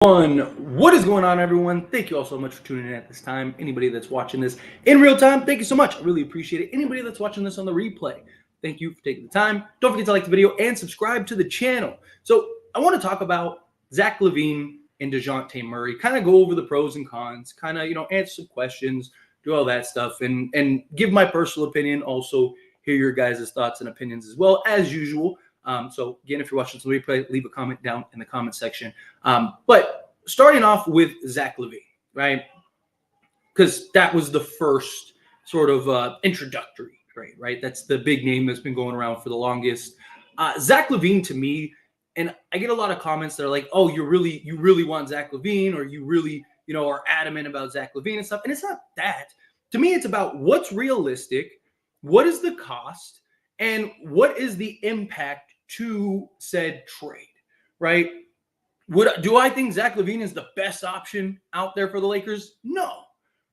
What is going on, everyone? Thank you all so much for tuning in at this time. Anybody that's watching this in real time, thank you so much. I really appreciate it. Anybody that's watching this on the replay, thank you for taking the time. Don't forget to like the video and subscribe to the channel. So I want to talk about Zach Lavine and Dejounte Murray, kind of go over the pros and cons, kind of, answer some questions, do all that stuff, and give my personal opinion. Also hear your guys' thoughts and opinions as well, as usual. So again, if you're watching the replay, leave a comment down in the comment section. But starting off with Zach Lavine, right? Because that was the first sort of introductory trade, right? That's the big name that's been going around for the longest. Zach Lavine, to me, and I get a lot of comments that are like, "Oh, you really want Zach Lavine, or you really, are adamant about Zach Lavine and stuff." And it's not that. To me, it's about what's realistic, what is the cost, and what is the impact to said trade, right? Do I think Zach Lavine is the best option out there for the Lakers? No,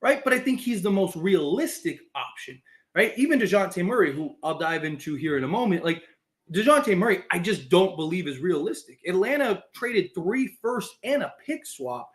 right? But I think he's the most realistic option, right? Even Dejounte Murray, who I'll dive into here in a moment, like Dejounte Murray, I just don't believe is realistic. Atlanta traded 3 firsts and a pick swap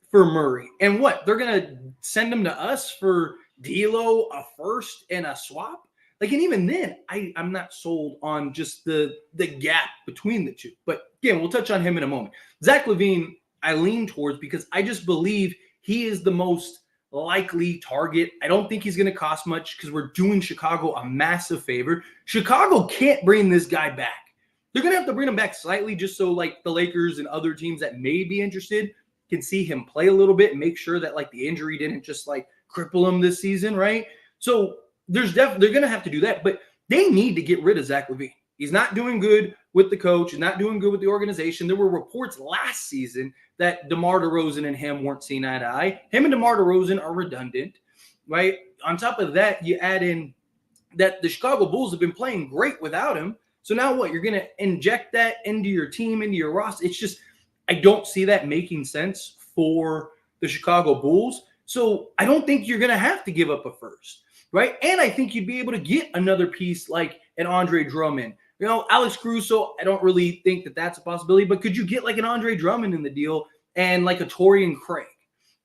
for Murray. And what? They're going to send him to us for D'Lo, a first, and a swap? Like, and even then, I'm not sold on just the gap between the two. But again, we'll touch on him in a moment. Zach Lavine, I lean towards because I just believe he is the most likely target. I don't think he's going to cost much because we're doing Chicago a massive favor. Chicago can't bring this guy back. They're going to have to bring him back slightly just so like the Lakers and other teams that may be interested can see him play a little bit and make sure that like the injury didn't just like cripple him this season, right? So they're going to have to do that, but they need to get rid of Zach Lavine. He's not doing good with the coach. He's not doing good with the organization. There were reports last season that DeMar DeRozan and him weren't seen eye to eye. Him and DeMar DeRozan are redundant, right? On top of that, you add in that the Chicago Bulls have been playing great without him. So now what? You're going to inject that into your team, into your roster. It's just, I don't see that making sense for the Chicago Bulls. So I don't think you're going to have to give up a first. Right. And I think you'd be able to get another piece like an Andre Drummond. Alex Caruso, I don't really think that that's a possibility, but could you get like an Andre Drummond in the deal and like a Torian Craig?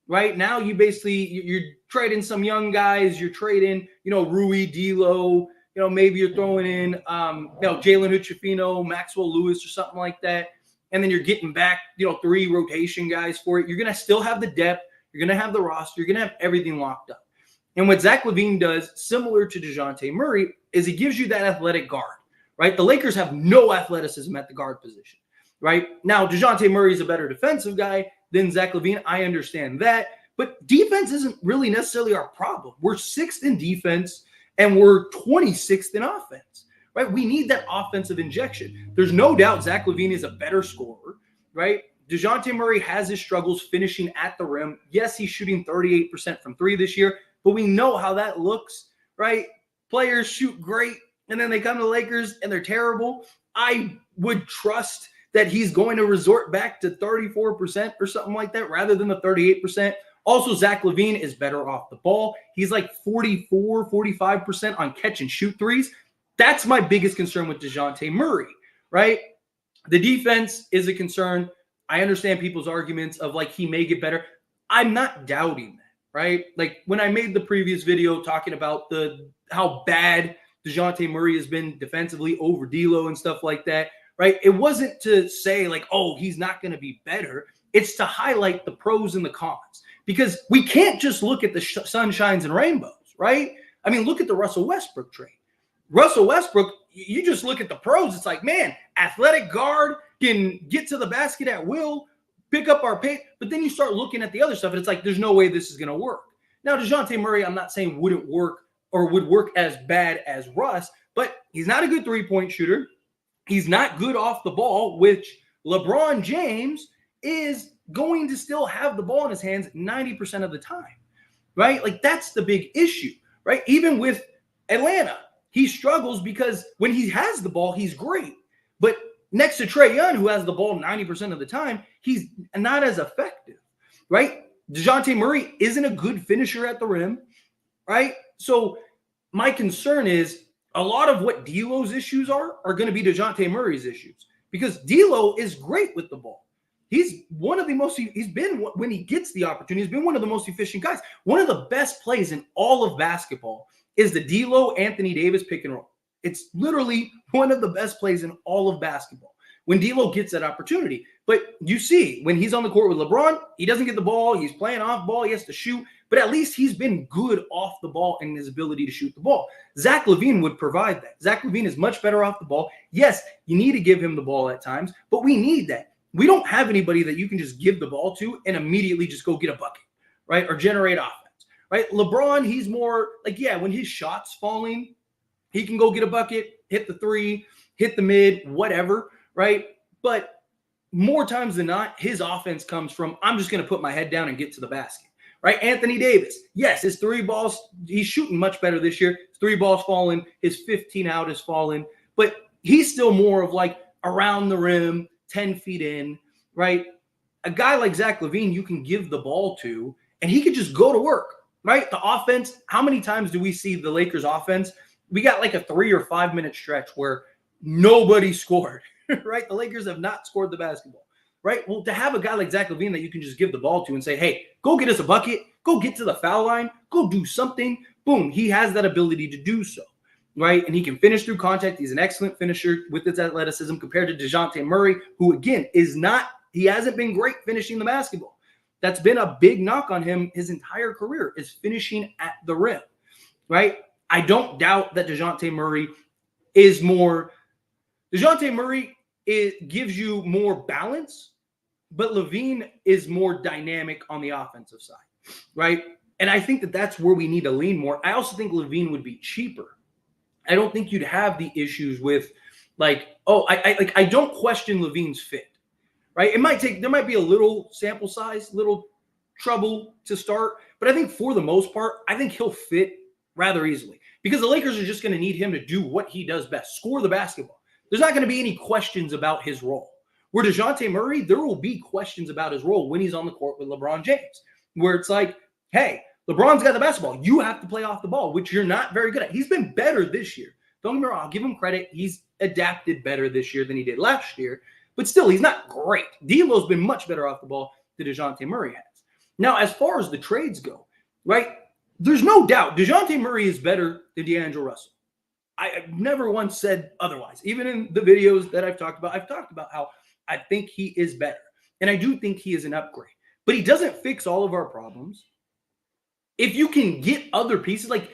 Right now, you're trading some young guys. You're trading, Rui, D'Lo. Maybe you're throwing in, Jalen Hood-Schifino, Maxwell Lewis, or something like that, and then you're getting back, 3 rotation guys for it. You're gonna still have the depth. You're gonna have the roster. You're gonna have everything locked up. And what Zach Lavine does, similar to Dejounte Murray, is he gives you that athletic guard, right? The Lakers have no athleticism at the guard position, right? Now, Dejounte Murray is a better defensive guy than Zach Lavine. I understand that. But defense isn't really necessarily our problem. We're 6th in defense, and we're 26th in offense, right? We need that offensive injection. There's no doubt Zach Lavine is a better scorer, right? Dejounte Murray has his struggles finishing at the rim. Yes, he's shooting 38% from 3 this year, but we know how that looks, right? Players shoot great, and then they come to the Lakers, and they're terrible. I would trust that he's going to resort back to 34% or something like that rather than the 38%. Also, Zach Lavine is better off the ball. He's like 44, 45% on catch and shoot threes. That's my biggest concern with Dejounte Murray, right? The defense is a concern. I understand people's arguments of like he may get better. I'm not doubting that. Right? Like when I made the previous video talking about how bad Dejounte Murray has been defensively over D'Lo and stuff like that, right? It wasn't to say like, oh, he's not going to be better. It's to highlight the pros and the cons because we can't just look at the sunshines and rainbows, right? I mean, look at the Russell Westbrook trade. Russell Westbrook, you just look at the pros. It's like, man, athletic guard, can get to the basket at will, pick up our pace, but then you start looking at the other stuff, and it's like, there's no way this is going to work. Now, Dejounte Murray, I'm not saying wouldn't work or would work as bad as Russ, but he's not a good three-point shooter. He's not good off the ball, which LeBron James is going to still have the ball in his hands 90% of the time, right? Like, that's the big issue, right? Even with Atlanta, he struggles because when he has the ball, he's great. But next to Trae Young, who has the ball 90% of the time, he's not as effective, right? Dejounte Murray isn't a good finisher at the rim, right? So my concern is a lot of what D'Lo's issues are going to be Dejounte Murray's issues because D'Lo is great with the ball. he's one of the most, he's been, when he gets the opportunity, he's been one of the most efficient guys. One of the best plays in all of basketball is the D'Lo Anthony Davis pick and roll. It's literally one of the best plays in all of basketball when D'Lo gets that opportunity. But you see, when he's on the court with LeBron, he doesn't get the ball. He's playing off ball. He has to shoot. But at least he's been good off the ball in his ability to shoot the ball. Zach LaVine would provide that. Zach LaVine is much better off the ball. Yes, you need to give him the ball at times, but we need that. We don't have anybody that you can just give the ball to and immediately just go get a bucket, right? Or generate offense, right? LeBron, he's more like, yeah, when his shot's falling, he can go get a bucket, hit the three, hit the mid, whatever, right? But more times than not, his offense comes from, I'm just going to put my head down and get to the basket, right? Anthony Davis, yes, his three balls, he's shooting much better this year. His three balls fallen, his 15 out is fallen, but he's still more of like around the rim, 10 feet in, right? A guy like Zach LaVine, you can give the ball to, and he could just go to work, right? The offense, how many times do we see the Lakers offense? We got like a 3 or 5 minute stretch where nobody scored, right? The Lakers have not scored the basketball, right? Well, to have a guy like Zach LaVine that you can just give the ball to and say, hey, go get us a bucket, go get to the foul line, go do something, boom, he has that ability to do so, right? And he can finish through contact. He's an excellent finisher with his athleticism compared to Dejounte Murray, who, again, he hasn't been great finishing the basketball. That's been a big knock on him his entire career, is finishing at the rim, right? I don't doubt that Dejounte Murray is more – Dejounte Murray gives you more balance, but LaVine is more dynamic on the offensive side, right? And I think that that's where we need to lean more. I also think LaVine would be cheaper. I don't think you'd have the issues with like, oh, I don't question LaVine's fit, right? There might be a little sample size, little trouble to start, but I think for the most part, I think he'll fit rather easily because the Lakers are just going to need him to do what he does best, score the basketball. There's not going to be any questions about his role. Where Dejounte Murray, there will be questions about his role when he's on the court with LeBron James, where it's like, hey, LeBron's got the basketball. You have to play off the ball, which you're not very good at. He's been better this year. Don't get me wrong. I'll give him credit. He's adapted better this year than he did last year, but still, he's not great. D'Lo's been much better off the ball than Dejounte Murray has. Now, as far as the trades go, right, there's no doubt Dejounte Murray is better than D'Angelo Russell. I've never once said otherwise. Even in the videos that I've talked about how I think he is better. And I do think he is an upgrade. But he doesn't fix all of our problems. If you can get other pieces, like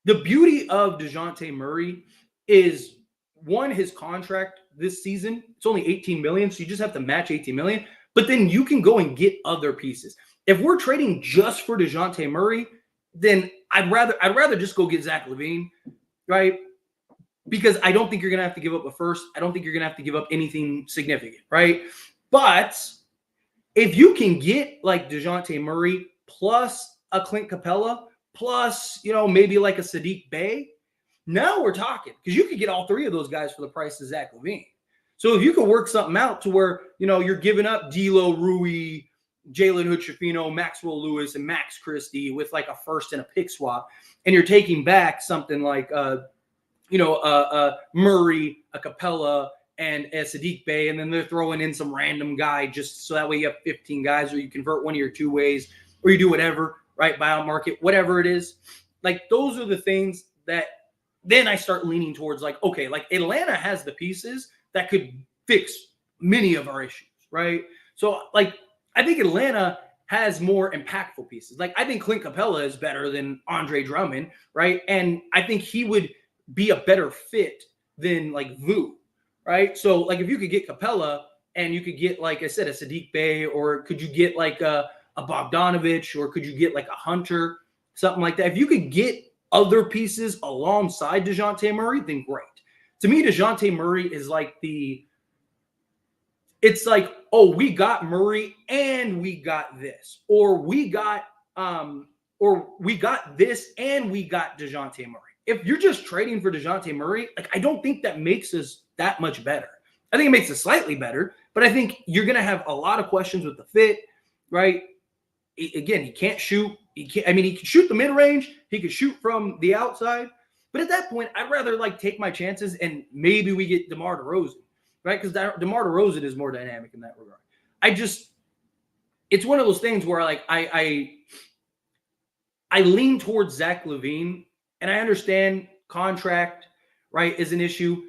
the beauty of Dejounte Murray is, one, his contract this season, it's only $18 million, so you just have to match $18 million. But then you can go and get other pieces. If we're trading just for Dejounte Murray, then I'd rather just go get Zach LaVine, right? Because I don't think you're going to have to give up a first. I don't think you're going to have to give up anything significant, right? But if you can get like Dejounte Murray plus a Clint Capella plus, maybe like a Sadiq Bey, now we're talking, because you could get all three of those guys for the price of Zach LaVine. So if you could work something out to where, you're giving up D'Lo, Rui, Jalen Hood-Schifino, Maxwell Lewis, and Max Christie with like a first and a pick swap, and you're taking back something like, Murray, a Capella, and a Sadiq Bey, and then they're throwing in some random guy just so that way you have 15 guys, or you convert one of your two ways, or you do whatever, right? Buyout market, whatever it is. Like, those are the things that then I start leaning towards, like, okay, like Atlanta has the pieces that could fix many of our issues, right? So, like, I think Atlanta has more impactful pieces. Like, I think Clint Capella is better than Andre Drummond, right? And I think he would be a better fit than, like, Vu, right? So, like, if you could get Capella and you could get, like I said, a Sadiq Bey, or could you get, like, a Bogdanovich, or could you get, like, a Hunter, something like that. If you could get other pieces alongside Dejounte Murray, then great. To me, Dejounte Murray is like it's like, oh, we got Murray and we got this, or we got this and we got Dejounte Murray. If you're just trading for Dejounte Murray, like, I don't think that makes us that much better. I think it makes us slightly better, but I think you're going to have a lot of questions with the fit, right? Again, he can't shoot. He can shoot the mid-range. He could shoot from the outside. But at that point, I'd rather, like, take my chances and maybe we get DeMar DeRozan, right? Because DeMar DeRozan is more dynamic in that regard. it's one of those things where like I lean towards Zach Lavine, and I understand contract, right, is an issue.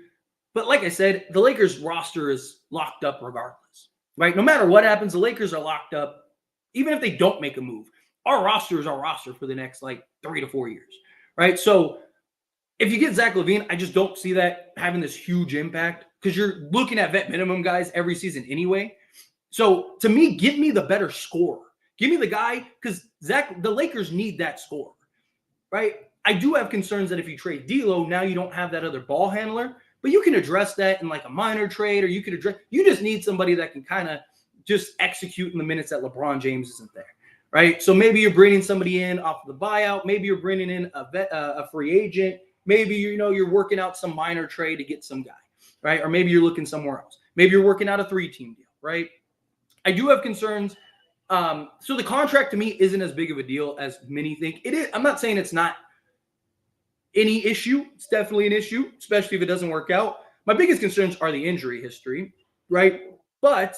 But like I said, the Lakers roster is locked up regardless, right? No matter what happens, the Lakers are locked up. Even if they don't make a move, our roster is our roster for the next like 3 to 4 years, right? So if you get Zach Lavine, I just don't see that having this huge impact because you're looking at vet minimum guys every season anyway. So to me, give me the better scorer. Give me the guy because the Lakers need that scorer, right? I do have concerns that if you trade D'Lo, now you don't have that other ball handler, but you can address that in like a minor trade, or you just need somebody that can kind of just execute in the minutes that LeBron James isn't there, right? So maybe you're bringing somebody in off of the buyout. Maybe you're bringing in a free agent. Maybe, you're working out some minor trade to get some guy, right? Or maybe you're looking somewhere else. Maybe you're working out a 3-team deal, right? I do have concerns. So the contract to me isn't as big of a deal as many think. It is. I'm not saying it's not any issue. It's definitely an issue, especially if it doesn't work out. My biggest concerns are the injury history, right? But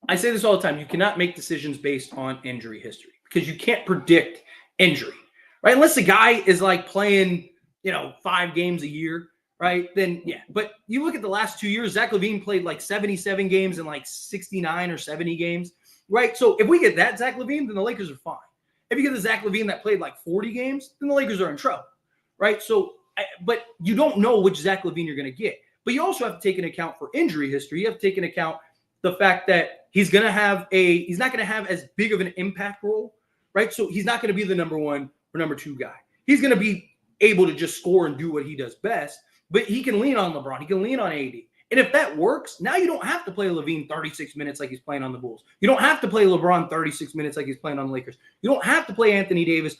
I say this all the time. You cannot make decisions based on injury history because you can't predict injury, right? Unless the guy is like playing, 5 games a year, right? Then, yeah. But you look at the last 2 years, Zach Lavine played like 77 games and like 69 or 70 games, right? So if we get that Zach Lavine, then the Lakers are fine. If you get the Zach Lavine that played like 40 games, then the Lakers are in trouble, right? So, but you don't know which Zach Lavine you're going to get. But you also have to take into account for injury history. You have to take into account the fact that he's not going to have as big of an impact role, right? So he's not going to be the number 1 or number 2 guy. He's going to be able to just score and do what he does best, but he can lean on LeBron. He can lean on AD. And if that works, now you don't have to play Lavine 36 minutes like he's playing on the Bulls. You don't have to play LeBron 36 minutes like he's playing on the Lakers. You don't have to play Anthony Davis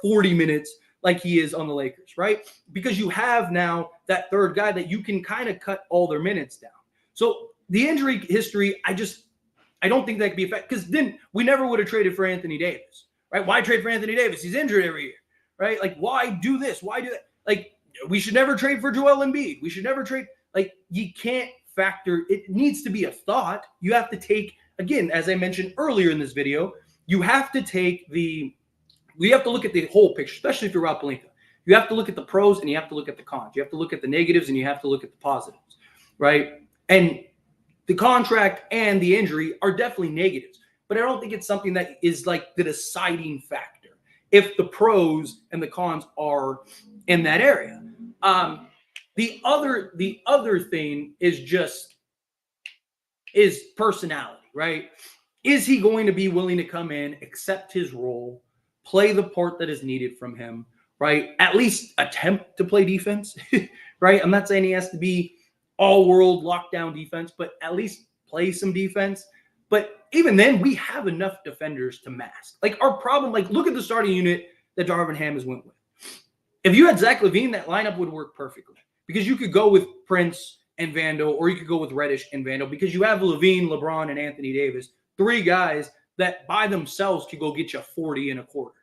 40 minutes like he is on the Lakers, right? Because you have now that third guy that you can kind of cut all their minutes down. So the injury history, I don't think that could be effective because then we never would have traded for Anthony Davis, right? Why trade for Anthony Davis? He's injured every year, right? Like, why do this? Why do that? Like, we should never trade for Joel Embiid. We should never trade. Like, you can't factor. It needs to be a thought. You have to take, again, as I mentioned earlier in this video, you have to look at the whole picture, especially if you're Rob Pelinka. You have to look at the pros and you have to look at the cons. You have to look at the negatives and you have to look at the positives, right? And the contract and the injury are definitely negatives, but I don't think it's something that is like the deciding factor if the pros and the cons are in that area. The other thing is personality, right? Is he going to be willing to come in, accept his role, play the part that is needed from him, right? At least attempt to play defense, right? I'm not saying he has to be all-world lockdown defense, but at least play some defense. But even then, we have enough defenders to mask. Like, our problem, like, look at the starting unit that Darvin Ham has went with. If you had Zach Lavine, that lineup would work perfectly because you could go with Prince and Vando, or you could go with Reddish and Vando because you have Lavine, LeBron, and Anthony Davis, 3 guys that by themselves could go get you 40 in a quarter,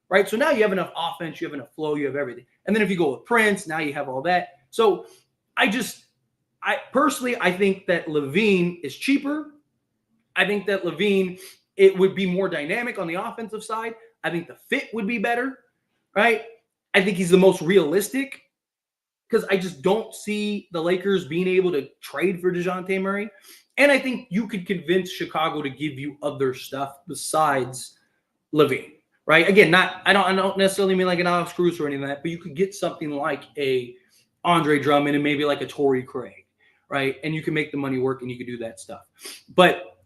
right? So now you have enough offense, you have enough flow, you have everything. And then if you go with Prince, now you have all that. So I personally think that Lavine is cheaper. I think that Lavine, it would be more dynamic on the offensive side. I think the fit would be better, right? I think he's the most realistic because I just don't see the Lakers being able to trade for Dejounte Murray. And I think you could convince Chicago to give you other stuff besides Lavine, right? Again, I don't necessarily mean like an Alex Cruz or anything like that, but you could get something like a Andre Drummond and maybe like a Torrey Craig, right? And you can make the money work and you can do that stuff. But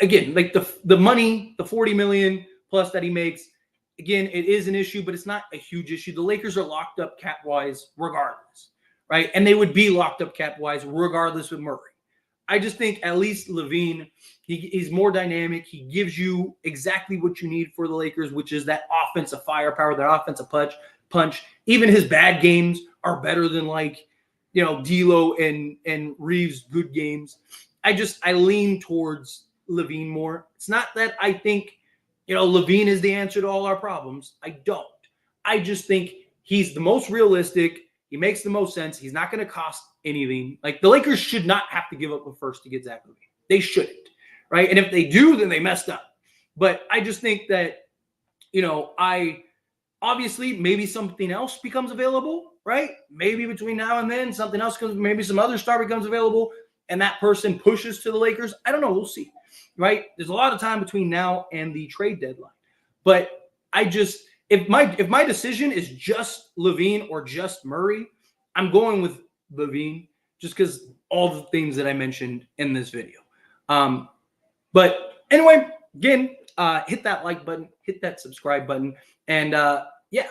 again, like the money, the $40 million plus that he makes, again, it is an issue, but it's not a huge issue. The Lakers are locked up cap-wise regardless, right? And they would be locked up cap-wise regardless with Murray. I just think at least Lavine, he's more dynamic. He gives you exactly what you need for the Lakers, which is that offensive firepower, that offensive punch. Even his bad games are better than D'Lo and Reeves' good games. I lean towards Lavine more. It's not that I think Lavine is the answer to all our problems. I don't. I just think he's the most realistic. He makes the most sense. He's not going to cost anything. Like, the Lakers should not have to give up a first to get Zach Lavine. They shouldn't, right? And if they do, then they messed up. But I just think that, obviously maybe something else becomes available, right? Maybe between now and then something else comes, maybe some other star becomes available and that person pushes to the Lakers. I don't know. We'll see, right? There's a lot of time between now and the trade deadline. But if my decision is just Lavine or just Murray, I'm going with Lavine just because all the things that I mentioned in this video. But anyway, again, hit that like button, hit that subscribe button, and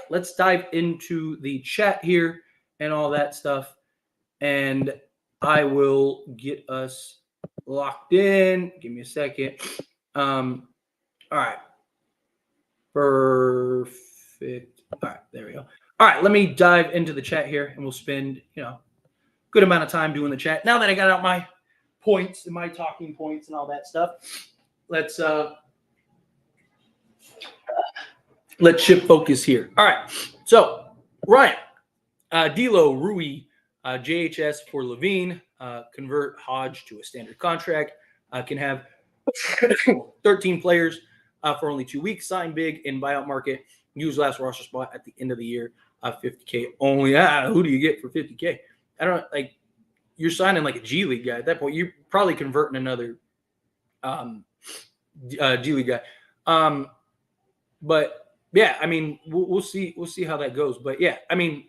let's dive into the chat here and all that stuff. And I will get us locked in. Give me a second. All right. Perfect. All right, there we go. All right, let me dive into the chat here, and we'll spend, good amount of time doing the chat. Now that I got out my points and my talking points and all that stuff, let's shift focus here. All right, so Ryan, D'Lo, Rui, JHS for Lavine, convert Hodge to a standard contract, can have 13 players for only 2 weeks, sign big in buyout market, use last roster spot at the end of the year, $50K only. Who do you get for $50K? I don't like. You're signing like a G League guy at that point. You're probably converting another G League guy. But yeah, I mean, we'll see. We'll see how that goes. But yeah, I mean,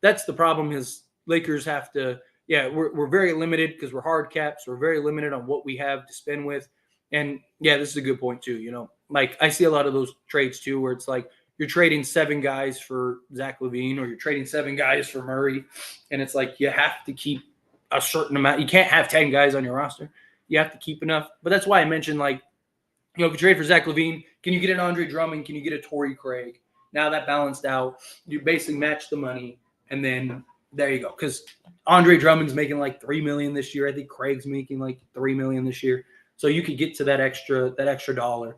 that's the problem is Lakers have to. Yeah, we're very limited because we're hard caps. We're very limited on what we have to spend with. And yeah, this is a good point too. Like I see a lot of those trades too, where it's like you're trading 7 guys for Zach Lavine, or you're trading 7 guys for Murray, and it's like you have to keep a certain amount. You can't have 10 guys on your roster. You have to keep enough. But that's why I mentioned, like, if you trade for Zach Lavine, can you get an Andre Drummond? Can you get a Torrey Craig? Now that balanced out, you basically match the money, and then there you go. Because Andre Drummond's making like $3 million this year. I think Craig's making like $3 million this year. So you could get to that extra dollar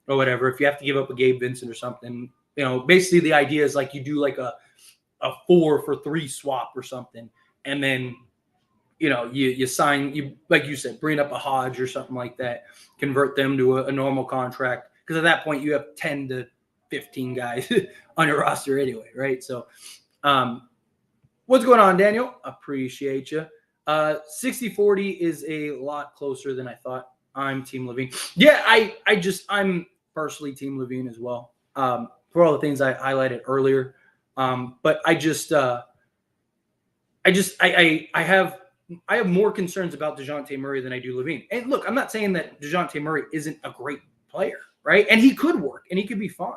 or whatever. If you have to give up a Gabe Vincent or something, basically the idea is like you do like a 4 for 3 swap or something, and then you sign, like you said, bring up a Hodge or something like that, convert them to a normal contract, because at that point you have 10 to 15 guys on your roster anyway, right? So, what's going on, Daniel? Appreciate you. 60-40 is a lot closer than I thought. I'm Team Lavine. Yeah, I'm personally Team Lavine as well. For all the things I highlighted earlier, but I have more concerns about Dejounte Murray than I do Lavine. And look, I'm not saying that Dejounte Murray isn't a great player, right? And he could work and he could be fine,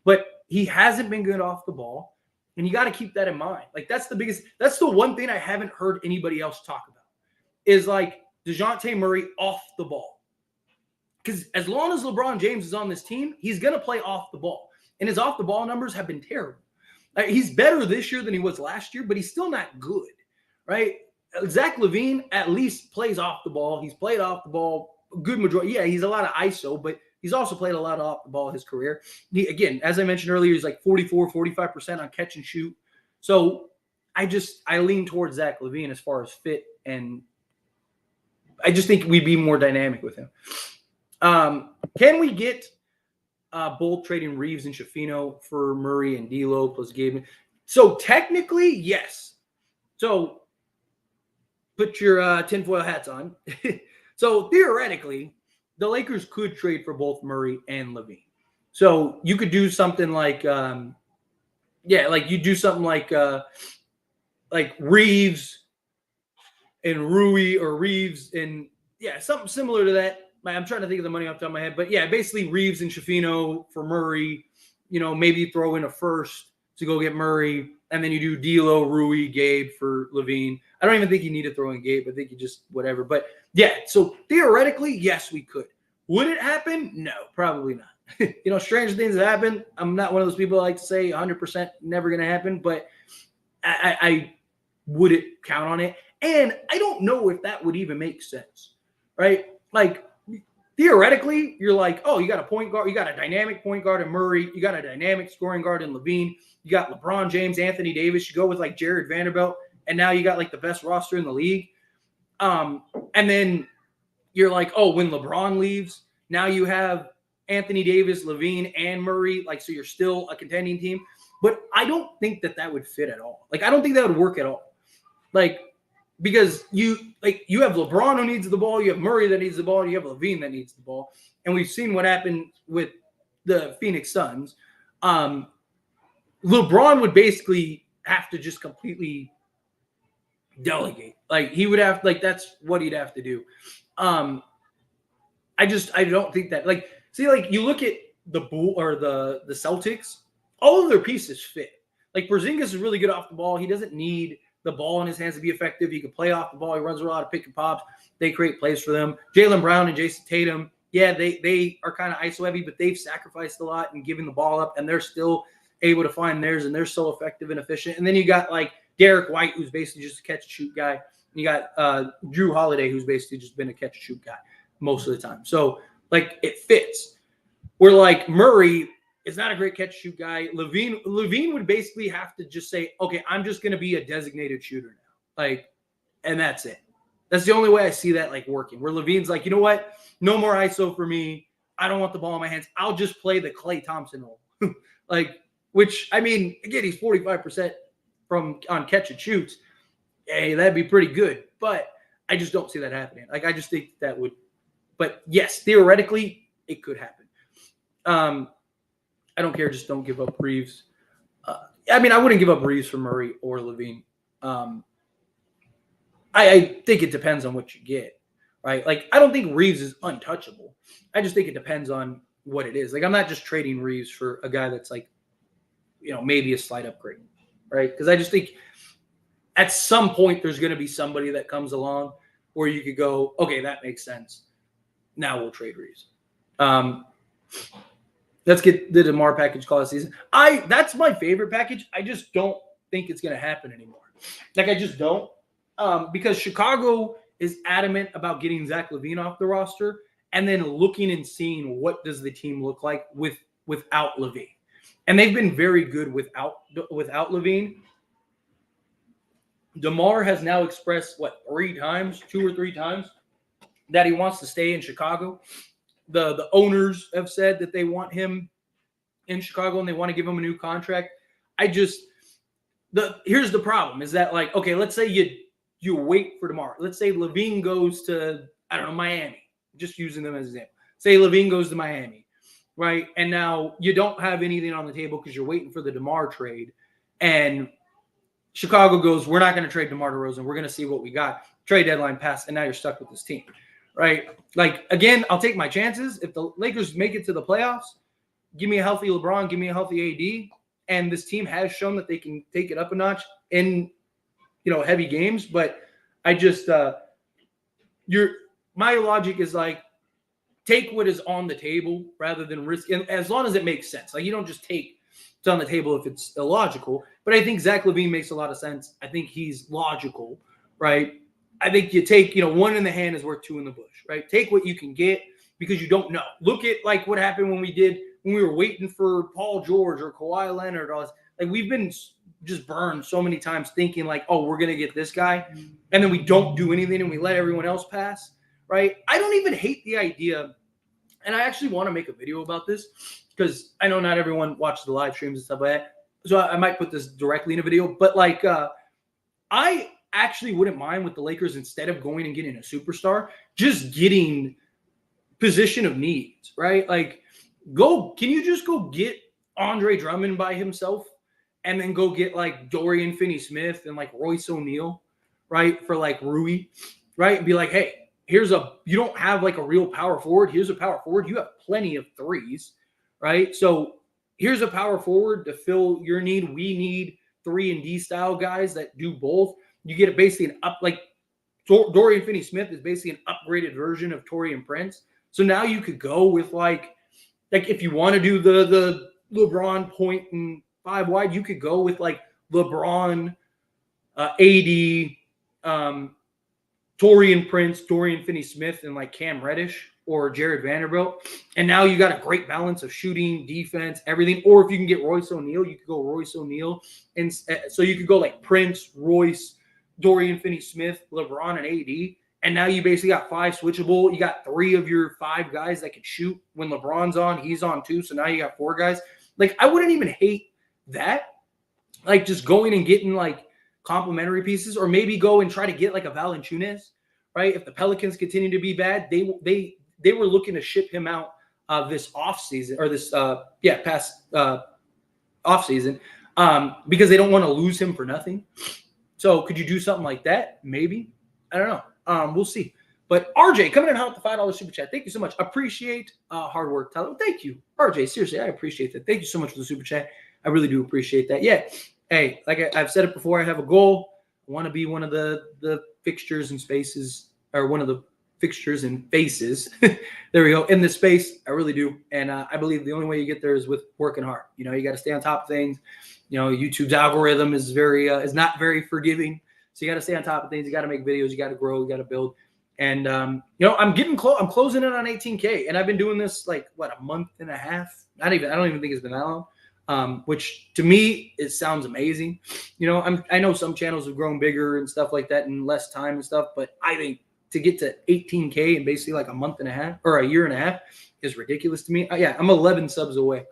but he hasn't been good off the ball. And you got to keep that in mind. Like that's the one thing I haven't heard anybody else talk about is like Dejounte Murray off the ball. Because as long as LeBron James is on this team, he's going to play off the ball. And his off the ball numbers have been terrible. He's better this year than he was last year, but he's still not good, right? Zach Lavine at least plays off the ball. He's played off the ball a good majority. Yeah, he's a lot of ISO, but he's also played a lot of off the ball in his career. Again, as I mentioned earlier, he's like 44, 45% on catch and shoot. So I lean towards Zach Lavine as far as fit, and I just think we'd be more dynamic with him. Can we get both trading Reeves and Shafino for Murray and D'Lo plus Gabe? So technically, yes. So put your tinfoil hats on. So theoretically, the Lakers could trade for both Murray and Lavine. So you could do something like, like Reeves and Rui, or Reeves and something similar to that. I'm trying to think of the money off the top of my head, but yeah, basically Reeves and Shafino for Murray. Maybe throw in a first to go get Murray, and then you do D'Lo, Rui, Gabe for Lavine. I don't even think you need to throw in Gabe. I think you just whatever. But yeah, so theoretically, yes, we could. Would it happen? No, probably not. Strange things that happen. I'm not one of those people that like to say 100% never going to happen, but I wouldn't count on it. And I don't know if that would even make sense, right? Like, theoretically, you're like, oh, you got a point guard, you got a dynamic point guard in Murray, you got a dynamic scoring guard in Lavine, you got LeBron James, Anthony Davis, you go with like Jared Vanderbilt, and now you got like the best roster in the league. And then you're like, oh, when LeBron leaves, now you have Anthony Davis, Lavine, and Murray. Like, so you're still a contending team. But I don't think that would fit at all. Like, I don't think that would work at all. Like, because you have LeBron who needs the ball, you have Murray that needs the ball, you have Lavine that needs the ball. And we've seen what happened with the Phoenix Suns. LeBron would basically have to just completely delegate. Like, he would have, like, that's what he'd have to do. I don't think that, like, see, like, you look at the Celtics, all of their pieces fit. Like, Porzingis is really good off the ball. He doesn't need the ball in his hands to be effective. He can play off the ball. He runs a lot of pick and pops. They create plays for them. Jaylen Brown and Jason Tatum, yeah, they are kind of ISO heavy, but they've sacrificed a lot and given the ball up, and they're still able to find theirs, and they're so effective and efficient. And then you got, like, Derek White, who's basically just a catch-and-shoot guy. And you got Drew Holiday, who's basically just been a catch-and-shoot guy most of the time. So, like, it fits. Where, like, Murray is not a great catch-and-shoot guy. Lavine would basically have to just say, okay, I'm just going to be a designated shooter now. Like, and that's it. That's the only way I see that, like, working. Where Levine's like, you know what? No more ISO for me. I don't want the ball in my hands. I'll just play the Klay Thompson role. Like, which, I mean, again, he's 45% on catch and shoots. Hey, that'd be pretty good. But I just don't see that happening. Like, I just think that would. But yes, theoretically, it could happen. I don't care. Just don't give up Reeves. I mean, I wouldn't give up Reeves for Murray or Lavine. I think it depends on what you get, right? Like, I don't think Reeves is untouchable. I just think it depends on what it is. Like, I'm not just trading Reeves for a guy that's like, you know, maybe a slight upgrade, right? Because I just think at some point there's going to be somebody that comes along where you could go, okay, that makes sense. Now we'll trade Reeves. Let's get the DeMar package call this season. That's my favorite package. I just don't think it's going to happen anymore. Like, I just don't. Because Chicago is adamant about getting Zach Lavine off the roster and then looking and seeing what does the team look like without Lavine. And they've been very good without Lavine. DeMar has now expressed, 2 or 3 times, that he wants to stay in Chicago. The owners have said that they want him in Chicago and they want to give him a new contract. Here's the problem is that, like, okay, let's say you wait for DeMar. Let's say Lavine goes to, I don't know, Miami. Just using them as an example. Say Lavine goes to Miami, right? And now you don't have anything on the table because you're waiting for the DeMar trade. And Chicago goes, we're not going to trade DeMar DeRozan. We're going to see what we got. Trade deadline passed, and now you're stuck with this team, right? Like, again, I'll take my chances. If the Lakers make it to the playoffs, give me a healthy LeBron, give me a healthy AD, and this team has shown that they can take it up a notch in, you know, heavy games. But I just my logic is like, take what is on the table rather than risk, and as long as it makes sense. Like, you don't just take what's on the table if it's illogical. But I think Zach Lavine makes a lot of sense. I think he's logical, right? I think you take, one in the hand is worth 2 in the bush, right? Take what you can get because you don't know. Look at, like, what happened when we were waiting for Paul George or Kawhi Leonard. Or, like, we've been just burned so many times thinking, like, oh, we're going to get this guy. And then we don't do anything and we let everyone else pass, right? I don't even hate the idea. And I actually want to make a video about this because I know not everyone watches the live streams and stuff like that. So I might put this directly in a video. But, like, I actually wouldn't mind with the Lakers, instead of going and getting a superstar, just getting position of needs, right? Like, can you just go get Andre Drummond by himself and then go get, like, Dorian Finney-Smith and, like, Royce O'Neal, right, for, like, Rui, right? And be like, hey, you don't have, like, a real power forward. Here's a power forward. You have plenty of threes, right? So here's a power forward to fill your need. We need 3-and-D style guys that do both. You get basically Dorian Finney-Smith is basically an upgraded version of Taurean Prince. So now you could go with, like if you want to do the LeBron point and 5 wide, you could go with, like, LeBron, AD, Taurean Prince, Dorian Finney-Smith, and, like, Cam Reddish or Jared Vanderbilt. And now you got a great balance of shooting, defense, everything. Or if you can get Royce O'Neal, you could go Royce O'Neal. And so you could go, like, Prince, Royce, Dorian Finney-Smith, LeBron, and AD. And now you basically got 5 switchable. You got 3 of your 5 guys that can shoot. When LeBron's on, he's on too. So now you got 4 guys. Like, I wouldn't even hate that. Like, just going and getting, like, complementary pieces, or maybe go and try to get, like, a Valanciunas, right? If the Pelicans continue to be bad, they were looking to ship him out this offseason, or this, past offseason, because they don't want to lose him for nothing. So could you do something like that? Maybe. I don't know. We'll see. But RJ coming in hot with the $5 super chat. Thank you so much. Appreciate hard work, Tyler. Thank you, RJ. Seriously, I appreciate that. Thank you so much for the super chat. I really do appreciate that. Yeah. Hey, like I've said it before, I have a goal. I want to be one of the fixtures and spaces, or one of the fixtures and faces. There we go. In this space, I really do. And I believe the only way you get there is with working hard. You know, you got to stay on top of things. You know, YouTube's algorithm is is not very forgiving. So you got to stay on top of things. You got to make videos. You got to grow. You got to build. And, you know, I'm getting close. I'm closing in on 18K. And I've been doing this like, what, a month and a half? I don't even think it's been that long. Which to me, it sounds amazing. You know, I know some channels have grown bigger and stuff like that in less time and stuff. But I think to get to 18K in basically like a month and a half or a year and a half is ridiculous to me. Yeah, I'm 11 subs away.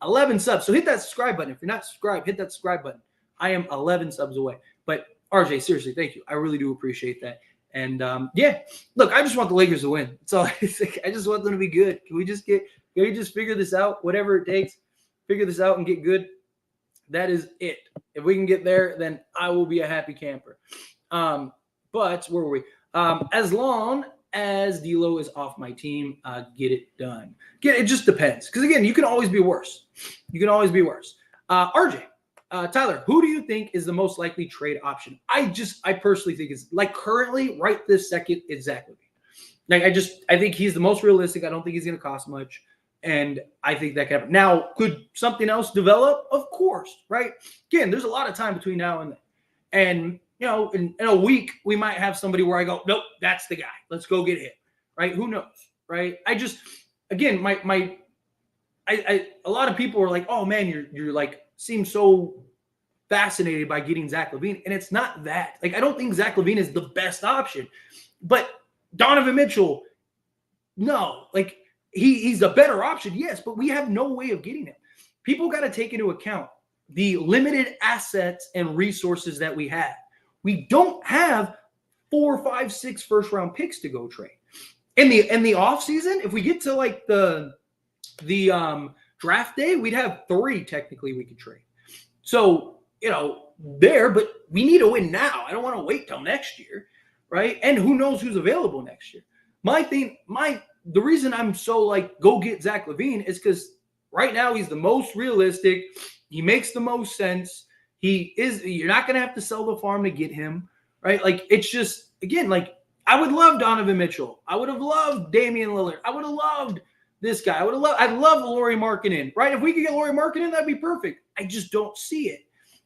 11 subs. So hit that subscribe button. If you're not subscribed, hit that subscribe button. I am 11 subs away. But RJ, seriously, thank you. I really do appreciate that. And yeah, look, I just want the Lakers to win. That's all. I just want them to be good. Can we just figure this out? Whatever it takes, figure this out and get good. That is it. If we can get there, then I will be a happy camper. But where were we? As long as D'Lo is off my team, get it done. It just depends. Because again, you can always be worse. You can always be worse. RJ. Tyler, who do you think is the most likely trade option? I personally think it's like currently right this second, it's Zach Lavine. Like I think he's the most realistic. I don't think he's going to cost much. And I think that can happen. Now, could something else develop? Of course, right? Again, there's a lot of time between now and then. And, you know, in a week, we might have somebody where I go, nope, that's the guy. Let's go get him, right? Who knows, right? Again, a lot of people are like, oh man, you're like, seem so fascinated by getting Zach Lavine. And it's not that. Like, I don't think Zach Lavine is the best option. But Donovan Mitchell, no. Like, he's a better option, yes, but we have no way of getting him. People got to take into account the limited assets and resources that we have. We don't have 4, 5, 6 first-round picks to go trade. In the offseason, if we get to like the draft day, we'd have 3 technically we could trade. So, you know, but we need to win now. I don't want to wait till next year, right? And who knows who's available next year. The reason I'm so like, go get Zach Lavine is because right now he's the most realistic. He makes the most sense. You're not going to have to sell the farm to get him, right? Like, it's just, again, like, I would love Donovan Mitchell. I would have loved Damian Lillard. I would have loved this guy. I'd love Lauri Markkanen, right? If we could get Lauri Markkanen, that'd be perfect. I just don't see it,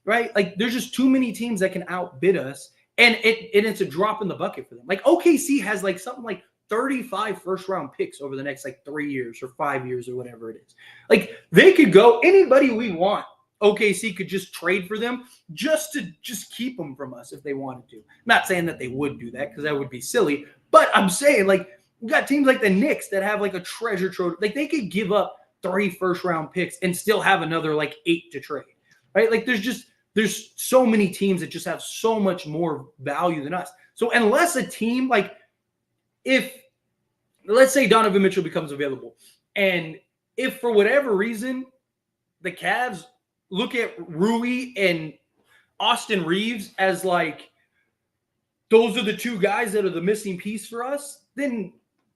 right? Like, there's just too many teams that can outbid us, and it's a drop in the bucket for them. Like, OKC has like something like 35 first-round picks over the next like 3 years or 5 years or whatever it is. Like, they could go anybody we want. OKC could just trade for them just to keep them from us if they wanted to. I'm not saying that they would do that because that would be silly, but I'm saying, like, we got teams like the Knicks that have like a treasure trove. Like, they could give up 3 first-round picks and still have another like 8 to trade, right? Like, there's so many teams that just have so much more value than us. So unless a team, like, let's say Donovan Mitchell becomes available, and if for whatever reason the Cavs look at Rui and Austin Reeves as like, those are the 2 guys that are the missing piece for us, then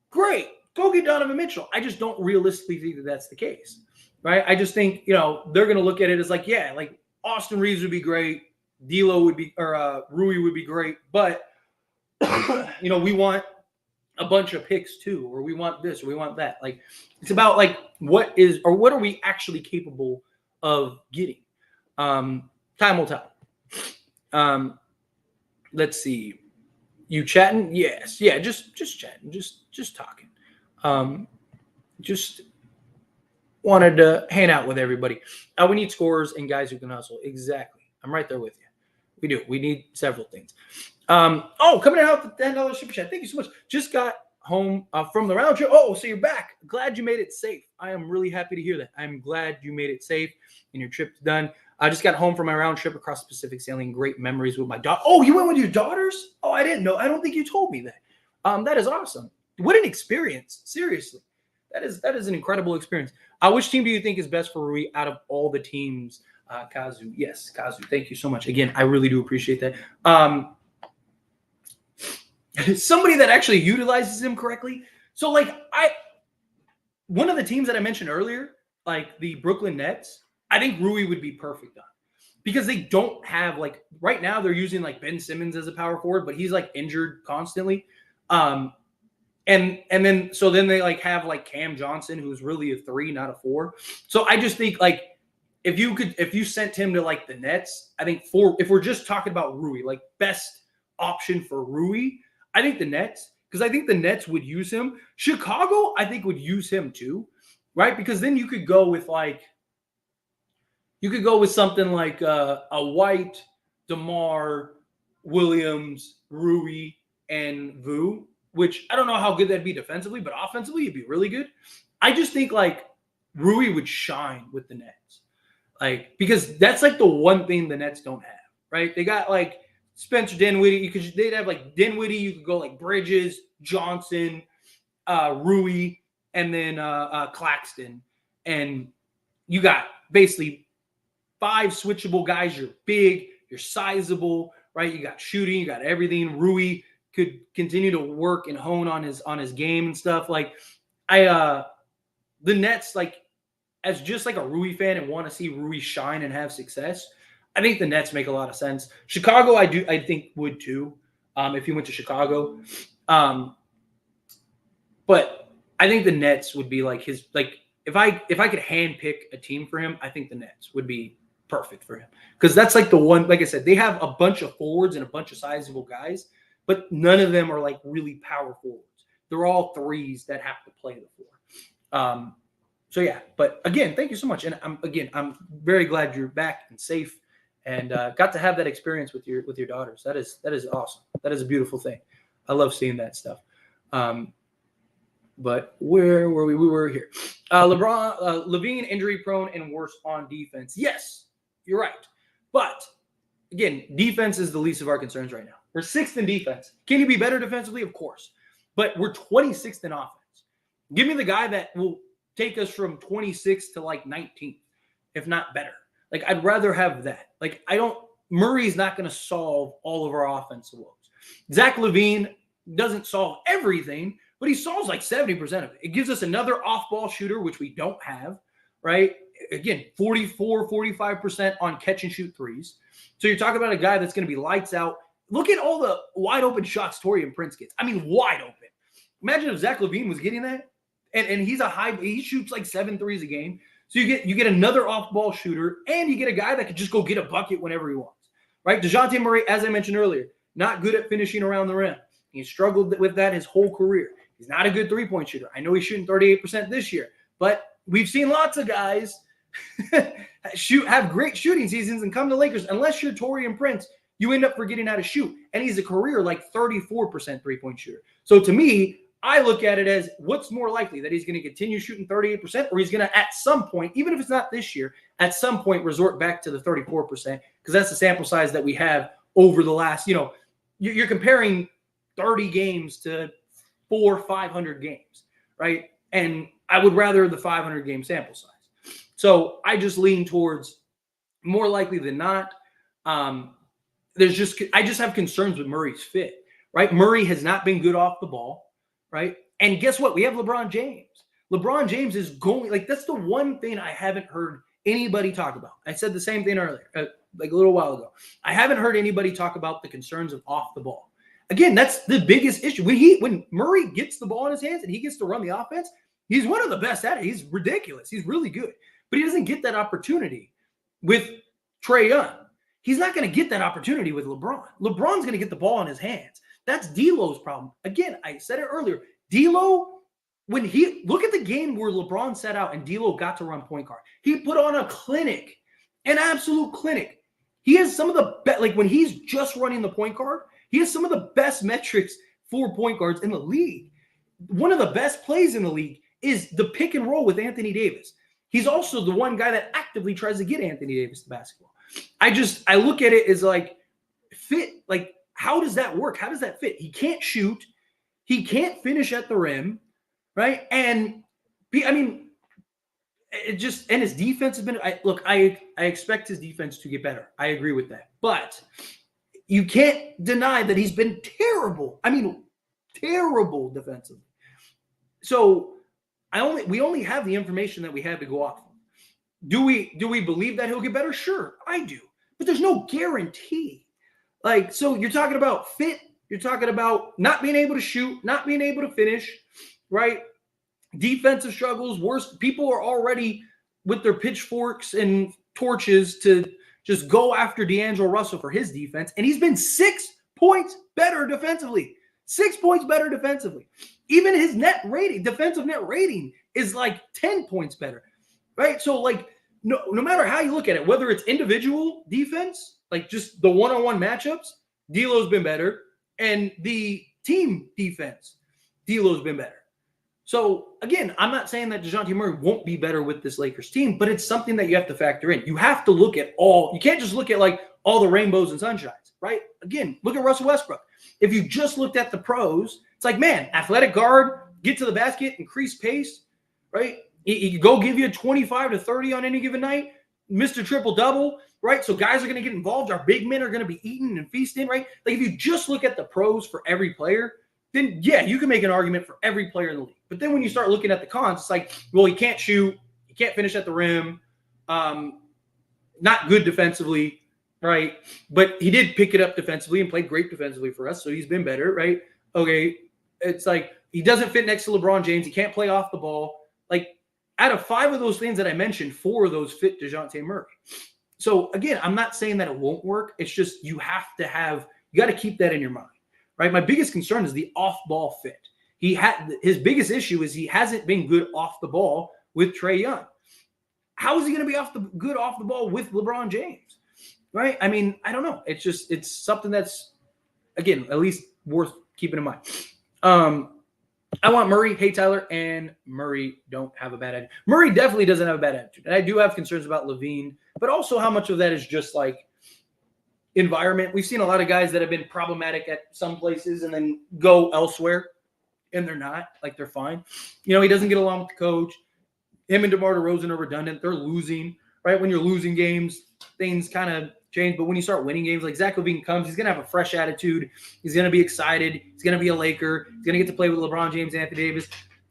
great, go get Donovan Mitchell. I just don't realistically think that that's the case, right? I just think, you know, they're going to look at it as like, yeah, like Austin Reeves would be great. D'Lo would be, or Rui would be great. But, you know, we want a bunch of picks too, or we want this, or we want that. Like, it's about like, what are we actually capable of getting? Time will tell. Let's see. You chatting? Yes. Yeah, just chatting, just talking. Just wanted to hang out with everybody. We need scorers and guys who can hustle. Exactly. I'm right there with you. We do. We need several things. Coming out with the $10 super chat. Thank you so much. Just got home from the round trip. Oh, so you're back. Glad you made it safe. I am really happy to hear that. I'm glad you made it safe and your trip's done. I just got home from my round trip across the Pacific, sailing. Great memories with my daughter. Oh, you went with your daughters? Oh, I didn't know. I don't think you told me that. That is awesome. What an experience. Seriously. That is an incredible experience. Which team do you think is best for Rui out of all the teams? Kazu. Yes, Kazu. Thank you so much. Again, I really do appreciate that. Somebody that actually utilizes him correctly. So, one of the teams that I mentioned earlier, like the Brooklyn Nets, I think Rui would be perfect on. Because they don't have, right now they're using, Ben Simmons as a power forward, but he's, injured constantly. And then they have Cam Johnson, who's really a 3, not a 4. So I just think if you sent him to the Nets, I think if we're just talking about Rui, best option for Rui, I think the Nets, because I think the Nets would use him. Chicago, I think would use him too, right? Because then you could go with something like a White, DeMar, Williams, Rui, and Vu. Which I don't know how good that'd be defensively, but offensively, it'd be really good. I just think Rui would shine with the Nets. Because that's the one thing the Nets don't have, right? They got Spencer Dinwiddie. They'd have Dinwiddie. You could go Bridges, Johnson, Rui, and then Claxton. And you got basically 5 switchable guys. You're big, you're sizable, right? You got shooting, you got everything. Rui could continue to work and hone on his game and stuff. The Nets, as just a Rui fan and want to see Rui shine and have success, I think the Nets make a lot of sense. Chicago, I think would too, if he went to Chicago. But I think the Nets would be his if I could handpick a team for him, I think the Nets would be perfect for him. Because that's the one, like I said, they have a bunch of forwards and a bunch of sizable guys. But none of them are really power forwards. They're all 3s that have to play the 4. So yeah, but again, thank you so much. And I'm very glad you're back and safe and got to have that experience with your daughters. That is awesome. That is a beautiful thing. I love seeing that stuff. But where were we? We were here. Lavine injury prone and worse on defense. Yes, you're right. But again, defense is the least of our concerns right now. We're 6th in defense. Can you be better defensively? Of course. But we're 26th in offense. Give me the guy that will take us from 26th to 19th, if not better. I'd rather have that. Murray's not going to solve all of our offensive woes. Zach Lavine doesn't solve everything, but he solves 70% of it. It gives us another off-ball shooter, which we don't have, right? Again, 44, 45% on catch-and-shoot threes. So you're talking about a guy that's going to be lights out. Look at all the wide open shots Taurean Prince gets. I mean, wide open. Imagine if Zach Lavine was getting that, and he shoots 7 threes a game. So you get another off-ball shooter, and you get a guy that could just go get a bucket whenever he wants, right? Dejounte Murray, as I mentioned earlier, not good at finishing around the rim. He struggled with that his whole career. He's not a good three-point shooter. I know he's shooting 38% this year, but we've seen lots of guys have great shooting seasons and come to Lakers. Unless you're Taurean Prince, you end up forgetting how to shoot. And he's a career 34% three-point shooter. So to me, I look at it as what's more likely, that he's going to continue shooting 38% or he's going to at some point, even if it's not this year, at some point resort back to the 34% because that's the sample size that we have over the last, you're comparing 30 games to 400-500 games, right? And I would rather the 500 game sample size. So I just lean towards more likely than not. I just have concerns with Murray's fit, right? Murray has not been good off the ball, right? And guess what? We have LeBron James. LeBron James is going, that's the one thing I haven't heard anybody talk about. I said the same thing earlier, a little while ago. I haven't heard anybody talk about the concerns of off the ball. Again, that's the biggest issue. When Murray gets the ball in his hands and he gets to run the offense, he's one of the best at it. He's ridiculous. He's really good. But he doesn't get that opportunity with Trae Young. He's not going to get that opportunity with LeBron. LeBron's going to get the ball in his hands. That's D'Lo's problem. Again, I said it earlier. D'Lo, look at the game where LeBron sat out and D'Lo got to run point guard. He put on a clinic, an absolute clinic. He has some of the best, like when he's just running the point guard, he has some of the best metrics for point guards in the league. One of the best plays in the league is the pick and roll with Anthony Davis. He's also the one guy that actively tries to get Anthony Davis to basketball. I look at it as like fit, like how does that work? How does that fit? He can't shoot. He can't finish at the rim, right? And I mean, it just, and his defense has been, I expect his defense to get better. I agree with that. But you can't deny that he's been terrible. I mean, terrible defensively. So we only have the information that we have to go off of. Do we believe that he'll get better? Sure, I do. But there's no guarantee. Like, so you're talking about fit, you're talking about not being able to shoot, not being able to finish, right? Defensive struggles, worse. People are already with their pitchforks and torches to just go after D'Angelo Russell for his defense. And he's been 6 points better defensively. 6 points better defensively. Even his net rating, defensive net rating, is like 10 points better, right? So, like, no matter how you look at it, whether it's individual defense, like just the one-on-one matchups, D'Lo's been better. And the team defense, D'Lo's been better. So, again, I'm not saying that Dejounte Murray won't be better with this Lakers team, but it's something that you have to factor in. You have to look at you can't just look at like all the rainbows and sunshines, right? Again, look at Russell Westbrook. If you just looked at the pros, it's like, man, athletic guard, get to the basket, increase pace, right? He could go give you a 25 to 30 on any given night, Mr. Triple-Double, right? So guys are going to get involved. Our big men are going to be eating and feasting, right? Like if you just look at the pros for every player, then yeah, you can make an argument for every player in the league. But then when you start looking at the cons, it's like, well, he can't shoot, he can't finish at the rim, not good defensively, right? But he did pick it up defensively and played great defensively for us, so he's been better, right? Okay, it's like he doesn't fit next to LeBron James. He can't play off the ball. Like out of 5 of those things that I mentioned, 4 of those fit Dejounte Murray. So again, I'm not saying that it won't work. It's just you got to keep that in your mind. Right, my biggest concern is the off-ball fit. His biggest issue is he hasn't been good off the ball with Trae Young. How is he going to be good off the ball with LeBron James? Right? I mean, I don't know. It's something that's, again, at least worth keeping in mind. I want Murray, hey Tyler, and Murray don't have a bad attitude. Murray definitely doesn't have a bad attitude, and I do have concerns about Lavine, but also how much of that is just like environment. We've seen a lot of guys that have been problematic at some places and then go elsewhere, and they're not. Like, they're fine. You know, he doesn't get along with the coach. Him and DeMar DeRozan are redundant. They're losing, right? When you're losing games, things kind of change. But when you start winning games, like Zach Lavine comes, he's going to have a fresh attitude. He's going to be excited. He's going to be a Laker. He's going to get to play with LeBron James, Anthony Davis.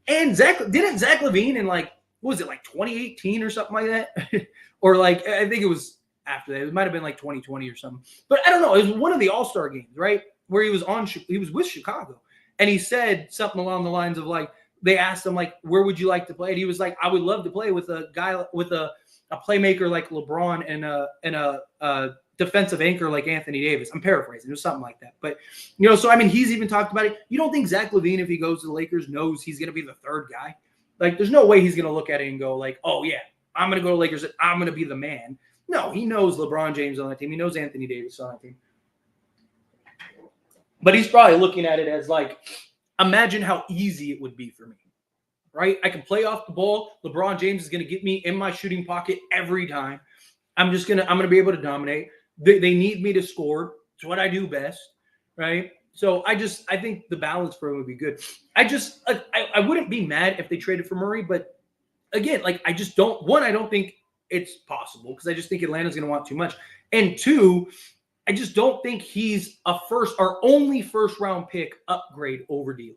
And Zach Lavine in like, what was it, like 2018 or something like that? Or like, I think it was after that. It might have been like 2020 or something. But I don't know. It was one of the All-Star games, right? Where he was with Chicago. And he said something along the lines of like, they asked him like, where would you like to play? And he was like, I would love to play with a guy with a playmaker like LeBron and a defensive anchor like Anthony Davis. I'm paraphrasing. It was something like that. But, you know, so I mean, he's even talked about it. You don't think Zach Lavine, if he goes to the Lakers, knows he's going to be the third guy? Like, there's no way he's going to look at it and go like, oh yeah, I'm going to go to Lakers and I'm going to be the man. No, he knows LeBron James on that team. He knows Anthony Davis on that team. But he's probably looking at it as like, imagine how easy it would be for me, right? I can play off the ball. LeBron James is going to get me in my shooting pocket every time. I'm going to be able to dominate. They need me to score. It's what I do best, right? So I think the balance for him would be good. I wouldn't be mad if they traded for Murray, but again, like I don't think it's possible because I just think Atlanta's going to want too much. And 2, I just don't think he's our only first-round pick upgrade over D'Lo,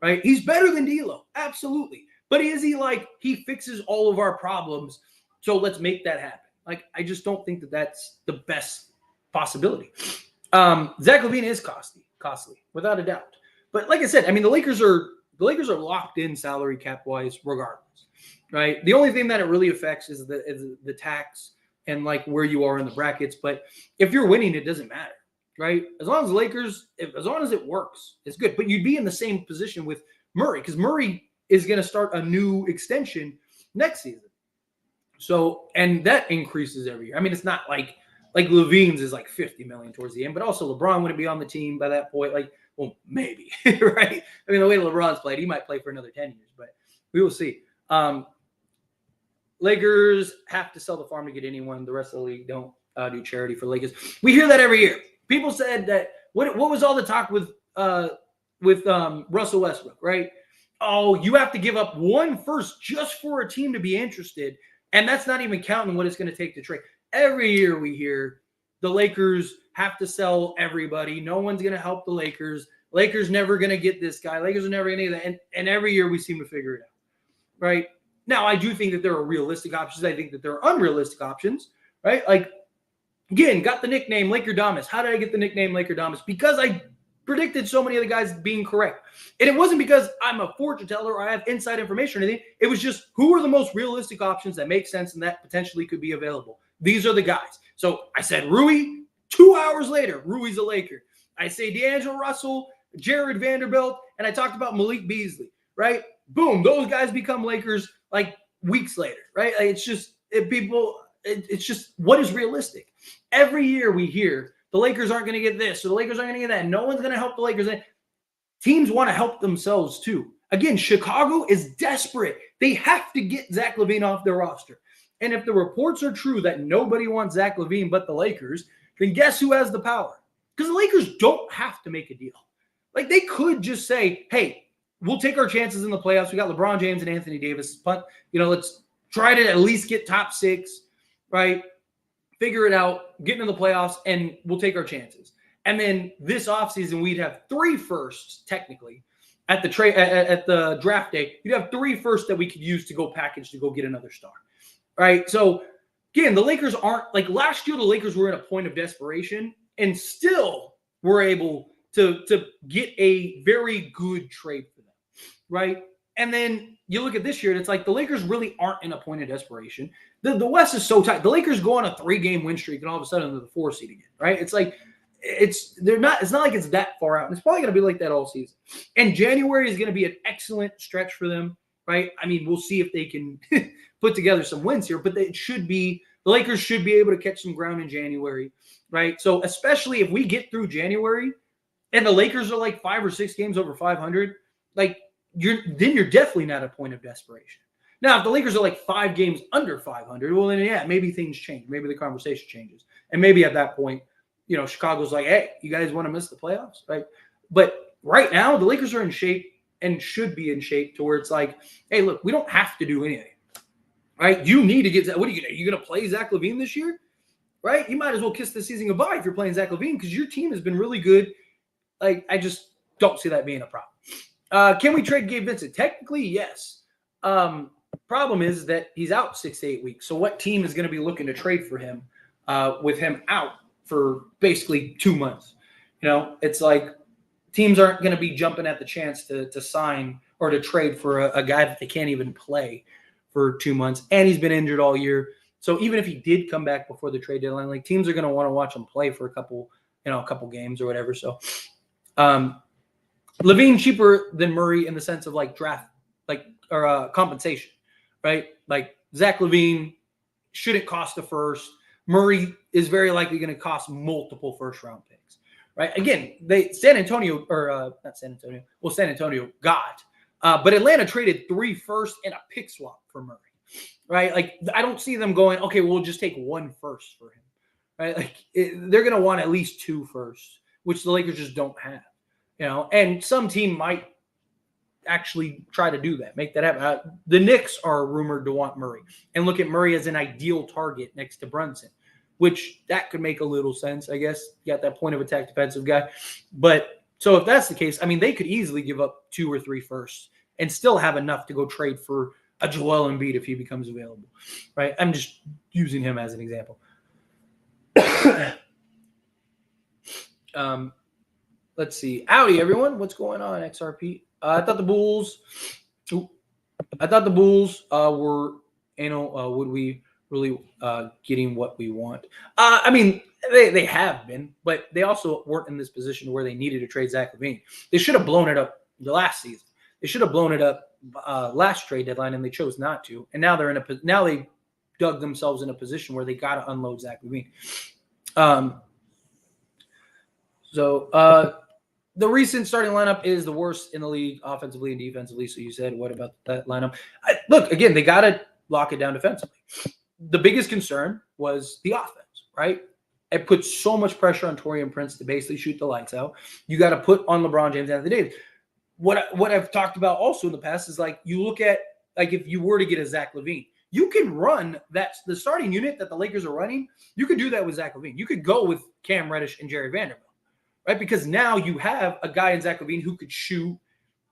right? He's better than D'Lo, absolutely. But is he like, he fixes all of our problems, so let's make that happen? Like, I just don't think that that's the best possibility. Zach Lavine is costly, without a doubt. But like I said, I mean, the Lakers are locked in salary cap-wise regardless, right? The only thing that it really affects is the tax and like where you are in the brackets. But if you're winning, it doesn't matter, right? As long as it works, it's good. But you'd be in the same position with Murray because Murray is going to start a new extension next season. So, and that increases every year. I mean, it's not like Like Lavine's is like $50 million towards the end, but also LeBron wouldn't be on the team by that point. Like, well, maybe, right? I mean, the way LeBron's played, he might play for another 10 years, but we will see. Lakers have to sell the farm to get anyone. The rest of the league don't do charity for Lakers. We hear that every year. People said that what was all the talk with Russell Westbrook, right? Oh, you have to give up one first just for a team to be interested, and that's not even counting what it's going to take to trade. Every year we hear the Lakers have to sell everybody. No one's going to help the Lakers. Lakers never going to get this guy. Lakers are never going to get that. And every year we seem to figure it out, right? Now, I do think that there are realistic options. I think that there are unrealistic options, right? Like, again, got the nickname Lakerdamus. How did I get the nickname Lakerdamus? Because I predicted so many of the guys being correct. And it wasn't because I'm a fortune teller or I have inside information or anything. It was just who are the most realistic options that make sense and that potentially could be available. These are the guys. So I said Rui. 2 hours later, Rui's a Laker. I say D'Angelo Russell, Jared Vanderbilt, and I talked about Malik Beasley, right? Boom, those guys become Lakers like weeks later, right? Like it's just it's just what is realistic. Every year we hear the Lakers aren't going to get this, or the Lakers aren't going to get that. No one's going to help the Lakers. Teams want to help themselves too. Again, Chicago is desperate. They have to get Zach Lavine off their roster. And if the reports are true that nobody wants Zach Lavine but the Lakers, then guess who has the power? Because the Lakers don't have to make a deal. Like they could just say, hey, we'll take our chances in the playoffs. We got LeBron James and Anthony Davis. But, let's try to at least get top 6, right? Figure it out, get into the playoffs, and we'll take our chances. And then this offseason, we'd have 3 firsts, technically, at the draft day. You'd have 3 firsts that we could use to go package to go get another star, right? So, again, the Lakers aren't – like last year, the Lakers were in a point of desperation and still were able to get a very good trade for them, right? And then you look at this year, and it's like the Lakers really aren't in a point of desperation. The West is so tight. The Lakers go on a 3-game win streak, and all of a sudden they're the 4 seed again, right? It's like it's not like it's that far out. And it's probably going to be like that all season. And January is going to be an excellent stretch for them, right? I mean, we'll see if they can put together some wins here, but the Lakers should be able to catch some ground in January, right? So especially if we get through January and the Lakers are like 5 or 6 games over 500, like you're definitely not at a point of desperation. Now, if the Lakers are like 5 games under 500, well, then yeah, maybe things change. Maybe the conversation changes. And maybe at that point, Chicago's like, hey, you guys want to miss the playoffs, right? But right now, the Lakers are in shape and should be in shape to where it's like, hey, look, we don't have to do anything, right? You need to get – what are you going to – you going to play Zach Lavine this year, right? You might as well kiss the season goodbye if you're playing Zach Lavine because your team has been really good. Like, I just don't see that being a problem. Can we trade Gabe Vincent? Technically, yes. Problem is that he's out 6 to 8 weeks. So what team is going to be looking to trade for him with him out for basically 2 months? It's like teams aren't going to be jumping at the chance to sign or to trade for a guy that they can't even play for 2 months. And he's been injured all year. So even if he did come back before the trade deadline, like teams are going to want to watch him play for a couple games or whatever. So Lavine cheaper than Murray in the sense of like draft, or compensation, right? Like Zach Lavine shouldn't cost a first. Murray is very likely going to cost multiple first-round picks, right? Again, San Antonio got, but Atlanta traded 3 firsts and a pick swap for Murray, right? Like I don't see them going, okay, we'll just take 1 first for him, right? Like they're going to want at least 2 firsts, which the Lakers just don't have. And some team might actually try to do that, make that happen. The Knicks are rumored to want Murray and look at Murray as an ideal target next to Brunson, which that could make a little sense, I guess. You got that point of attack defensive guy. But so if that's the case, I mean, they could easily give up 2 or 3 firsts and still have enough to go trade for a Joel Embiid if he becomes available, right? I'm just using him as an example. Let's see. Howdy, everyone. What's going on, XRP? I thought the Bulls were, would we really getting what we want? I mean, they have been, but they also weren't in this position where they needed to trade Zach Lavine. They should have blown it up the last season. They should have blown it up last trade deadline, and they chose not to. And now they dug themselves in a position where they got to unload Zach Lavine. Um, so the recent starting lineup is the worst in the league offensively and defensively. So you said, what about that lineup? Look, again, they got to lock it down defensively. The biggest concern was the offense, right? It puts so much pressure on Taurean Prince to basically shoot the lights out. You got to put on LeBron James and Anthony Davis. What I've talked about also in the past is like you look at like if you were to get a Zach Lavine, you can run that the starting unit that the Lakers are running. You could do that with Zach Lavine. You could go with Cam Reddish and Jerry Vanderbilt, right? Because now you have a guy in Zach Lavine who could shoot,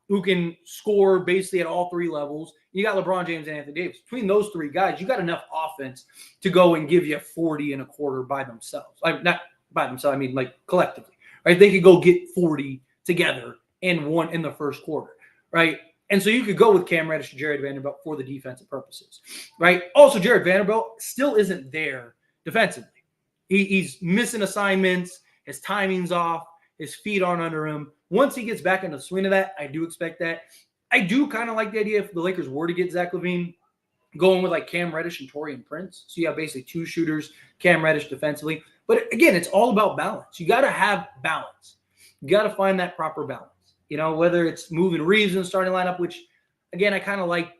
who can score basically at all three levels. You got LeBron James and Anthony Davis. Between those three guys, you got enough offense to go and give you 40 and a quarter by themselves. Not by themselves, I mean like collectively, right? They could go get 40 together and one in the first quarter, right? And so you could go with Cam Reddish and Jared Vanderbilt for the defensive purposes, right? Also, Jared Vanderbilt still isn't there defensively. He's missing assignments. His timing's off. His feet aren't under him. Once he gets back into the swing of that, I do expect that. I do kind of like the idea if the Lakers were to get Zach Lavine, going with like Cam Reddish and Taurean Prince. So you have basically two shooters, Cam Reddish defensively. But again, it's all about balance. You got to have balance. You got to find that proper balance. You know, whether it's moving Reeves in the starting lineup, which, again, I kind of like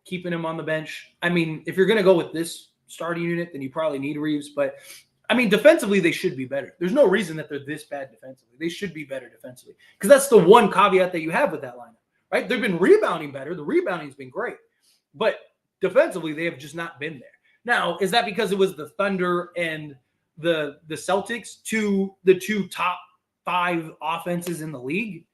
keeping him on the bench. I mean, if you're going to go with this starting unit, then you probably need Reeves. But, I mean, defensively, they should be better. There's no reason that they're this bad defensively. They should be better defensively because that's the one caveat that you have with that lineup, right? They've been rebounding better. The rebounding's been great. But defensively, they have just not been there. Now, is that because it was the Thunder and the Celtics, the two top 5 offenses in the league,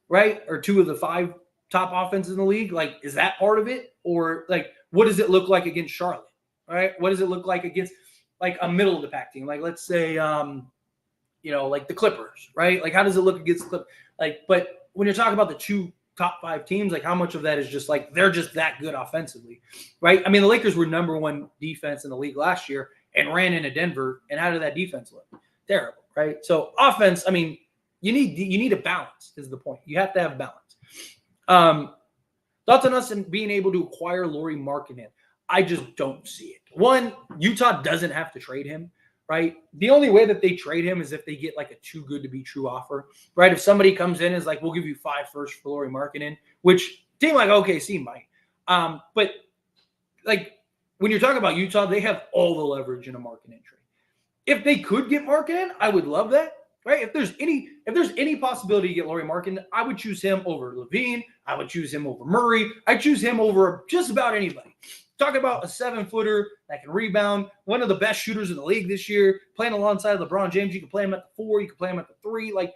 right? Or 2 of the 5 top offenses in the league? Like, is that part of it? Or, like, what does it look like against Charlotte, right? What does it look like against, like, a middle of the pack team? Like, let's say, like the Clippers, right? Like, how does it look against the Clippers? Like, but when you're talking about the 2 top 5 teams, like how much of that is just like they're just that good offensively, right? I mean, the Lakers were number 1 defense in the league last year and ran into Denver. And how did that defense look? Terrible, right? So offense, I mean, you need a balance is the point. You have to have balance. Thoughts on us and being able to acquire Lauri Markkanen? I just don't see it. One, Utah doesn't have to trade him. Right? The only way that they trade him is if they get like a too good to be true offer, right? If somebody comes in and is like, we'll give you 5 firsts for Lauri Markkanen, which team like OKC might. But like when you're talking about Utah, they have all the leverage in a Markkanen trade. If they could get Markkanen, I would love that, right? If there's any possibility to get Lauri Markkanen, I would choose him over Lavine. I would choose him over Murray. I choose him over just about anybody. Talking about a 7-footer that can rebound, one of the best shooters in the league this year, playing alongside LeBron James. You can play him at the 4, you can play him at the 3. Like,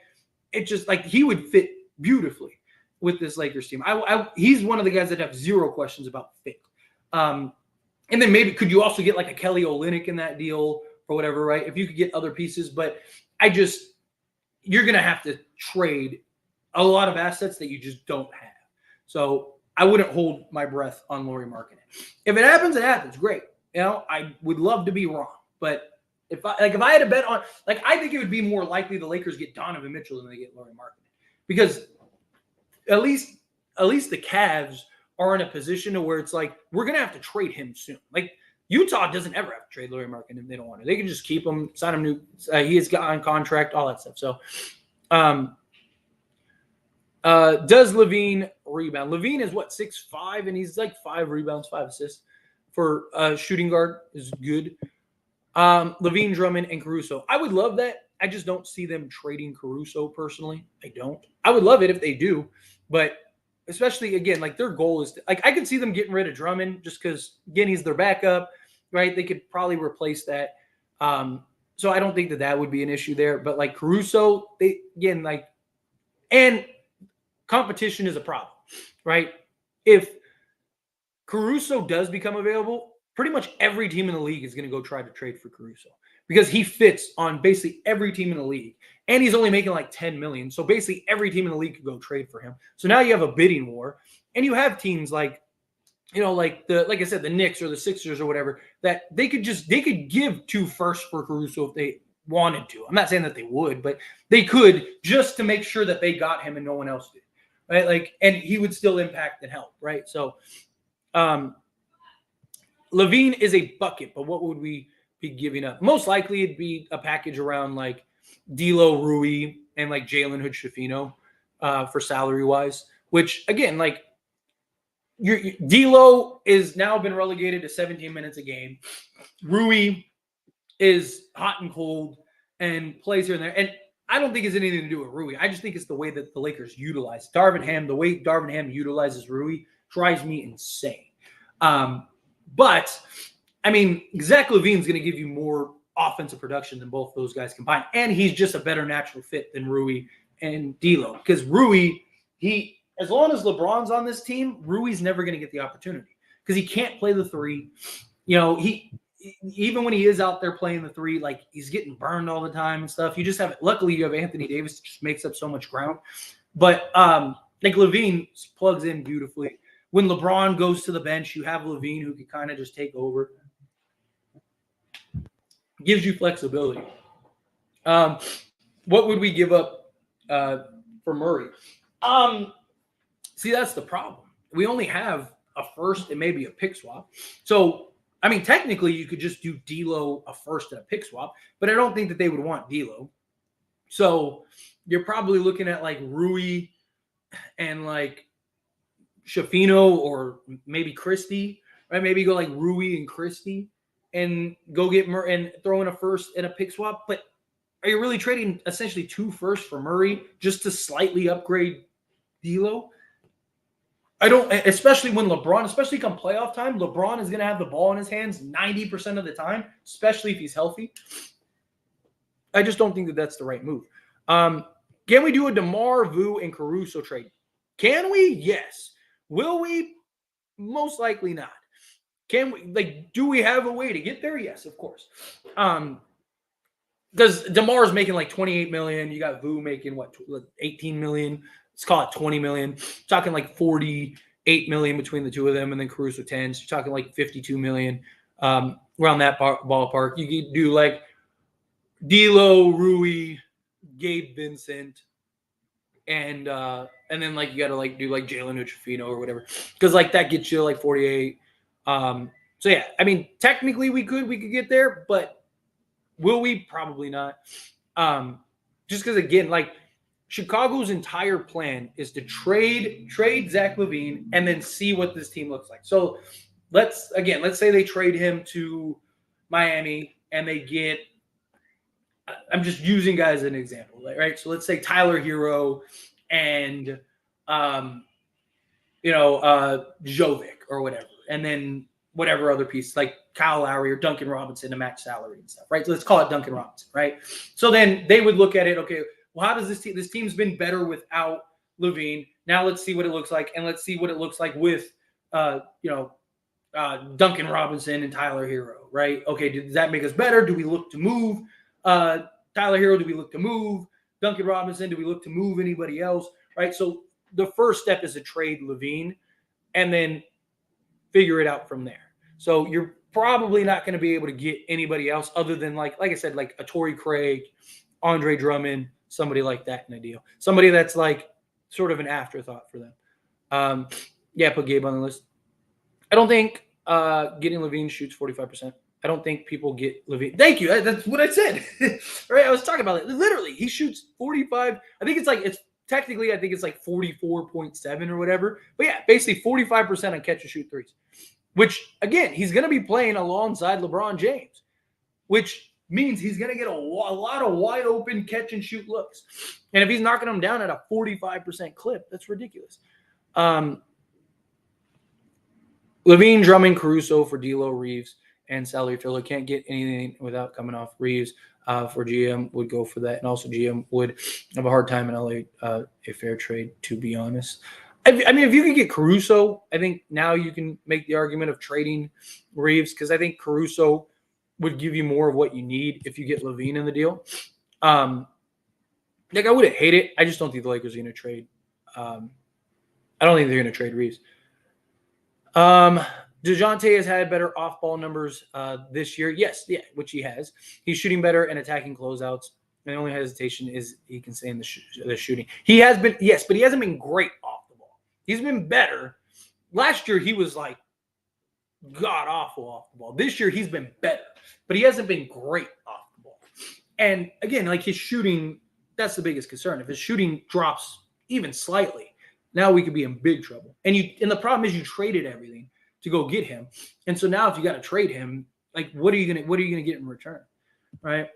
it just like he would fit beautifully with this Lakers team. He's one of the guys that have zero questions about fit. And then maybe could you also get like a Kelly Olynyk in that deal or whatever, right? If you could get other pieces, but you're going to have to trade a lot of assets that you just don't have. So I wouldn't hold my breath on Lauri Markkanen. If it happens, it happens. Great. You know, I would love to be wrong, but if I had to bet on, like, I think it would be more likely the Lakers get Donovan Mitchell than they get Lauri Markkanen, because at least the Cavs are in a position to where it's like we're gonna have to trade him soon. Like Utah doesn't ever have to trade Lauri Markkanen if they don't want to. They can just keep him, sign him new. He has got on contract, all that stuff. So, does Lavine rebound? Lavine is what, 6'5", and he's like 5 rebounds, 5 assists for shooting guard is good. Lavine, Drummond, and Caruso. I would love that. I just don't see them trading Caruso personally. I don't. I would love it if they do, but especially again, like their goal is to, like I could see them getting rid of Drummond just because again he's their backup, right? They could probably replace that. So I don't think that would be an issue there. But like Caruso, they again like, and competition is a problem, right? If Caruso does become available, pretty much every team in the league is going to go try to trade for Caruso because he fits on basically every team in the league. And he's only making like $10 million. So basically every team in the league could go trade for him. So now you have a bidding war, and you have teams like, you know, like I said, the Knicks or the Sixers or whatever, that they could give 2 firsts for Caruso if they wanted to. I'm not saying that they would, but they could, just to make sure that they got him and no one else did. Right? Like, and he would still impact and help, right? So Lavine is a bucket, but what would we be giving up. Most likely it'd be a package around like D'Lo, Rui, and like Jalen Hood-Schifino for salary wise. Which again, like D'Lo is now been relegated to 17 minutes a game. Rui is hot and cold and plays here and there. And I don't think it's anything to do with Rui. I just think it's the way that the Lakers utilize Darvin Ham. The way Darvin Ham utilizes Rui drives me insane. But I mean, Zach LaVine's going to give you more offensive production than both those guys combined, and he's just a better natural fit than Rui and D'Lo. Because Rui, as long as LeBron's on this team, Rui's never going to get the opportunity because he can't play the three. You know, even when he is out there playing the three, like he's getting burned all the time and stuff. You just have, luckily you have Anthony Davis, just makes up so much ground. But like LaVine plugs in beautifully. When LeBron goes to the bench, you have LaVine who can kind of just take over. Gives you flexibility. What would we give up for Murray? See, that's the problem. We only have a first and maybe a pick swap. So, I mean, technically, you could just do D'Lo a first and a pick swap, but I don't think that they would want D'Lo. So, you're probably looking at like Rui and like Schifino or maybe Christie, right? Maybe go like Rui and Christie and go get Murray and throw in a first and a pick swap. But are you really trading essentially 2 firsts for Murray just to slightly upgrade D'Lo? I don't, especially when LeBron, especially come playoff time, LeBron is going to have the ball in his hands 90% of the time, especially if he's healthy. I just don't think that that's the right move. Can we do a DeMar, Vu, and Caruso trade? Can we? Yes. Will we? Most likely not. Can we? Like, do we have a way to get there? Yes, of course. Because DeMar is making like $28 million. You got Vu making what, $18 million. Let's call it $20 million. Talking like $48 million between the two of them, and then Caruso 10. So you're talking like $52 million around that ballpark. You could do like D'Lo, Rui, Gabe Vincent, and then like you got to like do like Jalen Hood-Schifino or whatever, because like that gets you like 48. So yeah, I mean technically we could get there, but will we? Probably not. Just because again, like Chicago's entire plan is to trade Zach LaVine and then see what this team looks like. So let's say they trade him to Miami and they get, I'm just using guys as an example, right? So let's say Tyler Hero and Jovic or whatever, and then whatever other piece like Kyle Lowry or Duncan Robinson to match salary and stuff, right? So let's call it Duncan Robinson, right? So then they would look at it, okay, well, how does this team's been better without LaVine. Now let's see what it looks like, and let's see what it looks like with Duncan Robinson and Tyler Hero, right? Okay, does that make us better? Do we look to move Tyler Hero? Do we look to move Duncan Robinson? Do we look to move anybody else, right? So the first step is to trade LaVine and then figure it out from there. So you're probably not going to be able to get anybody else other than like I said, like a Torrey Craig, Andre Drummond, somebody like that in a deal. Somebody that's like sort of an afterthought for them. Put Gabe on the list. I don't think getting LaVine shoots 45%. I don't think people get LaVine. Thank you. That's what I said. Right? I was talking about it. Literally, he shoots 45. I think it's like 44.7 or whatever. But yeah, basically 45% on catch and shoot threes. Which, again, he's going to be playing alongside LeBron James, which means he's going to get a lot of wide open catch and shoot looks. And if he's knocking them down at a 45% clip, that's ridiculous. LaVine, Drummond, Caruso for D'Lo, Reeves, and salary filler. Can't get anything without coming off Reeves. For GM would go for that. And also GM would have a hard time in LA, a fair trade, to be honest. I mean, if you can get Caruso, I think now you can make the argument of trading Reeves, because I think Caruso would give you more of what you need if you get LaVine in the deal. I wouldn't hate it. I just don't think the Lakers are going to trade. I don't think they're going to trade Reeves. Dejounte has had better off-ball numbers this year. Yes, yeah, which he has. He's shooting better and attacking closeouts. And the only hesitation is he can stay in the shooting. He has been, yes, but he hasn't been great off the ball. He's been better. Last year, he was like god awful off the ball. This year he's been better, but he hasn't been great off the ball. And again, like his shooting, that's the biggest concern. If his shooting drops even slightly, now we could be in big trouble. And the problem is you traded everything to go get him. And so now if you got to trade him, like what are you gonna get in return? Right?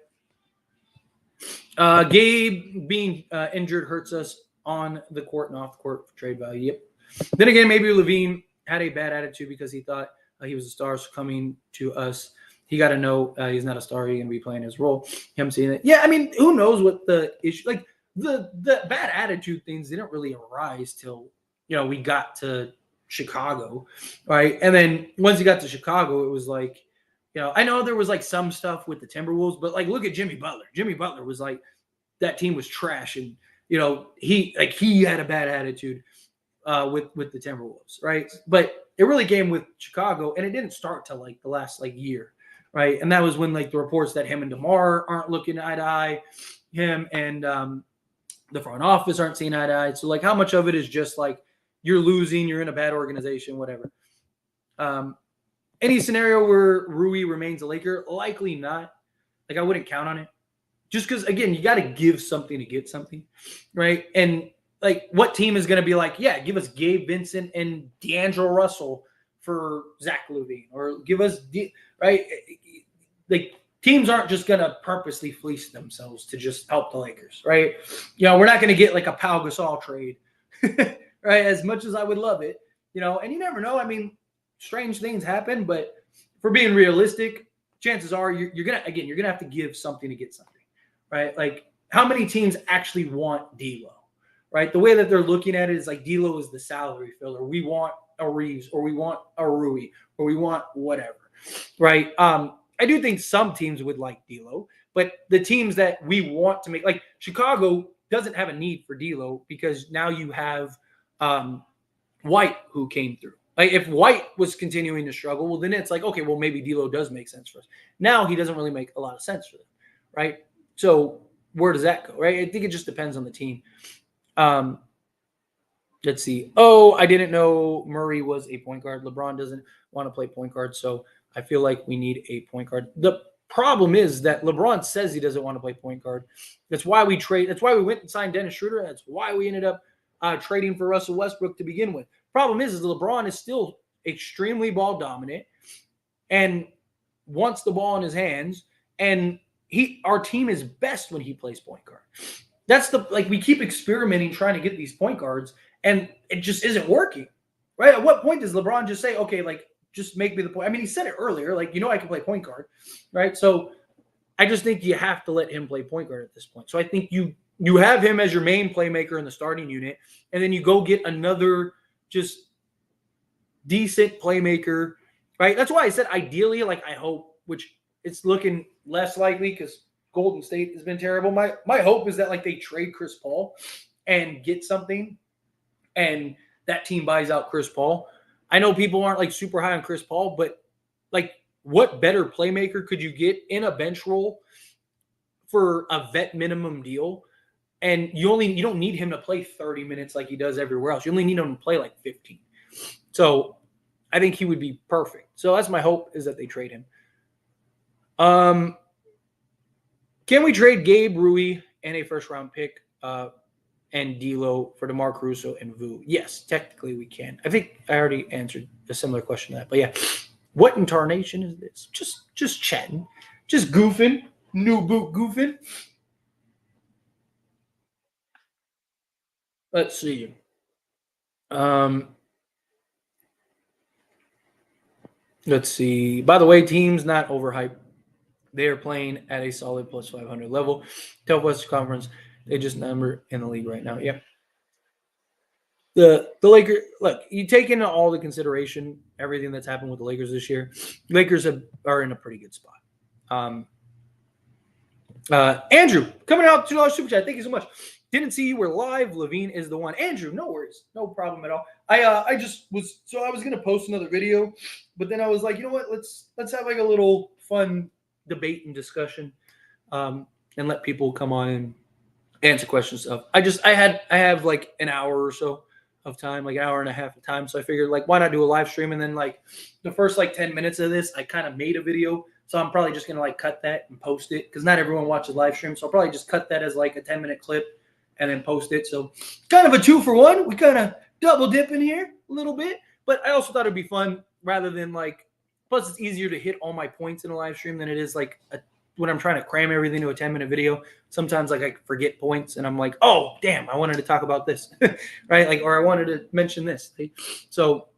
Gabe being injured hurts us on the court and off the court for trade value. Yep. Then again, maybe Lavine had a bad attitude because he thought he was a star coming to us. He got to know he's not a star. He's going to be playing his role. Him seeing it. Yeah, I mean, who knows what the issue, like the bad attitude things didn't really arise till, we got to Chicago, right? And then once he got to Chicago, it was like, I know there was like some stuff with the Timberwolves, but like look at Jimmy Butler. Jimmy Butler was like, that team was trash, and he had a bad attitude with the Timberwolves, right? But it really came with Chicago, and it didn't start till like the last year, right? And that was when like the reports that him and DeMar aren't looking eye to eye, him and the front office aren't seeing eye to eye. So like, how much of it is just like you're losing, you're in a bad organization, whatever. Any scenario where Rui remains a Laker? Likely not. Like I wouldn't count on it. Just because, again, you got to give something to get something, right? And, like, what team is going to be like, yeah, give us Gabe Vincent and D'Angelo Russell for Zach Lavine, or give us, right? Like, teams aren't just going to purposely fleece themselves to just help the Lakers, right? We're not going to get, like, a Pau Gasol trade, right? As much as I would love it, and you never know. I mean, strange things happen, but for being realistic, chances are you're going to have to give something to get something. Right? Like, how many teams actually want D'Lo? Right? The way that they're looking at it is like D'Lo is the salary filler. We want a Reeves, or we want a Rui, or we want whatever. Right? I do think some teams would like D'Lo, but the teams that we want to make, like Chicago doesn't have a need for D'Lo because now you have White who came through. Like if White was continuing to struggle, well, then it's like, okay, well, maybe D'Lo does make sense for us. Now he doesn't really make a lot of sense for them. Right? So where does that go, right? I think it just depends on the team. Let's see. Oh, I didn't know Murray was a point guard. LeBron doesn't want to play point guard, so I feel like we need a point guard. The problem is that LeBron says he doesn't want to play point guard. That's why we trade. That's why we went and signed Dennis Schroeder. That's why we ended up trading for Russell Westbrook to begin with. Problem is LeBron is still extremely ball dominant and wants the ball in his hands, and our team is best when he plays point guard. That's we keep experimenting trying to get these point guards, and it just isn't working, right? At what point does LeBron just say, okay, like just make me the point? I mean, he said it earlier, like, I can play point guard, right? So I just think you have to let him play point guard at this point. So I think you have him as your main playmaker in the starting unit, and then you go get another just decent playmaker, right? That's why I said ideally, like I hope, which it's looking less likely because Golden State has been terrible. My hope is that they trade Chris Paul and get something, and that team buys out Chris Paul. I know people aren't super high on Chris Paul, but what better playmaker could you get in a bench role for a vet minimum deal? And you don't need him to play 30 minutes like he does everywhere else. You only need him to play 15. So I think he would be perfect. So that's my hope, is that they trade him. Can we trade Gabe, Rui, and a first-round pick and D'Lo for DeMar Caruso and Vu? Yes, technically we can. I think I already answered a similar question to that. But yeah, what in tarnation is this? Just chatting. Just goofing. New boot goofing. Let's see. Let's see. By the way, team's not overhyped. They are playing at a solid plus 500 level. Tough Western Conference. They just number in the league right now. Yep. The Lakers, look, you take into all the consideration everything that's happened with the Lakers this year. Lakers are in a pretty good spot. Andrew, coming out $2 super chat. Thank you so much. Didn't see you were live. Lavine is the one. Andrew, no worries. No problem at all. I was gonna post another video, but then I was like, you know what? Let's have a little fun debate and discussion, and let people come on and answer questions stuff. I have an hour or so. of time, like an hour and a half of time. So I figured, like, why not do a live stream? And then, like, the first, like, 10 minutes of this, I kind of made a video. So I'm probably just going to, like, cut that and post it because not everyone watches live stream. So I'll probably just cut that as, like, a 10-minute clip and then post it. So kind of a 2-for-1. We kind of double dip in here a little bit. But I also thought it'd be fun rather than, like, plus it's easier to hit all my points in a live stream than it is, like, when I'm trying to cram everything to a 10-minute video. Sometimes, like, I forget points and I'm like, oh, damn, I wanted to talk about this, right? Like, or I wanted to mention this. So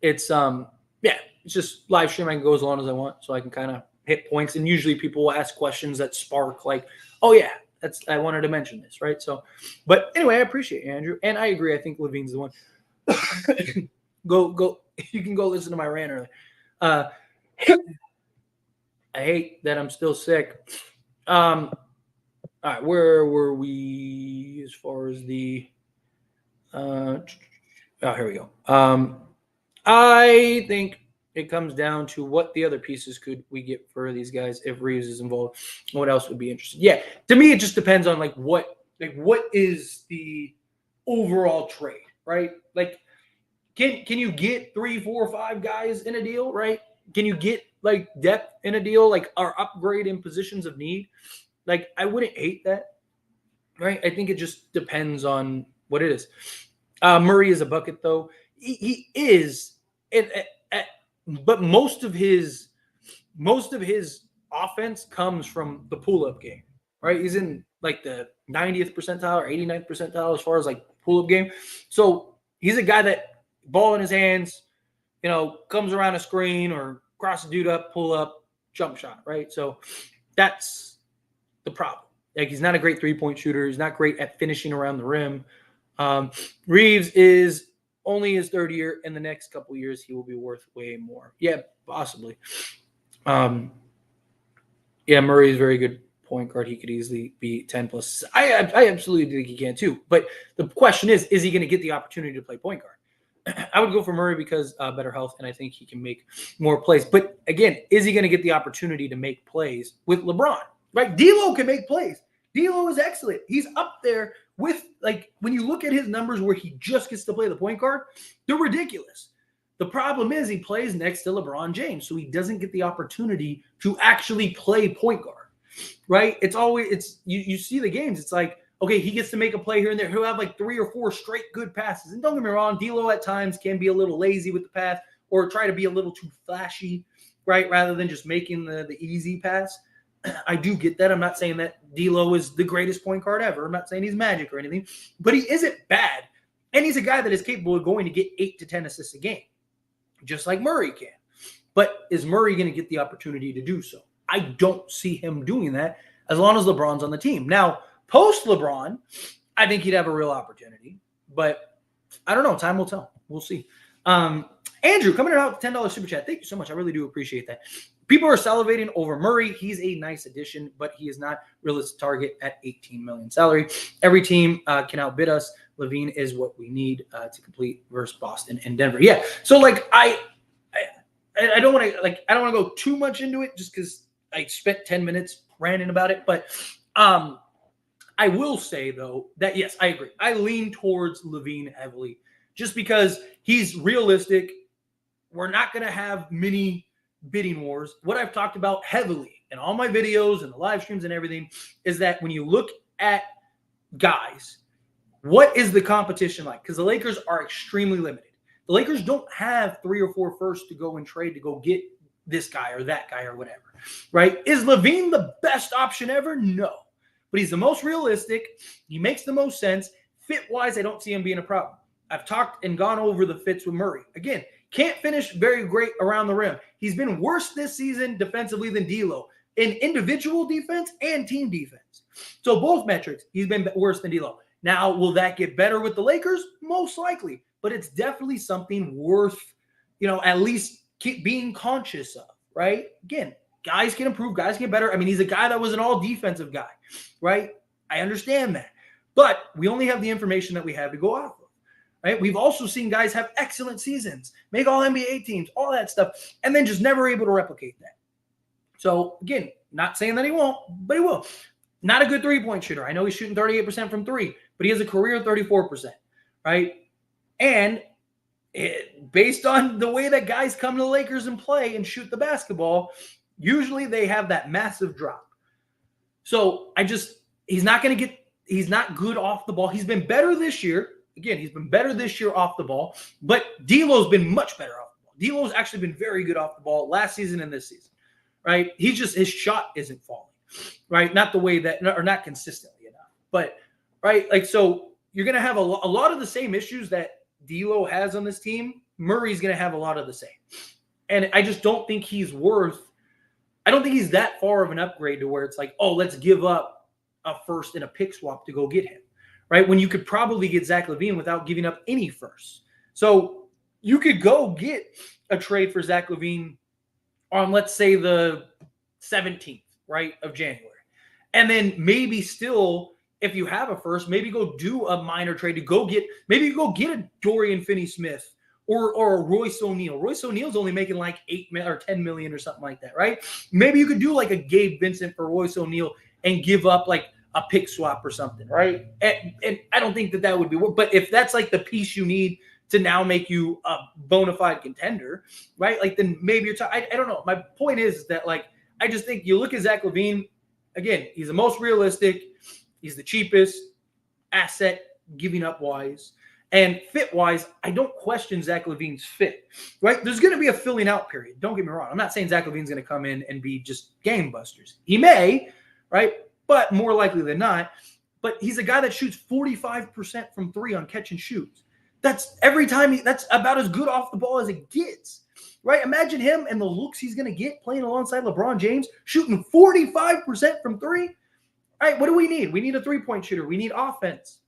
it's, yeah, it's just live stream. I can go as long as I want so I can kind of hit points. And usually people will ask questions that spark, like, oh, yeah, I wanted to mention this, right? So, but anyway, I appreciate you, Andrew. And I agree. I think Lavine's the one. Go. You can go listen to my rant earlier. I hate that I'm still sick. All right, where were we as far as the here we go. I think it comes down to what the other pieces could we get for these guys if Reeves is involved. What else would be interesting? Yeah, to me it just depends on what is the overall trade, right? Like can you get 3, 4, 5 guys in a deal, right? Can you get like depth in a deal, like our upgrade in positions of need? Like I wouldn't hate that, right? I think it just depends on what it is. Murray is a bucket, though. He is, but most of his offense comes from the pull-up game, right? He's in like the 90th percentile or 89th percentile as far as like pull-up game. So he's a guy that ball in his hands, comes around a screen or cross a dude up, pull up, jump shot, right? So that's the problem. Like he's not a great three-point shooter. He's not great at finishing around the rim. Reeves is only his third year. In the next couple of years, he will be worth way more. Yeah, possibly. Yeah, Murray is a very good point guard. He could easily be 10 plus. I absolutely think he can too. But the question is he going to get the opportunity to play point guard? I would go for Murray because better health, and I think he can make more plays. But again, is he going to get the opportunity to make plays with LeBron? Right? D'Lo can make plays. D'Lo is excellent. He's up there with, like, when you look at his numbers where he just gets to play the point guard, they're ridiculous. The problem is he plays next to LeBron James, so he doesn't get the opportunity to actually play point guard, right? You see the games. It's like, okay, he gets to make a play here and there. He'll have like 3 or 4 straight good passes. And don't get me wrong, D'Lo at times can be a little lazy with the pass or try to be a little too flashy, right, rather than just making the easy pass. I do get that. I'm not saying that D'Lo is the greatest point guard ever. I'm not saying he's magic or anything, but he isn't bad. And he's a guy that is capable of going to get 8 to 10 assists a game, just like Murray can. But is Murray going to get the opportunity to do so? I don't see him doing that as long as LeBron's on the team. Now, post LeBron, I think he'd have a real opportunity, but I don't know. Time will tell. We'll see. Andrew, coming out with $10 super chat. Thank you so much. I really do appreciate that. People are salivating over Murray. He's a nice addition, but he is not realistic target at $18 million salary. Every team can outbid us. Lavine is what we need to complete versus Boston and Denver. Yeah. So like I don't want to go too much into it just because I spent 10 minutes ranting about it. But I will say though that yes, I agree. I lean towards Lavine heavily just because he's realistic. We're not going to have many bidding wars. What I've talked about heavily in all my videos and the live streams and everything is that when you look at guys, what is the competition like? Because the Lakers are extremely limited. The Lakers don't have 3 or 4 firsts to go and trade to go get this guy or that guy or whatever, right? Is Lavine the best option ever? No. But he's the most realistic. He makes the most sense. Fit-wise, I don't see him being a problem. I've talked and gone over the fits with Murray. Again, can't finish very great around the rim. He's been worse this season defensively than D'Lo in individual defense and team defense. So both metrics, he's been worse than D'Lo. Now, will that get better with the Lakers? Most likely. But it's definitely something worth, at least being conscious of, right? Again, guys can improve, guys can get better. I mean, he's a guy that was an all-defensive guy, right? I understand that. But we only have the information that we have to go off of. Right? We've also seen guys have excellent seasons, make all NBA teams, all that stuff, and then just never able to replicate that. So, again, not saying that he won't, but he will. Not a good three-point shooter. I know he's shooting 38% from 3, but he has a career 34%, right? And based on the way that guys come to the Lakers and play and shoot the basketball, usually they have that massive drop. So he's not good off the ball. He's been better this year. Again, he's been better this year off the ball, but D'Lo's been much better off the ball. D'Lo's actually been very good off the ball last season and this season, right? His shot isn't falling, right? Not the way that, or not consistently enough, but right. Like, so you're going to have a lot of the same issues that D'Lo has on this team. Murray's going to have a lot of the same. And I just don't think I don't think he's that far of an upgrade to where it's like, oh, let's give up a first and a pick swap to go get him, right? When you could probably get Zach Lavine without giving up any first. So you could go get a trade for Zach Lavine on, let's say, the 17th, right, of January. And then maybe still, if you have a first, maybe go do a minor trade to go get a Dorian Finney-Smith or a Royce O'Neal. Royce O'Neal's only making like $8 or $10 million or something like that, right? Maybe you could do like a Gabe Vincent for Royce O'Neal and give up like a pick swap or something, right? And I don't think that would be work. But if that's like the piece you need to now make you a bona fide contender, right? Like, then maybe you're I don't know. My point is that, like, I just think you look at Zach Lavine, again, he's the most realistic. He's the cheapest asset giving up wise. And fit-wise, I don't question Zach Lavine's fit, right? There's going to be a filling out period. Don't get me wrong. I'm not saying Zach Lavine's going to come in and be just game busters. He may, right? But more likely than not. But he's a guy that shoots 45% from three on catch and shoots. That's every time. That's about as good off the ball as it gets, right? Imagine him and the looks he's going to get playing alongside LeBron James, shooting 45% from three. All right, what do we need? We need a three-point shooter. We need offense.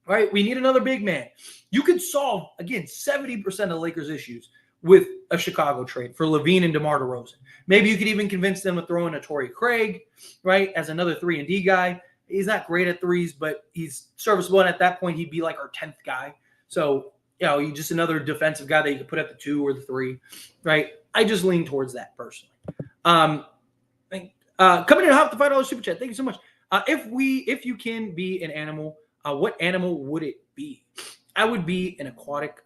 Right? We need another big man. You could solve, again, 70% of the Lakers' issues with a Chicago trade for Lavine and DeMar DeRozan. Maybe you could even convince them to throw in a Torrey Craig, right, as another 3-and-D guy. He's not great at threes, but he's serviceable. And at that point, he'd be like our 10th guy. So, he's just another defensive guy that you could put at the 2 or the 3, right? I just lean towards that personally. Coming in hot, the $5 super chat. Thank you so much. If you can be an animal, what animal would it be? I would be an aquatic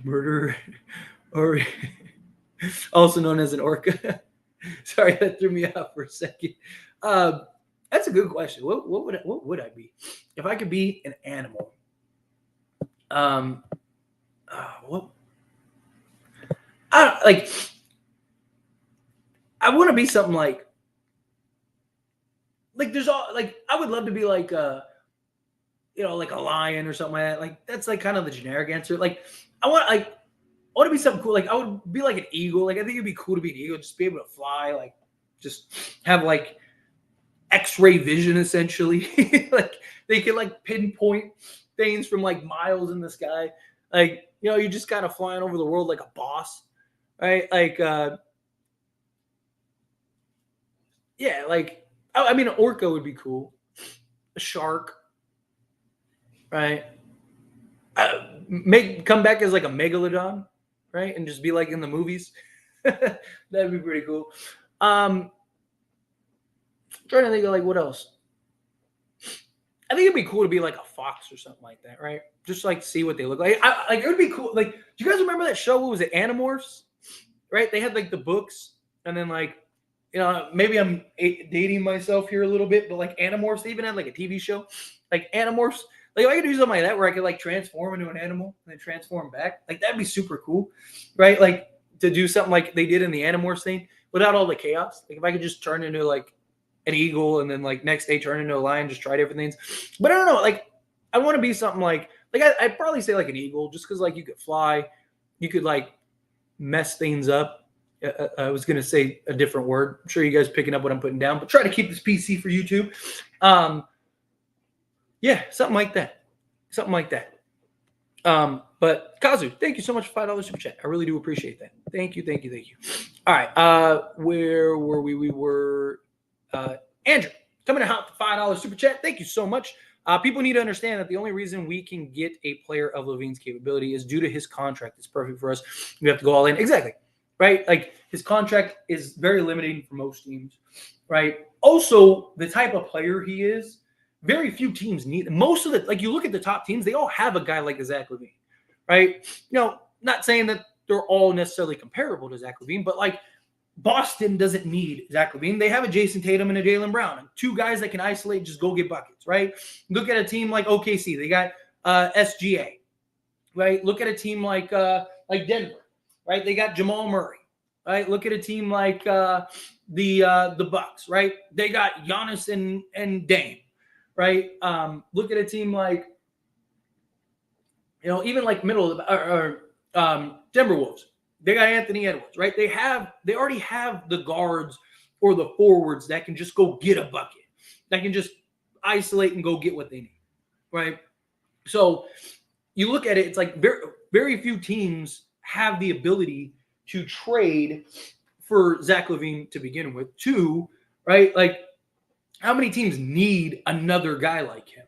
murderer, or also known as an orca. Sorry, that threw me off for a second. That's a good question. What would I be if I could be an animal? I want to be something like there's all like I would love to be like like a lion or something like that. Like, that's like kind of the generic answer. Like, I want to be something cool. Like, I would be like an eagle. Like, I think it'd be cool to be an eagle, just be able to fly, like just have like X-ray vision essentially. Like, they can like pinpoint things from like miles in the sky. Like, you're just kind of flying over the world like a boss, right? Like, yeah, like, I mean, an orca would be cool. A shark. Right, come back as like a megalodon, right, and just be like in the movies. That'd be pretty cool. Trying to think of like what else. I think it'd be cool to be like a fox or something like that, right? Just like see what they look like. It would be cool. Like, do you guys remember that show? What was it? Animorphs, right? They had like the books, and then like, maybe I'm dating myself here a little bit, but like Animorphs, they even had like a TV show, like Animorphs. Like, if I could do something like that where I could like transform into an animal and then transform back, like that'd be super cool, right? Like, to do something like they did in the Animorphs thing without all the chaos. Like, if I could just turn into like an eagle and then like next day turn into a lion, just try different things. But I don't know, like I want to be something like I'd probably say like an eagle, just because like you could fly, you could like mess things up. I was gonna say a different word. I'm sure you guys picking up what I'm putting down, but try to keep this PC for YouTube. Yeah, something like that. But Kazu, thank you so much for $5 super chat. I really do appreciate that. Thank you. All right. Where were we? We were Andrew coming in hot for $5 super chat. Thank you so much. People need to understand that the only reason we can get a player of Lavine's capability is due to his contract. It's perfect for us. We have to go all in. Exactly. Right? Like, his contract is very limiting for most teams. Right? Also, the type of player he is, very few teams need. Most of the, like, you look at the top teams, they all have a guy like Zach Lavine, right? Not saying that they're all necessarily comparable to Zach Lavine, but like Boston doesn't need Zach Lavine. They have a Jason Tatum and a Jaylen Brown, two guys that can isolate and just go get buckets, right? Look at a team like OKC. They got SGA, right? Look at a team like Denver, right? They got Jamal Murray, right? Look at a team like the Bucks, right? They got Giannis and Dame, right? Look at a team like even like middle of the Timberwolves. They got Anthony Edwards, right? They already have the guards or the forwards that can just go get a bucket, that can just isolate and go get what they need, right? So you look at it, it's like very, very few teams have the ability to trade for Zach Lavine to begin with. Two, right? Like, how many teams need another guy like him,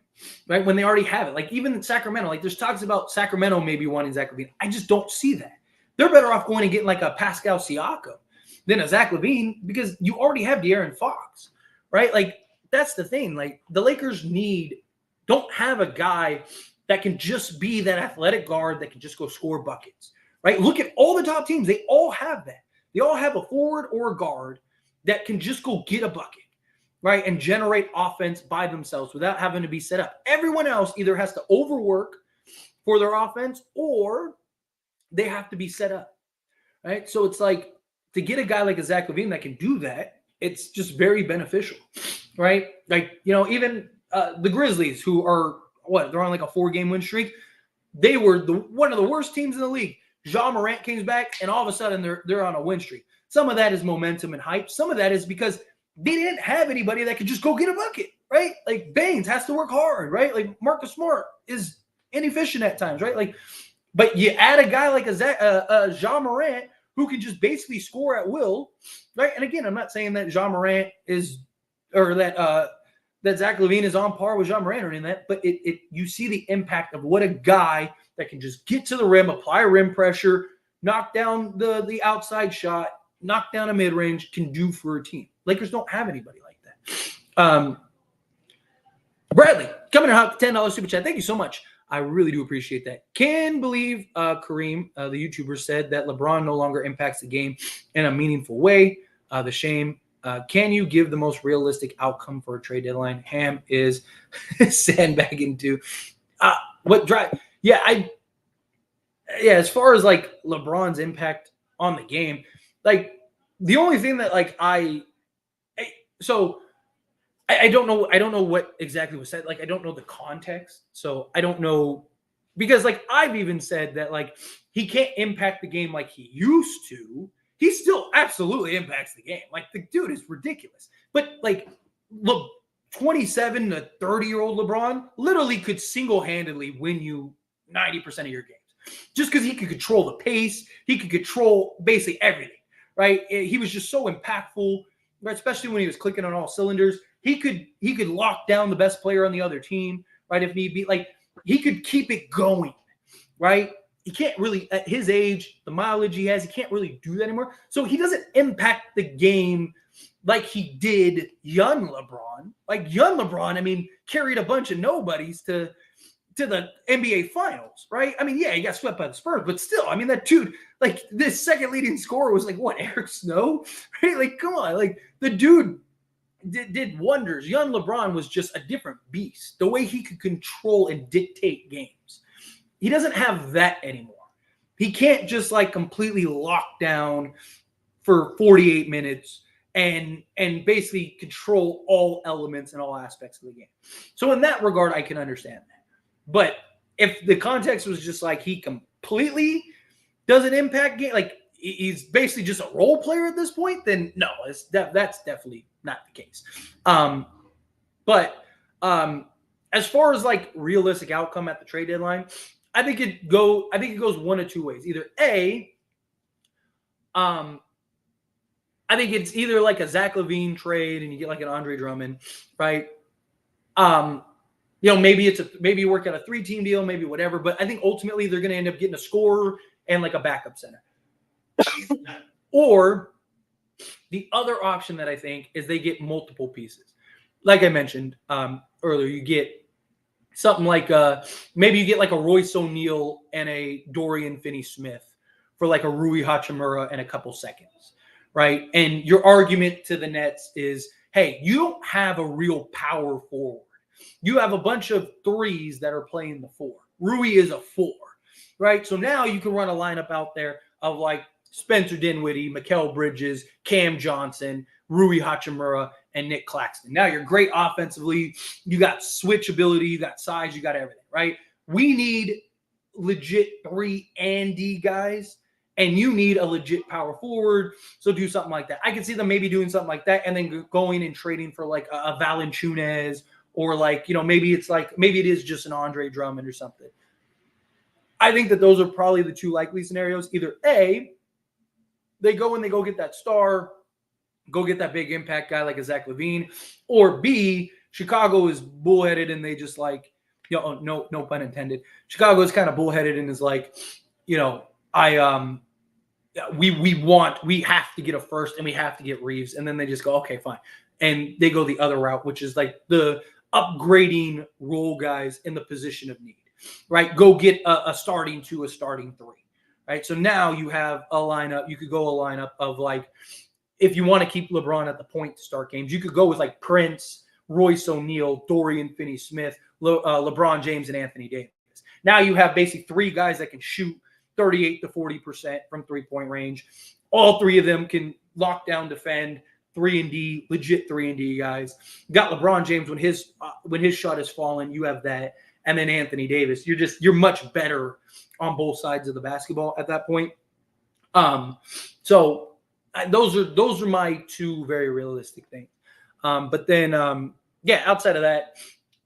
right? When they already have it. Like, even in Sacramento, like there's talks about Sacramento maybe wanting Zach Lavine. I just don't see that. They're better off going and getting like a Pascal Siakam than a Zach Lavine because you already have De'Aaron Fox, right? Like, that's the thing. Like, the Lakers don't have a guy that can just be that athletic guard that can just go score buckets, right? Look at all the top teams. They all have that. They all have a forward or a guard that can just go get a bucket, right? And generate offense by themselves without having to be set up. Everyone else either has to overwork for their offense or they have to be set up, right? So it's like, to get a guy like a Zach Lavine that can do that, it's just very beneficial, right? Like, even the Grizzlies, who are, they're on like a 4-game win streak. They were one of the worst teams in the league. Ja Morant came back, and all of a sudden they're on a win streak. Some of that is momentum and hype. Some of that is because they didn't have anybody that could just go get a bucket, right? Like, Baines has to work hard, right? Like, Marcus Smart is inefficient at times, right? Like, but you add a guy like a Ja Morant who can just basically score at will, right? And again, I'm not saying that Ja Morant is, or that Zach Lavine is on par with Ja Morant or anything like that, but you see the impact of what a guy that can just get to the rim, apply rim pressure, knock down the outside shot, knock down a mid-range can do for a team. Lakers don't have anybody like that. Bradley, coming in hot, $10 super chat. Thank you so much. I really do appreciate that. Can believe Kareem, the YouTuber, said that LeBron no longer impacts the game in a meaningful way. The shame. Can you give the most realistic outcome for a trade deadline? Ham is sandbagging too. What drive? Yeah, as far as like LeBron's impact on the game, like the only thing that like I don't know what exactly was said. Like, I don't know the context. So I don't know, because like I've even said that like he can't impact the game like he used to. He still absolutely impacts the game. Like, the dude is ridiculous. But like, look, 27 to 30-year-old LeBron literally could single-handedly win you 90% of your games. Just because he could control the pace, he could control basically everything, right? He was just so impactful, right? Especially when he was clicking on all cylinders. He could lock down the best player on the other team, right? If need be. Like, he could keep it going, right? He can't really, at his age, the mileage he has, he can't really do that anymore. So he doesn't impact the game like he did young LeBron. Like, young LeBron, I mean, carried a bunch of nobodies to the NBA Finals, right? I mean, yeah, he got swept by the Spurs, but still, I mean, that dude, like, this second leading scorer was like, what, Eric Snow? Right? Like, come on. Like, the dude did wonders. Young LeBron was just a different beast. The way he could control and dictate games. He doesn't have that anymore. He can't just like completely lock down for 48 minutes and basically control all elements and all aspects of the game. So in that regard, I can understand that. But if the context was just like he completely doesn't impact game, like he's basically just a role player at this point, then no, that's definitely not the case. But as far as like realistic outcome at the trade deadline, I think it goes one of two ways. Either A, I think it's either like a Zach Lavine trade and you get like an Andre Drummond, right? Maybe you work out a 3-team deal, maybe whatever. But I think ultimately they're going to end up getting a scorer and like a backup center. Or the other option that I think is they get multiple pieces. Like I mentioned earlier, you get something like maybe you get like a Royce O'Neal and a Dorian Finney-Smith for like a Rui Hachimura in a couple seconds, right? And your argument to the Nets is, hey, you don't have a real power forward. You have a bunch of threes that are playing the four. Rui is a four, right? So now you can run a lineup out there of like Spencer Dinwiddie, Mikal Bridges, Cam Johnson, Rui Hachimura, and Nick Claxton. Now you're great offensively. You got switch ability, you got size, you got everything, right? We need legit 3 and D guys, and you need a legit power forward. So do something like that. I can see them maybe doing something like that and then going and trading for like a Valanciunas, or like, maybe it is just an Andre Drummond or something. I think that those are probably the two likely scenarios. Either A, they go and they go get that star, go get that big impact guy like a Zach Lavine, or B, Chicago is bullheaded and they just like, no pun intended. Chicago is kind of bullheaded and is like, we have to get a first and we have to get Reeves, and then they just go, okay, fine, and they go the other route, which is like the upgrading role guys in the position of need, right? Go get a starting 2, a starting 3, right? So now you have a lineup. You could go a lineup of like, if you want to keep LeBron at the point to start games, you could go with like Prince, Royce O'Neal, Dorian Finney-Smith, LeBron James, and Anthony Davis. Now you have basically 3 guys that can shoot 38 to 40% from three-point range. All 3 of them can lock down, defend, 3 and D, legit 3 and D guys. You got LeBron James when his shot has fallen, you have that, and then Anthony Davis. You're much better on both sides of the basketball at that point. So those are my 2 very realistic things. But then outside of that,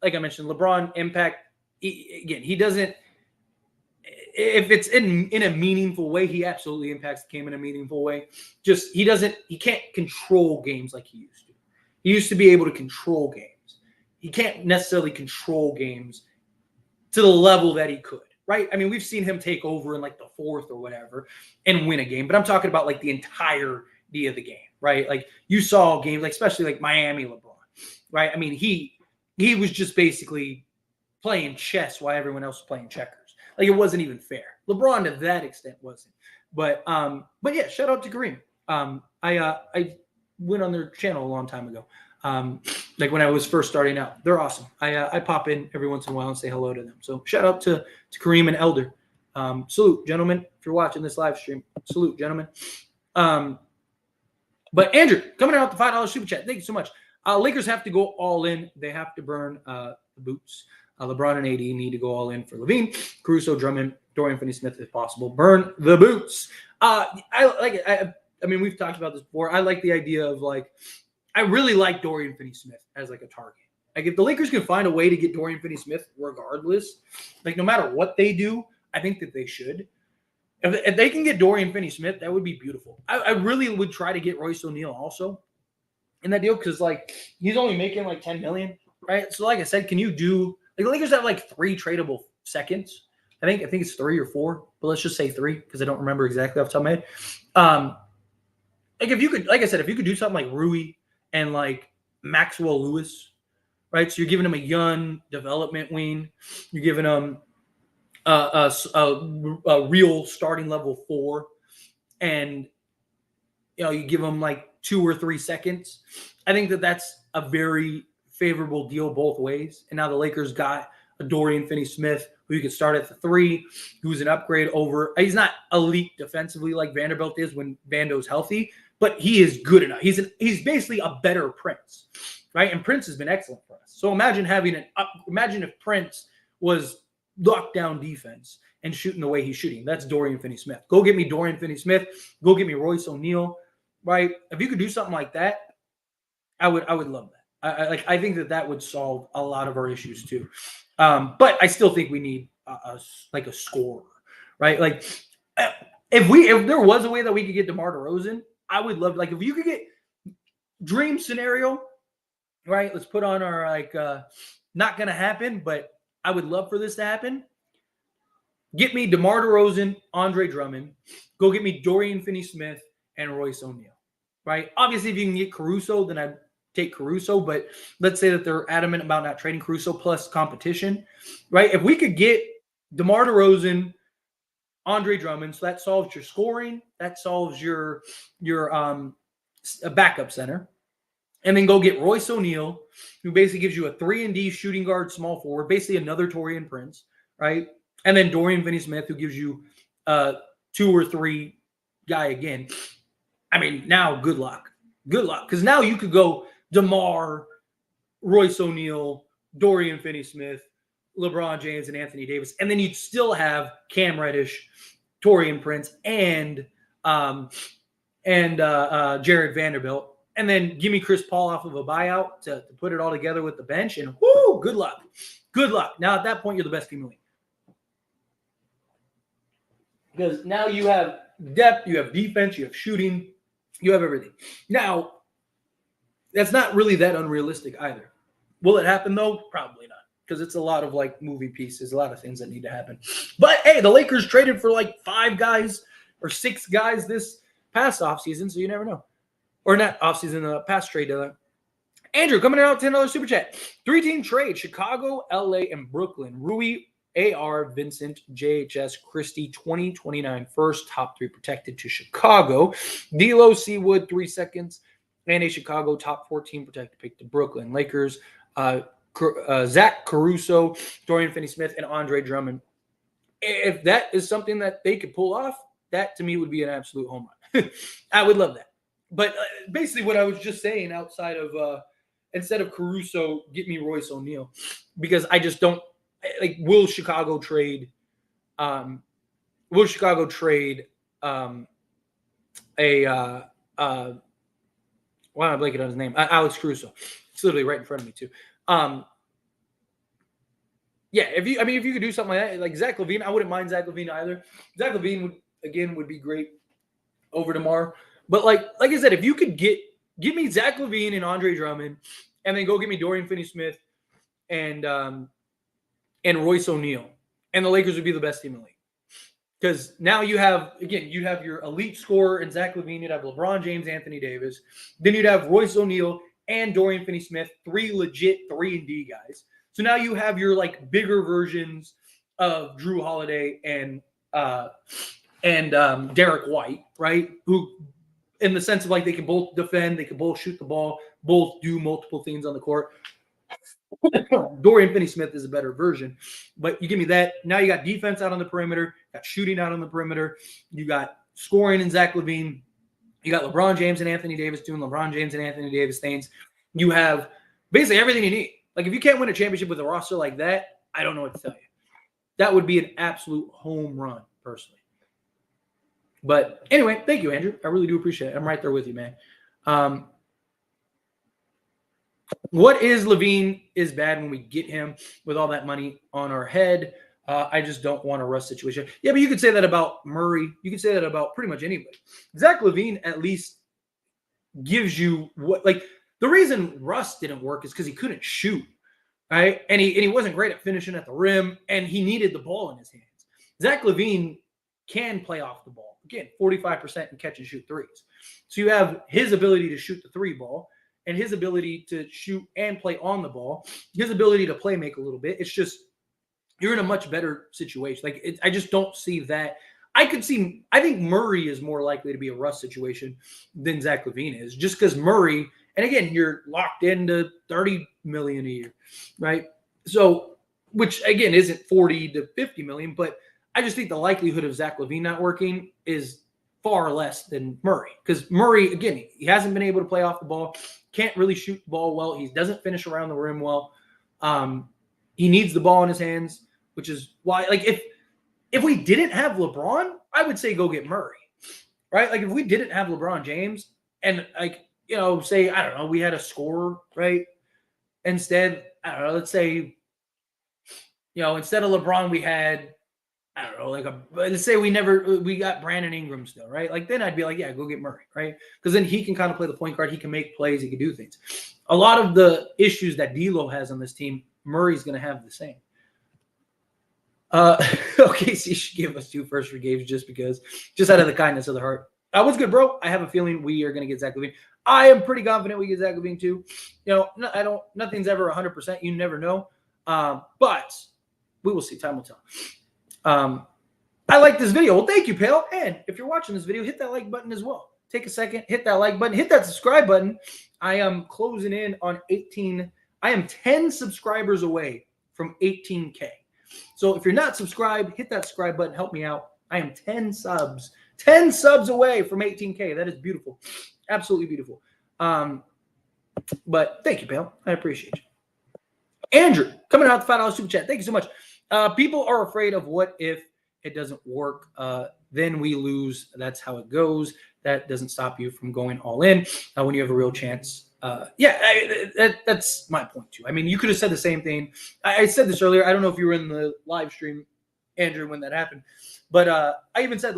like I mentioned, LeBron impact. He doesn't. If it's in a meaningful way, he absolutely impacts the game in a meaningful way. Just he can't control games like he used to. He used to be able to control games. He can't necessarily control games to the level that he could, right? I mean, we've seen him take over in like the 4th or whatever and win a game, but I'm talking about like the entirety of the game, right? Like you saw games, like especially like Miami LeBron, right? I mean, he was just basically playing chess while everyone else was playing checkers. Like it wasn't even fair. LeBron to that extent wasn't. But yeah, shout out to Kareem. I went on their channel a long time ago. Like when I was first starting out. They're awesome. I pop in every once in a while and say hello to them. So shout out to Kareem and Elder. Salute, gentlemen, if you're watching this live stream. Salute, gentlemen. But Andrew, coming out with the $5 super chat. Thank you so much. Lakers have to go all in. They have to burn the boots. LeBron and AD need to go all in for Lavine, Caruso, Drummond, Dorian Finney-Smith if possible. Burn the boots. I mean, we've talked about this before. I like the idea of like, I really like Dorian Finney-Smith as like a target. Like if the Lakers can find a way to get Dorian Finney-Smith regardless, like no matter what they do, I think that they should. If they can get Dorian Finney-Smith, that would be beautiful. I really would try to get Royce O'Neal also in that deal because like he's only making like $10 million, right? So like I said, can you do like the Lakers have like 3 tradable seconds? I think it's 3 or 4, but let's just say 3 because I don't remember exactly off the top of my head. Like if you could, like I said, if you could do something like Rui and like Maxwell Lewis, right? So you're giving him a young development wing, you're giving him a real starting level 4, and you give him like 2 or 3 seconds. I think that that's a very favorable deal both ways. And now the Lakers got a Dorian Finney-Smith who you could start at the 3, who's an upgrade over. He's not elite defensively like Vanderbilt is when Vando's healthy, but he is good enough. He's basically a better Prince, right? And Prince has been excellent for us. So imagine imagine if Prince was lockdown defense and shooting the way he's shooting. That's Dorian Finney-Smith. Go get me Dorian Finney-Smith. Go get me Royce O'Neal, right? If you could do something like that, I would love that. I think that would solve a lot of our issues too. But I still think we need a scorer, right? Like if there was a way that we could get DeMar DeRozan, I would love, like if you could get dream scenario, right? Let's put on our not gonna happen, but I would love for this to happen. Get me DeMar DeRozan, Andre Drummond. Go get me Dorian Finney-Smith and Royce O'Neal, right? Obviously, if you can get Caruso, then take Caruso, but let's say that they're adamant about not trading Caruso plus competition, right? If we could get DeMar DeRozan, Andre Drummond, so that solves your scoring, that solves your backup center, and then go get Royce O'Neal, who basically gives you a 3-and-D shooting guard, small forward, basically another Taurean Prince, right? And then Dorian Finney-Smith, who gives you 2 or 3 guy again. I mean, now good luck. Good luck. Because now you could go DeMar, Royce O'Neal, Dorian Finney-Smith, LeBron James, and Anthony Davis. And then you'd still have Cam Reddish, Taurean Prince, and Jared Vanderbilt. And then give me Chris Paul off of a buyout to put it all together with the bench. And whoo, good luck. Good luck. Now, at that point, you're the best team in the league. Because now you have depth, you have defense, you have shooting, you have everything. Now, that's not really that unrealistic either. Will it happen, though? Probably not. Because it's a lot of, like, moving pieces, a lot of things that need to happen. But, hey, the Lakers traded for, like, 5 guys or 6 guys this past offseason, so you never know. Or not offseason, past trade deadline. Andrew, coming out, $10 super chat. 3-team trade, Chicago, LA, and Brooklyn. Rui, AR, Vincent, JHS, Christie, 2029 first, top 3 protected to Chicago. D'Lo, Seawood, 3 seconds, and a Chicago top 14 protected pick to Brooklyn. Lakers, Zach Caruso, Dorian Finney-Smith, and Andre Drummond. If that is something that they could pull off, that to me would be an absolute home run. I would love that. But basically what I was just saying outside of instead of Caruso, get me Royce O'Neal, because I just don't like. Will Chicago trade why am I blanking on his name? Alex Caruso. It's literally right in front of me too. Yeah, if you could do something like that, like Zach Lavine, I wouldn't mind Zach Lavine either. Zach Lavine would be great over tomorrow. But like I said, if you could give me Zach Lavine and Andre Drummond, and then go get me Dorian Finney-Smith and Royce O'Neal, and the Lakers would be the best team in the league. Because now you have your elite scorer in Zach Lavine, you'd have LeBron James, Anthony Davis, then you'd have Royce O'Neal and Dorian Finney-Smith, 3 legit 3-and-D guys. So now you have your like bigger versions of Drew Holiday and Derek White, right? Who, in the sense of like they can both defend, they can both shoot the ball, both do multiple things on the court. Dorian Finney-Smith is a better version, but you give me that. Now you got defense out on the perimeter, got shooting out on the perimeter, you got scoring in Zach Lavine, you got LeBron James and Anthony Davis doing LeBron James and Anthony Davis things. You have basically everything you need. Like if you can't win a championship with a roster like that, I don't know what to tell you. That would be an absolute home run, personally. But anyway, thank you, Andrew. I really do appreciate it. I'm right there with you, man. What is Lavine is bad when we get him with all that money on our head. I just don't want a Russ situation. Yeah, but you could say that about Murray. You could say that about pretty much anybody. Zach Lavine at least gives you what, like, the reason Russ didn't work is because he couldn't shoot, right? And he wasn't great at finishing at the rim, and he needed the ball in his hands. Zach Lavine can play off the ball. Again, 45% and catch and shoot threes. So you have his ability to shoot the 3 ball and his ability to shoot and play on the ball, his ability to play make a little bit. It's just you're in a much better situation. Like I just don't see that. I think Murray is more likely to be a Russ situation than Zach Lavine is, just because Murray, and again, you're locked into $30 million a year, right? So, which again isn't 40 to 50 million, but I just think the likelihood of Zach Lavine not working is far less than Murray, because Murray, again, he hasn't been able to play off the ball, can't really shoot the ball well. He doesn't finish around the rim well. He needs the ball in his hands, which is why, like, if we didn't have LeBron, I would say go get Murray, right? Like if we didn't have LeBron James and say, I don't know, we had a scorer, right? Instead, I don't know, let's say, instead of LeBron, we had, I don't know, let's say we got Brandon Ingram still, right? Like then I'd be like, yeah, go get Murray, right? Because then he can kind of play the point guard. He can make plays. He can do things. A lot of the issues that D'Lo has on this team, Murray's going to have the same. Okay, so you should give us 2 first-round games just out of the kindness of the heart. What's good, bro? I have a feeling we are going to get Zach Lavine. I am pretty confident we get Zach Lavine too. Nothing's ever 100%. You never know. But we will see. Time will tell. I like this video. Well, thank you, Pale. And if you're watching this video, hit that like button as well. Take a second, hit that like button, hit that subscribe button. I am closing in on 18. I am 10 subscribers away from 18K. So if you're not subscribed, hit that subscribe button. Help me out. I am 10 subs away from 18K. That is beautiful. Absolutely beautiful. But thank you, Pale. I appreciate you. Andrew, coming out the $5 super chat. Thank you so much. People are afraid of what if it doesn't work. Then we lose. That's how it goes. That doesn't stop you from going all in when you have a real chance. That's my point too. I mean, you could have said the same thing. I said this earlier. I don't know if you were in the live stream, Andrew, when that happened, but I even said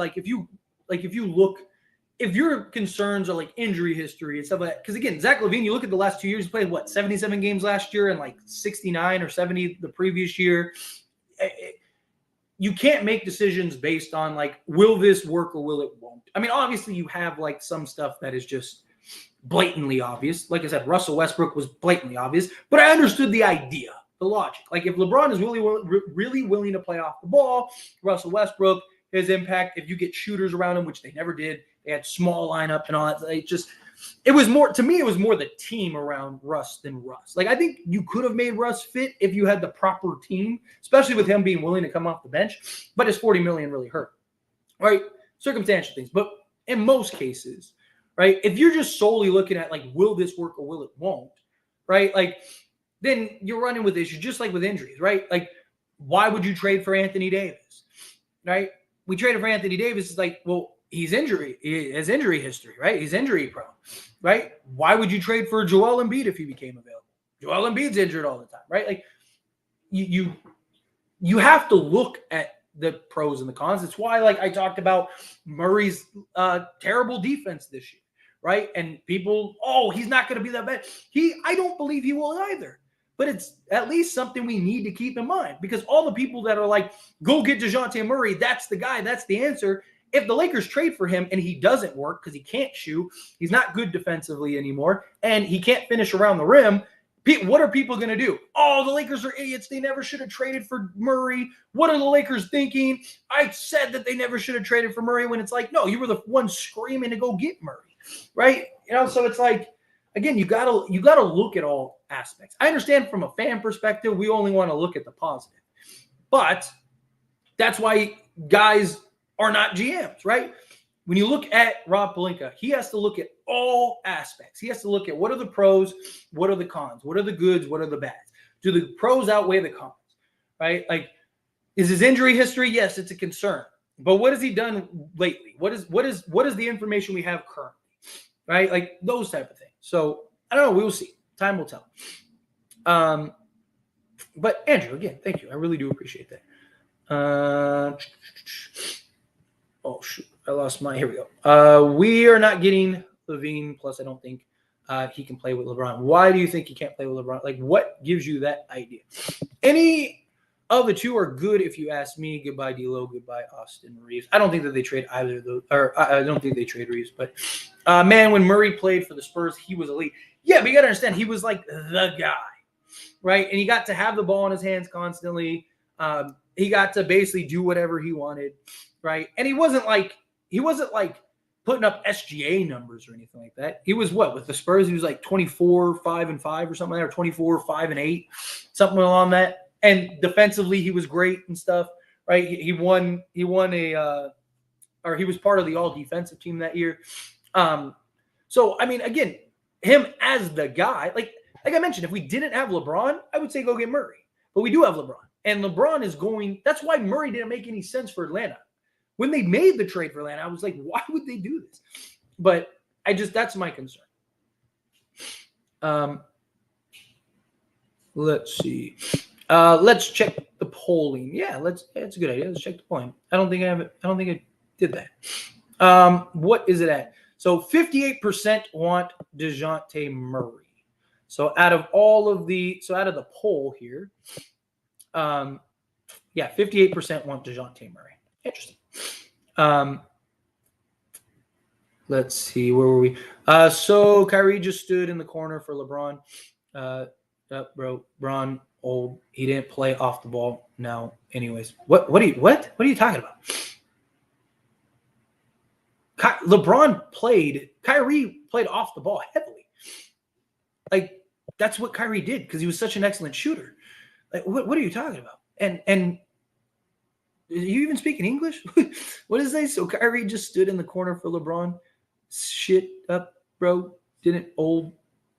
if your concerns are like injury history and stuff like that, because again, Zach Lavine, you look at the last 2 years, he played 77 games last year and 69 or 70 the previous year. You can't make decisions based on will this work or will it won't. I mean, obviously you have some stuff that is just blatantly obvious. Like I said, Russell Westbrook was blatantly obvious, but I understood the idea, the logic. If LeBron is really willing to play off the ball, Russell Westbrook, his impact, if you get shooters around him, which they never did, they had small lineup and all that. It was more, to me, it was more the team around Russ than Russ. I think you could have made Russ fit if you had the proper team, especially with him being willing to come off the bench, but his $40 million really hurt, right? Circumstantial things. But in most cases, right, if you're just solely looking at will this work or will it won't, right? Then you're running with issues, just like with injuries, right? Why would you trade for Anthony Davis, right? We traded for Anthony Davis. It's well, he has injury history, right? He's injury prone, right? Why would you trade for Joel Embiid if he became available? Joel Embiid's injured all the time, right? You have to look at the pros and the cons. It's why, I talked about Murray's terrible defense this year, right? And people, he's not going to be that bad. I don't believe he will either. But it's at least something we need to keep in mind, because all the people that are go get Dejounte Murray, that's the guy, that's the answer. If the Lakers trade for him and he doesn't work because he can't shoot, he's not good defensively anymore, and he can't finish around the rim, what are people going to do? Oh, the Lakers are idiots. They never should have traded for Murray. What are the Lakers thinking? I said that they never should have traded for Murray, when it's no, you were the one screaming to go get Murray, right? So it's again, you gotta look at all aspects. I understand from a fan perspective, we only want to look at the positive, but that's why guys are not GMs, right? When you look at Rob Pelinka, he has to look at all aspects. He has to look at what are the pros, what are the cons, what are the goods, what are the bads. Do the pros outweigh the cons, right? Is his injury history? Yes, it's a concern. But what has he done lately? What is the information we have currently, right? Those type of things. So I don't know. We will see. Time will tell. But Andrew, again, thank you. I really do appreciate that. Oh shoot, I lost my. Here we go. We are not getting Lavine. Plus, I don't think he can play with LeBron. Why do you think he can't play with LeBron? What gives you that idea? Any of the two are good, if you ask me. Goodbye, D'Lo. Goodbye, Austin Reeves. I don't think that they trade either of those, or I don't think they trade Reeves. But man, when Murray played for the Spurs, he was elite. Yeah, but you got to understand, he was the guy, right? And he got to have the ball in his hands constantly. He got to basically do whatever he wanted, right? And he wasn't putting up SGA numbers or anything like that. He was with the Spurs, he was 24-5-5 or something like that, or 24-5-8, something along that. And defensively, he was great and stuff, right? He won he was part of the all defensive team that year. So I mean, again, him as the guy, like I mentioned, if we didn't have LeBron, I would say go get Murray. But we do have LeBron. And LeBron is going – that's why Murray didn't make any sense for Atlanta. When they made the trade for Atlanta, I was like, why would they do this? But that's my concern. Let's see. Let's check the polling. Yeah, that's a good idea. Let's check the polling. I don't think I did that. What is it at? So 58% want Dejounte Murray. So out of the poll here, 58% want Dejounte Murray. Interesting. Let's see, where were we? So Kyrie just stood in the corner for LeBron. Bron old. He didn't play off the ball now. Anyways, what are you talking about? Kyrie played off the ball heavily. Like, that's what Kyrie did because he was such an excellent shooter. Like, what are you talking about? And you even speak in English? What is this? So Kyrie just stood in the corner for LeBron. Shit up, bro. Didn't old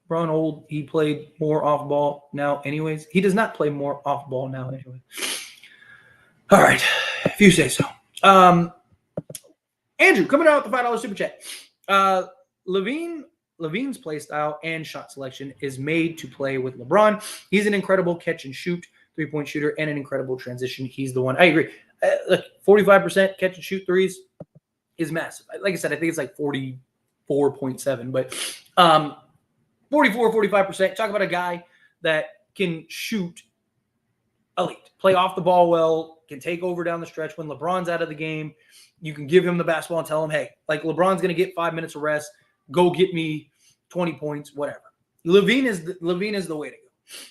Bron old? He played more off ball now, anyways. He does not play more off ball now, anyway. All right, if you say so. Andrew, coming out with the $5 super chat. Lavine's play style and shot selection is made to play with LeBron. He's an incredible catch and shoot three-point shooter and an incredible transition. He's the one. I agree. Look, 45% catch and shoot threes is massive. Like I said, I think it's like 44.7, but 44, 45%. Talk about a guy that can shoot elite, play off the ball well, can take over down the stretch when LeBron's out of the game. You can give him the basketball and tell him, hey, like LeBron's going to get 5 minutes of rest. Go get me 20 points, whatever. Lavine is the way to go.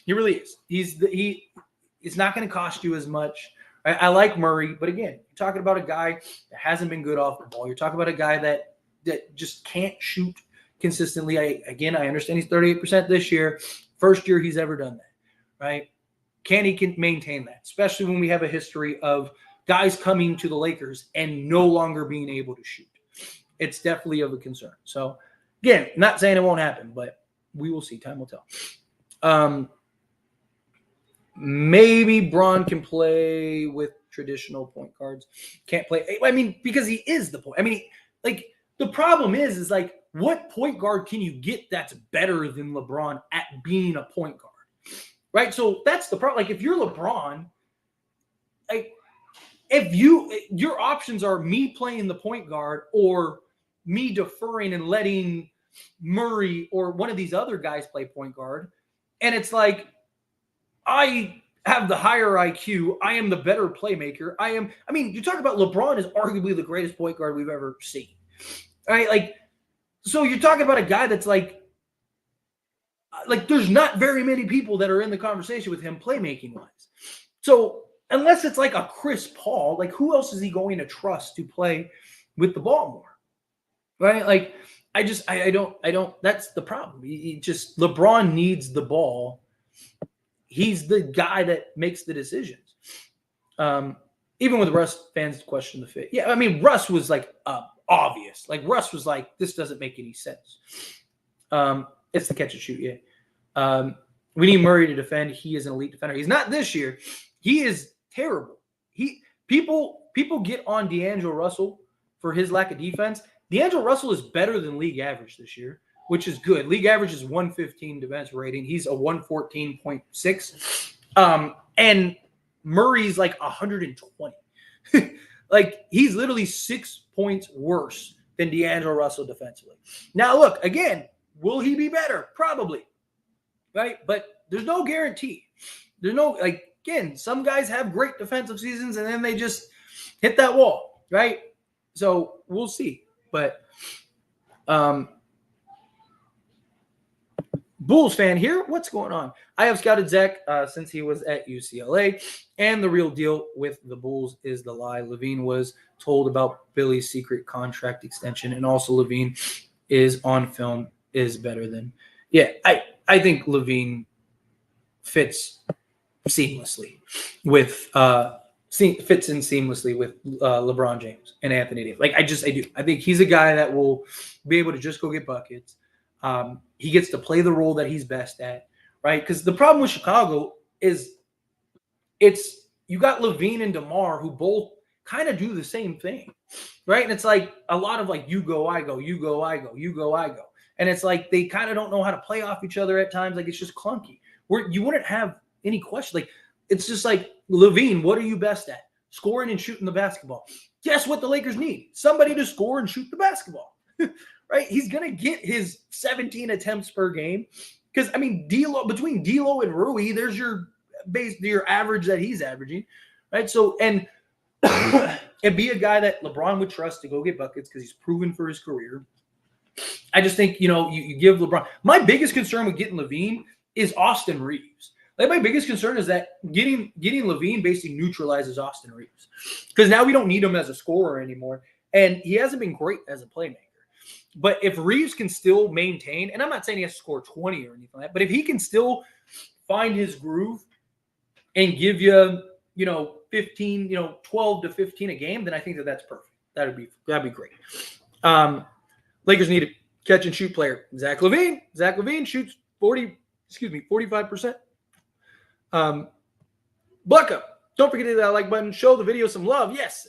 He really is. It's not going to cost you as much. I like Murray, but again, you're talking about a guy that hasn't been good off the ball. You're talking about a guy that just can't shoot consistently. I understand he's 38% this year. First year he's ever done that, right? Can he maintain that, especially when we have a history of guys coming to the Lakers and no longer being able to shoot? It's definitely of a concern. So, again, not saying it won't happen, but we will see. Time will tell. Maybe Bron can play with traditional point guards. Can't play. I mean, because he is the point. I mean, like, the problem is like, what point guard can you get that's better than LeBron at being a point guard? Right? So that's the problem. Like, if you're LeBron, like, if your options are me playing the point guard or me deferring and letting Murray or one of these other guys play point guard, and it's like, I have the higher IQ. I am the better playmaker. You talk about LeBron is arguably the greatest point guard we've ever seen. Right? Like, so you're talking about a guy that's like there's not very many people that are in the conversation with him playmaking wise. So unless it's like a Chris Paul, like, who else is he going to trust to play with the ball more? Right? Like, I don't, that's the problem. LeBron needs the ball. He's the guy that makes the decisions. Even with Russ, fans question the fit. Yeah, I mean, Russ was like obvious. Like, Russ was like, this doesn't make any sense. It's the catch and shoot, yeah. We need Murray to defend. He is an elite defender. He's not this year. He is terrible. People get on D'Angelo Russell for his lack of defense. D'Angelo Russell is better than league average this year, which is good. League average is 115 defense rating. He's a 114.6. And Murray's like 120. Like, he's literally 6 points worse than D'Angelo Russell defensively. Now, look, again, will he be better? Probably. Right? But there's no guarantee. There's no, like, again, some guys have great defensive seasons and then they just hit that wall, right? So we'll see. But Bulls fan here, what's going on? I have scouted Zach since he was at UCLA, and the real deal with the Bulls is the lie. Lavine was told about Billy's secret contract extension, and also Lavine is on film is better than. Yeah, I think Lavine fits seamlessly with LeBron James and Anthony Davis. Like, I do. I think he's a guy that will be able to just go get buckets. He gets to play the role that he's best at, right? Because the problem with Chicago is you got Lavine and DeMar who both kind of do the same thing, right? And it's like a lot of like, you go, I go, you go, I go, you go, I go. And it's like they kind of don't know how to play off each other at times. Like, it's just clunky. Where you wouldn't have any question. Like, it's just like, Lavine, what are you best at? Scoring and shooting the basketball. Guess what the Lakers need? Somebody to score and shoot the basketball. Right? He's going to get his 17 attempts per game. Because, I mean, between D'Lo and Rui, there's your average that he's averaging. Right? So, and it'd be a guy that LeBron would trust to go get buckets because he's proven for his career. I just think, you give LeBron. My biggest concern with getting Lavine is Austin Reeves. Like, my biggest concern is that getting Lavine basically neutralizes Austin Reeves, because now we don't need him as a scorer anymore, and he hasn't been great as a playmaker. But if Reeves can still maintain, and I'm not saying he has to score 20 or anything like that, but if he can still find his groove and give you, 15, 12 to 15 a game, then I think that's perfect. That'd be great. Lakers need a catch and shoot player. Zach Lavine. Zach Lavine shoots 45%. Buck up. Don't forget to hit that like button. Show the video some love. Yes.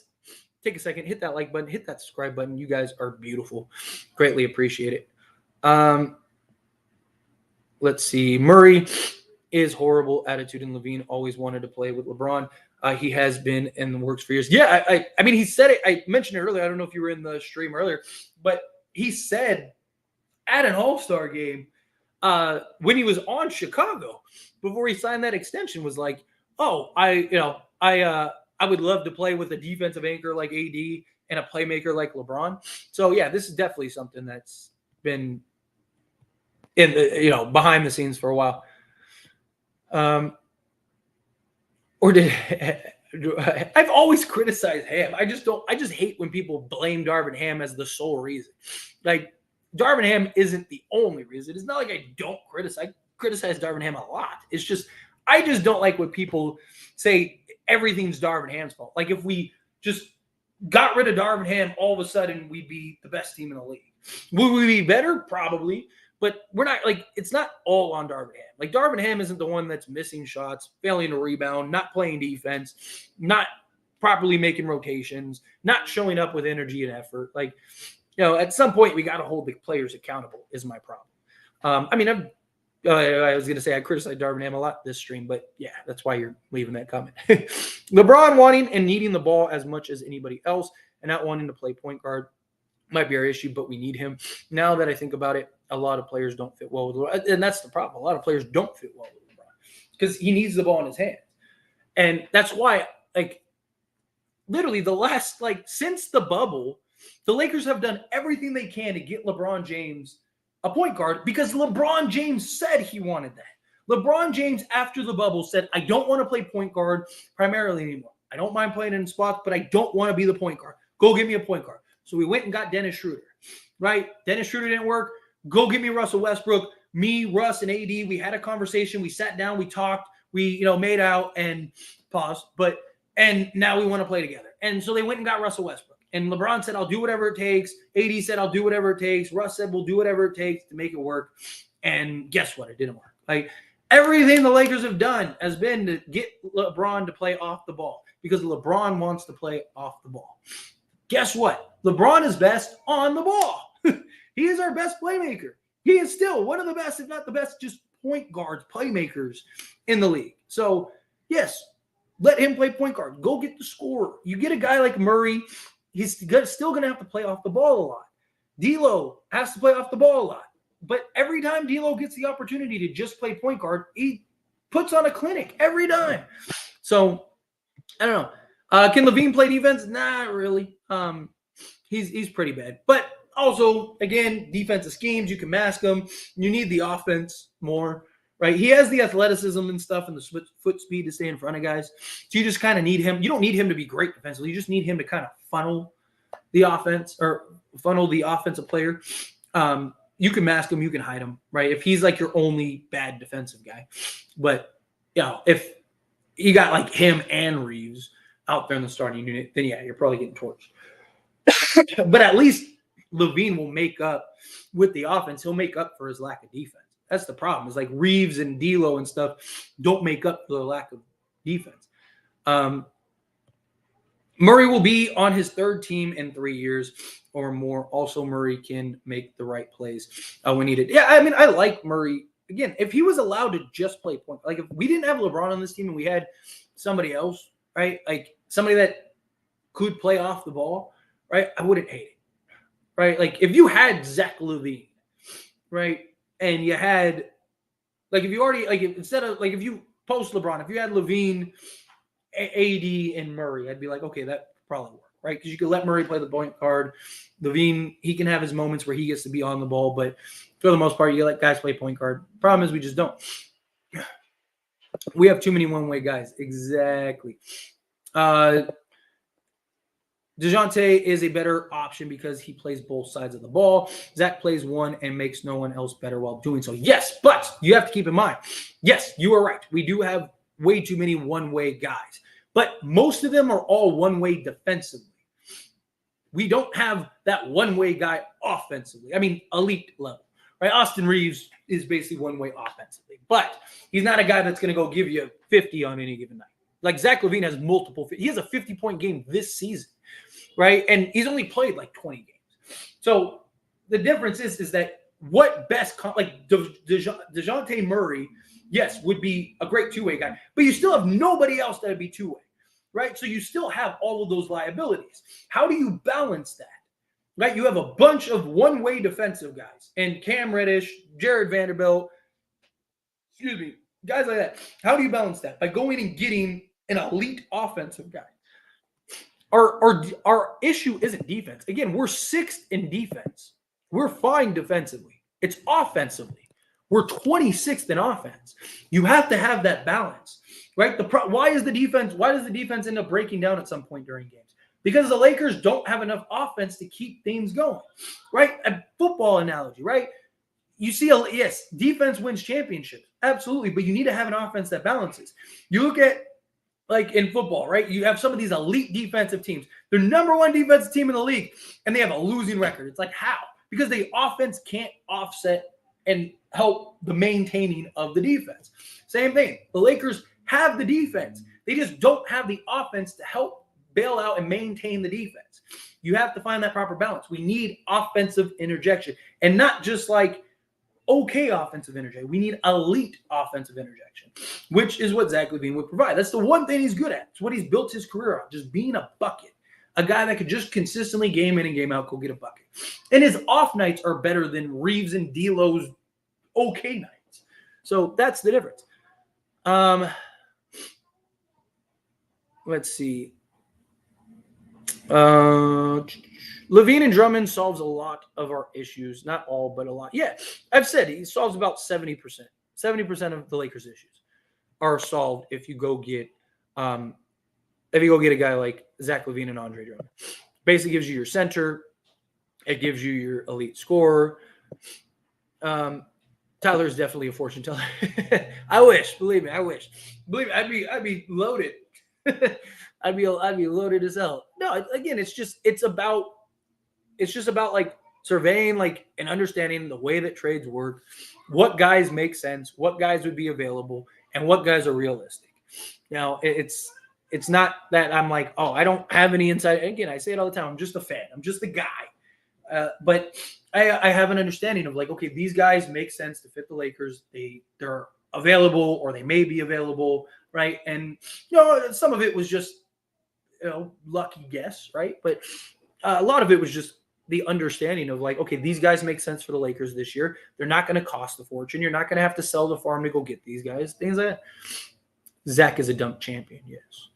Take a second. Hit that like button. Hit that subscribe button. You guys are beautiful. Greatly appreciate it. Let's see. Murray is horrible attitude, and Lavine always wanted to play with LeBron. He has been in the works for years. Yeah, I mean, he said it. I mentioned it earlier. I don't know if you were in the stream earlier, but he said at an All-Star game when he was on Chicago before he signed that extension, was like, "Oh, I would love to play with a defensive anchor like AD and a playmaker like LeBron." So yeah, this is definitely something that's been in the behind the scenes for a while. I've always criticized Ham. I just hate when people blame Darvin Ham as the sole reason. Like, Darvin Ham isn't the only reason. It's not like I don't criticize. I criticize Darvin Ham a lot. It's just, I just don't like when people say everything's Darvin Ham's fault. Like, if we just got rid of Darvin Ham, all of a sudden we'd be the best team in the league. Would we be better? Probably. But we're not, like, it's not all on Darvin Ham. Like, Darvin Ham isn't the one that's missing shots, failing to rebound, not playing defense, not properly making rotations, not showing up with energy and effort. Like, at some point we got to hold the players accountable is my problem. I mean, I was going to say I criticize Darvin Ham a lot this stream, but yeah, that's why you're leaving that comment. LeBron wanting and needing the ball as much as anybody else and not wanting to play point guard might be our issue, but we need him. Now that I think about it, a lot of players don't fit well with LeBron, and that's the problem. A lot of players don't fit well with LeBron because he needs the ball in his hands. And that's why, like, literally since the bubble, the Lakers have done everything they can to get LeBron James a point guard because LeBron James said he wanted that. LeBron James, after the bubble, said, I don't want to play point guard primarily anymore. I don't mind playing in spots, but I don't want to be the point guard. Go get me a point guard. So we went and got Dennis Schroeder, right? Dennis Schroeder didn't work. Go get me Russell Westbrook. Me, Russ, and AD, we had a conversation. We sat down. We talked. We, made out and paused. And now we want to play together. And so they went and got Russell Westbrook. And LeBron said, I'll do whatever it takes. AD said, I'll do whatever it takes. Russ said, we'll do whatever it takes to make it work. And guess what? It didn't work. Like, everything the Lakers have done has been to get LeBron to play off the ball because LeBron wants to play off the ball. Guess what? LeBron is best on the ball. He is our best playmaker. He is still one of the best, if not the best, just point guards, playmakers in the league. So, yes, let him play point guard. Go get the scorer. You get a guy like Murray, he's still going to have to play off the ball a lot. D'Lo has to play off the ball a lot. But every time D'Lo gets the opportunity to just play point guard, he puts on a clinic every time. So, I don't know. Can Lavine play defense? Not really. He's pretty bad. But also, again, defensive schemes, you can mask them. You need the offense more, right? He has the athleticism and stuff and the foot speed to stay in front of guys. So you just kind of need him. You don't need him to be great defensively. You just need him to kind of funnel the offense or funnel the offensive player. You can mask him. You can hide him, right? If he's like your only bad defensive guy. But, if you got like him and Reeves out there in the starting unit, then yeah, you're probably getting torched. But at least Lavine will make up with the offense. He'll make up for his lack of defense. That's the problem. It's like Reeves and D'Lo and stuff don't make up for the lack of defense. Murray will be on his third team in 3 years or more. Also, Murray can make the right plays when needed. Yeah, I mean, I like Murray. Again, if he was allowed to just play point, like if we didn't have LeBron on this team and we had somebody else, right, like somebody that could play off the ball, right, I wouldn't hate it, right? Like if you had Zach Lavine, right, and you had, like if you already, like instead of, like if you post LeBron, if you had Lavine, AD, and Murray, I'd be like, okay, that probably work. right? Because you can let Murray play the point guard. Lavine, he can have his moments where he gets to be on the ball, but for the most part, you let guys play point guard. Problem is we just don't. We have too many one-way guys. Exactly. Dejounte is a better option because he plays both sides of the ball. Zach plays one and makes no one else better while doing so. Yes, but you have to keep in mind, yes, you are right. We do have way too many one-way guys, but most of them are all one-way defensively. We don't have that one-way guy offensively. I mean, elite level, right? Austin Reeves is basically one-way offensively, but he's not a guy that's going to go give you 50 on any given night. Like Zach Lavine has multiple. He has a 50-point game this season, right? And he's only played like 20 games. So the difference is that what best, like Dejounte Murray, yes, would be a great two-way guy, but you still have nobody else that would be two-way. Right? So you still have all of those liabilities. How do you balance that? Right? You have a bunch of one-way defensive guys and Cam Reddish, Jared Vanderbilt, guys like that. How do you balance that? By going and getting an elite offensive guy. Our issue isn't defense. Again, we're 6th in defense. We're fine defensively. It's offensively. We're 26th in offense. You have to have that balance. Right? Why does the defense end up breaking down at some point during games? Because the Lakers don't have enough offense to keep things going. Right? A football analogy, right? You see, yes, defense wins championships. Absolutely. But you need to have an offense that balances. You look at, like in football, right? You have some of these elite defensive teams. They're number 1 defensive team in the league, and they have a losing record. It's like, how? Because the offense can't offset and help the maintaining of the defense. Same thing. The Lakers have the defense. They just don't have the offense to help bail out and maintain the defense. You have to find that proper balance. We need offensive interjection, and not just like okay offensive interjection. We need elite offensive interjection, which is what Zach Lavine would provide. That's the one thing he's good at. It's what he's built his career on, just being a bucket. A guy that could just consistently game in and game out go get a bucket. And his off nights are better than Reeves and D'Lo's okay nights. So that's the difference. Let's see. Lavine and Drummond solves a lot of our issues. Not all, but a lot. Yeah, I've said he solves about 70%. 70% of the Lakers' issues are solved if you go get a guy like Zach Lavine and Andre Drummond. Basically gives you your center. It gives you your elite scorer. Tyler is definitely a fortune teller. I wish, believe me, I wish. Believe me, I'd be loaded. I'd be loaded as hell. No, again, it's just about like surveying like and understanding the way that trades work, what guys make sense, what guys would be available, and what guys are realistic. You know, it's not that I'm like, oh, I don't have any insight. Again, I say it all the time. I'm just a fan. I'm just a guy. But I have an understanding of like, okay, these guys make sense to fit the Lakers. They're available or they may be available, right? And some of it was just lucky guess, right? But a lot of it was just the understanding of like, okay, these guys make sense for the Lakers this year. They're not going to cost a fortune. You're not going to have to sell the farm to go get these guys. Things like that. Zach is a dunk champion, yes.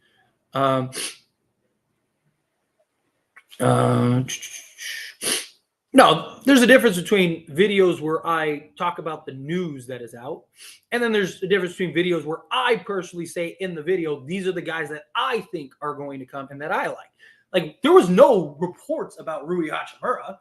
No, there's a difference between videos where I talk about the news that is out, and then there's a difference between videos where I personally say in the video, these are the guys that I think are going to come and that I like. Like, there was no reports about Rui Hachimura.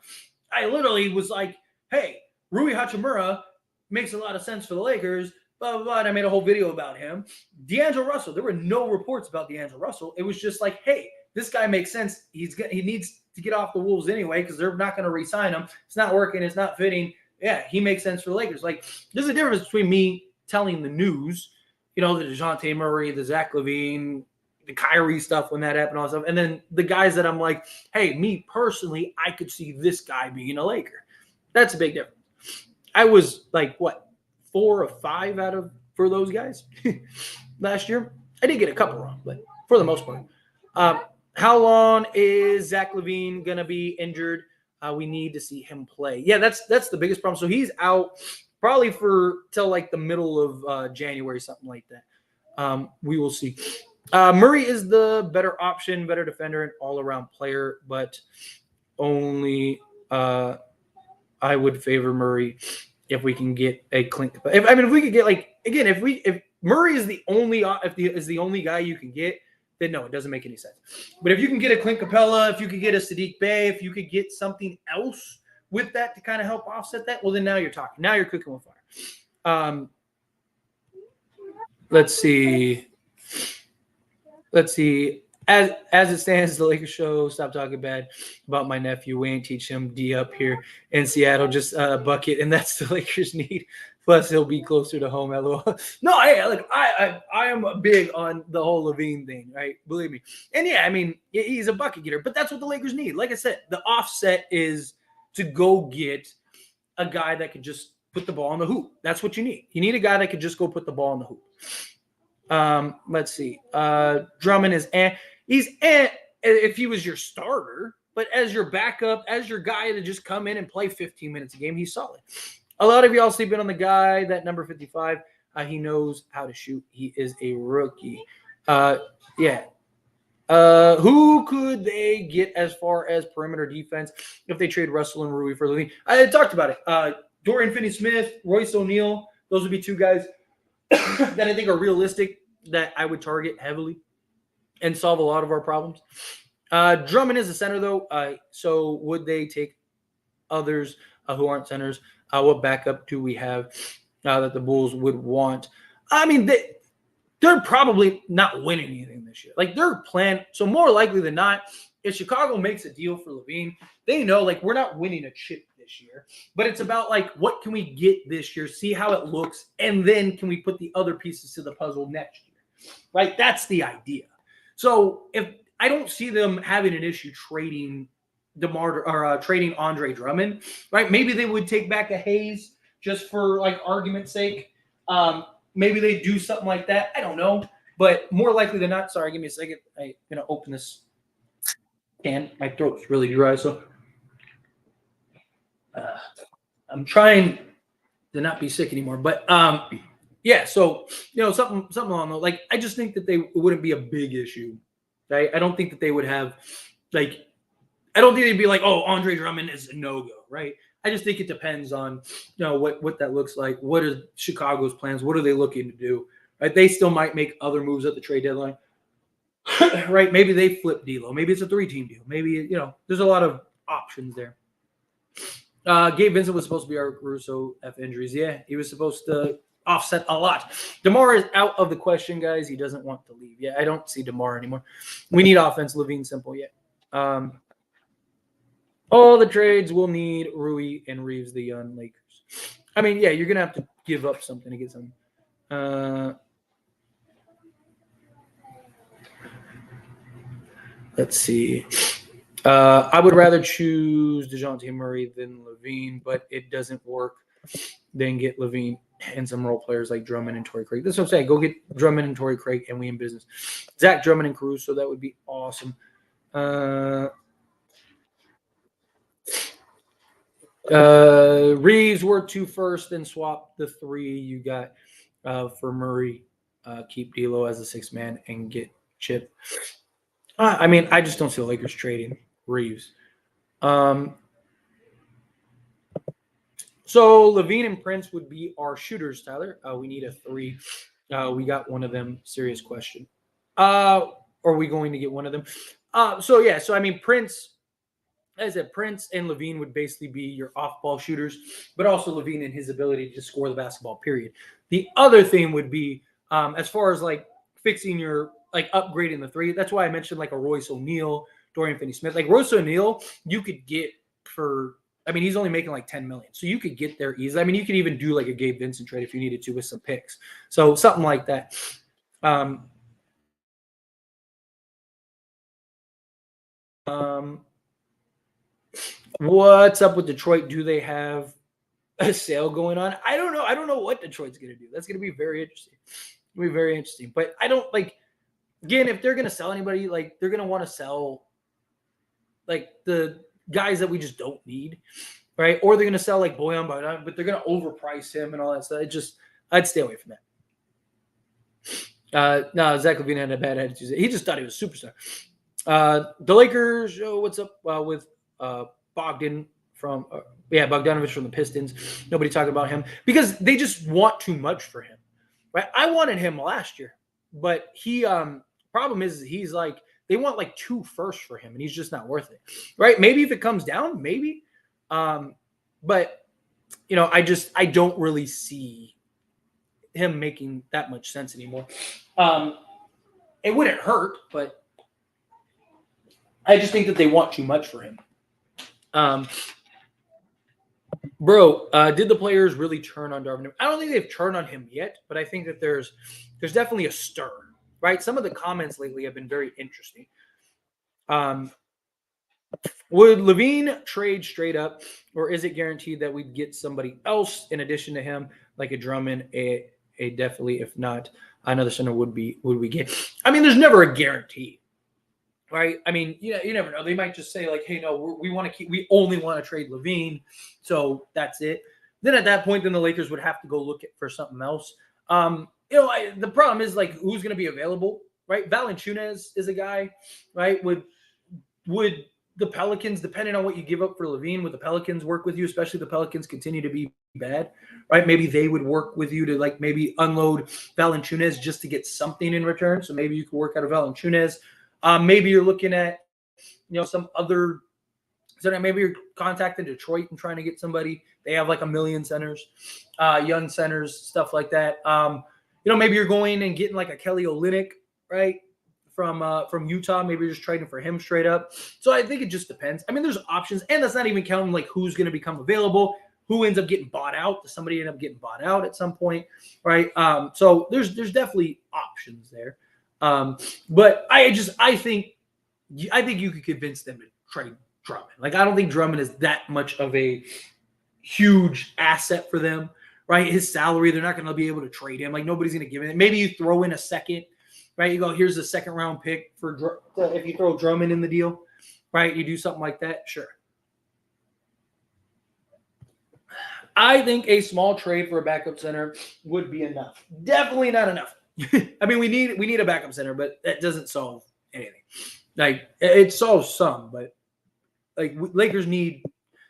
I literally was like, hey, Rui Hachimura makes a lot of sense for the Lakers, blah, blah, blah, and I made a whole video about him. D'Angelo Russell, there were no reports about D'Angelo Russell. It was just like, hey, this guy makes sense. He needs to get off the Wolves anyway because they're not going to re-sign him. It's not working. It's not fitting. Yeah, he makes sense for the Lakers. Like, there's a difference between me telling the news, the Dejounte Murray, the Zach Lavine, the Kyrie stuff when that happened, all that stuff, and then the guys that I'm like, hey, me personally, I could see this guy being a Laker. That's a big difference. I was like, 4 or 5 out of for those guys last year. I did get a couple wrong, but for the most part. How long is Zach Lavine going to be injured? We need to see him play. Yeah, that's the biggest problem. So he's out probably till like the middle of January, something like that. We will see. Murray is the better option, better defender, and all-around player, but only I would favor Murray if we can get a Clint. If we could get if Murray is the only is the only guy you can get, then no, it doesn't make any sense. But if you can get a Clint Capella, if you could get a Sadiq Bey, if you could get something else with that to kind of help offset that, well, then now you're talking. Now you're cooking with fire. Let's see. As it stands, the Lakers show. Stop talking bad about my nephew. We ain't teach him D up here in Seattle. Just a bucket, and that's the Lakers need. Plus, he'll be closer to home. LOL. No, I am big on the whole Lavine thing, right? Believe me. And yeah, I mean, he's a bucket getter, but that's what the Lakers need. Like I said, the offset is to go get a guy that could just put the ball in the hoop. That's what you need. You need a guy that could just go put the ball in the hoop. Let's see. Drummond is he's if he was your starter, but as your backup, as your guy to just come in and play 15 minutes a game, he's solid. A lot of y'all sleeping on the guy that number 55. He knows how to shoot. He is a rookie. Yeah. Who could they get as far as perimeter defense if they trade Russell and Rui for Lavine? I talked about it. Dorian Finney-Smith, Royce O'Neal. Those would be two guys that I think are realistic that I would target heavily and solve a lot of our problems. Drummond is a center, though. So would they take others who aren't centers? What backup do we have that the Bulls would want? I mean, they're probably not winning anything this year. Like, their plan. So more likely than not, if Chicago makes a deal for Lavine, they know, like, we're not winning a chip this year. But it's about, like, what can we get this year, see how it looks, and then can we put the other pieces to the puzzle next year? Right? That's the idea. So if I don't see them having an issue trading trading Andre Drummond, right? Maybe they would take back a Hayes just for, like, argument's sake. Maybe they do something like that. I don't know. But more likely than not, sorry, give me a second. I'm going to open this can. My throat's really dry, so I'm trying to not be sick anymore. But yeah, so something along those. Like, I just think that it wouldn't be a big issue. Right? I don't think that they would have, like, I don't think they'd be like, oh, Andre Drummond is a no-go, right? I just think it depends on, what that looks like. What are Chicago's plans? What are they looking to do? Right? They still might make other moves at the trade deadline. Right? Maybe they flip D'Lo. Maybe it's a 3-team deal. Maybe, there's a lot of options there. Gabe Vincent was supposed to be our Caruso F injuries. Yeah, he was supposed to offset a lot. DeMar is out of the question, guys. He doesn't want to leave. Yeah, I don't see DeMar anymore. We need offense. Lavine simple. Yeah. All the trades will need Rui and Reeves, the young Lakers. I mean, yeah, you're going to have to give up something to get something. Let's see. I would rather choose Dejounte Murray than Lavine, but it doesn't work. Then get Lavine and some role players like Drummond and Torrey Craig. That's what I'm saying. Go get Drummond and Torrey Craig, and we in business. Zach Drummond and Caruso, that would be awesome. Reeves worth 2 first, then swap the 3 you got for Murray. Keep D'Lo as a 6th man and get Chip. I mean, I just don't see the Lakers trading Reeves. So Lavine and Prince would be our shooters, Tyler. We need a 3. We got one of them. Serious question. Are we going to get one of them? So I mean, Prince. As I said, Prince and Lavine would basically be your off-ball shooters, but also Lavine and his ability to just score the basketball, period. The other thing would be, as far as, like, fixing your, like, upgrading the 3, that's why I mentioned, like, a Royce O'Neal, Dorian Finney-Smith. Like, Royce O'Neal, you could get for, I mean, he's only making like $10 million. So you could get there easily. I mean, you could even do like a Gabe Vincent trade if you needed to with some picks. So something like that. What's up with Detroit? Do they have a sale going on? I don't know. I don't know what Detroit's going to do. That's going to be very interesting. It'll be very interesting. But I don't like, again, if they're going to sell anybody, like they're going to want to sell like the guys that we just don't need, right? Or they're going to sell like Boyan, but they're going to overprice him and all that stuff. I'd stay away from No, Zach Lavine had a bad attitude. He just thought he was a superstar. The Lakers, what's up with Bogdan from Bogdanovich from the Pistons. Nobody talking about him because they just want too much for him. Right? I wanted him last year, but he problem is he's like they want like 2 firsts for him, and he's just not worth it. Right? Maybe if it comes down, maybe. But I don't really see him making that much sense anymore. It wouldn't hurt, but I just think that they want too much for him. Did the players really turn on Darvin? I don't think they've turned on him yet, but I think that there's definitely a stir, right? Some of the comments lately have been very interesting. Would Lavine trade straight up, or is it guaranteed that we'd get somebody else in addition to him, like a Drummond? A definitely, if not, another center would we get? I mean, there's never a guarantee. Right. I mean, you never know. They might just say like, hey, no, we only want to trade Lavine. So that's it. Then at that point, then the Lakers would have to go look for something else. The problem is like, who's going to be available? Right. Valanciunas is a guy, right? Would the Pelicans, depending on what you give up for Lavine, would the Pelicans work with you, especially the Pelicans continue to be bad, right? Maybe they would work with you to like maybe unload Valanciunas just to get something in return. So maybe you could work out of Valanciunas. Maybe you're looking at, some other. So maybe you're contacting Detroit and trying to get somebody. They have like 1 million centers, young centers, stuff like that. Maybe you're going and getting like a Kelly Olynyk, right, from Utah. Maybe you're just trading for him straight up. So I think it just depends. I mean, there's options, and that's not even counting like who's going to become available, who ends up getting bought out. Does somebody end up getting bought out at some point, right? So there's definitely options there. But I think you could convince them to trade Drummond. Like, I don't think Drummond is that much of a huge asset for them, right? His salary, they're not going to be able to trade him. Like, nobody's going to give him. Maybe you throw in a second, right? You go, here's a 2nd round pick if you throw Drummond in the deal, right? You do something like that, sure. I think a small trade for a backup center would be enough. Definitely not enough. I mean, we need a backup center, but that doesn't solve anything. Like, it solves some, but like Lakers need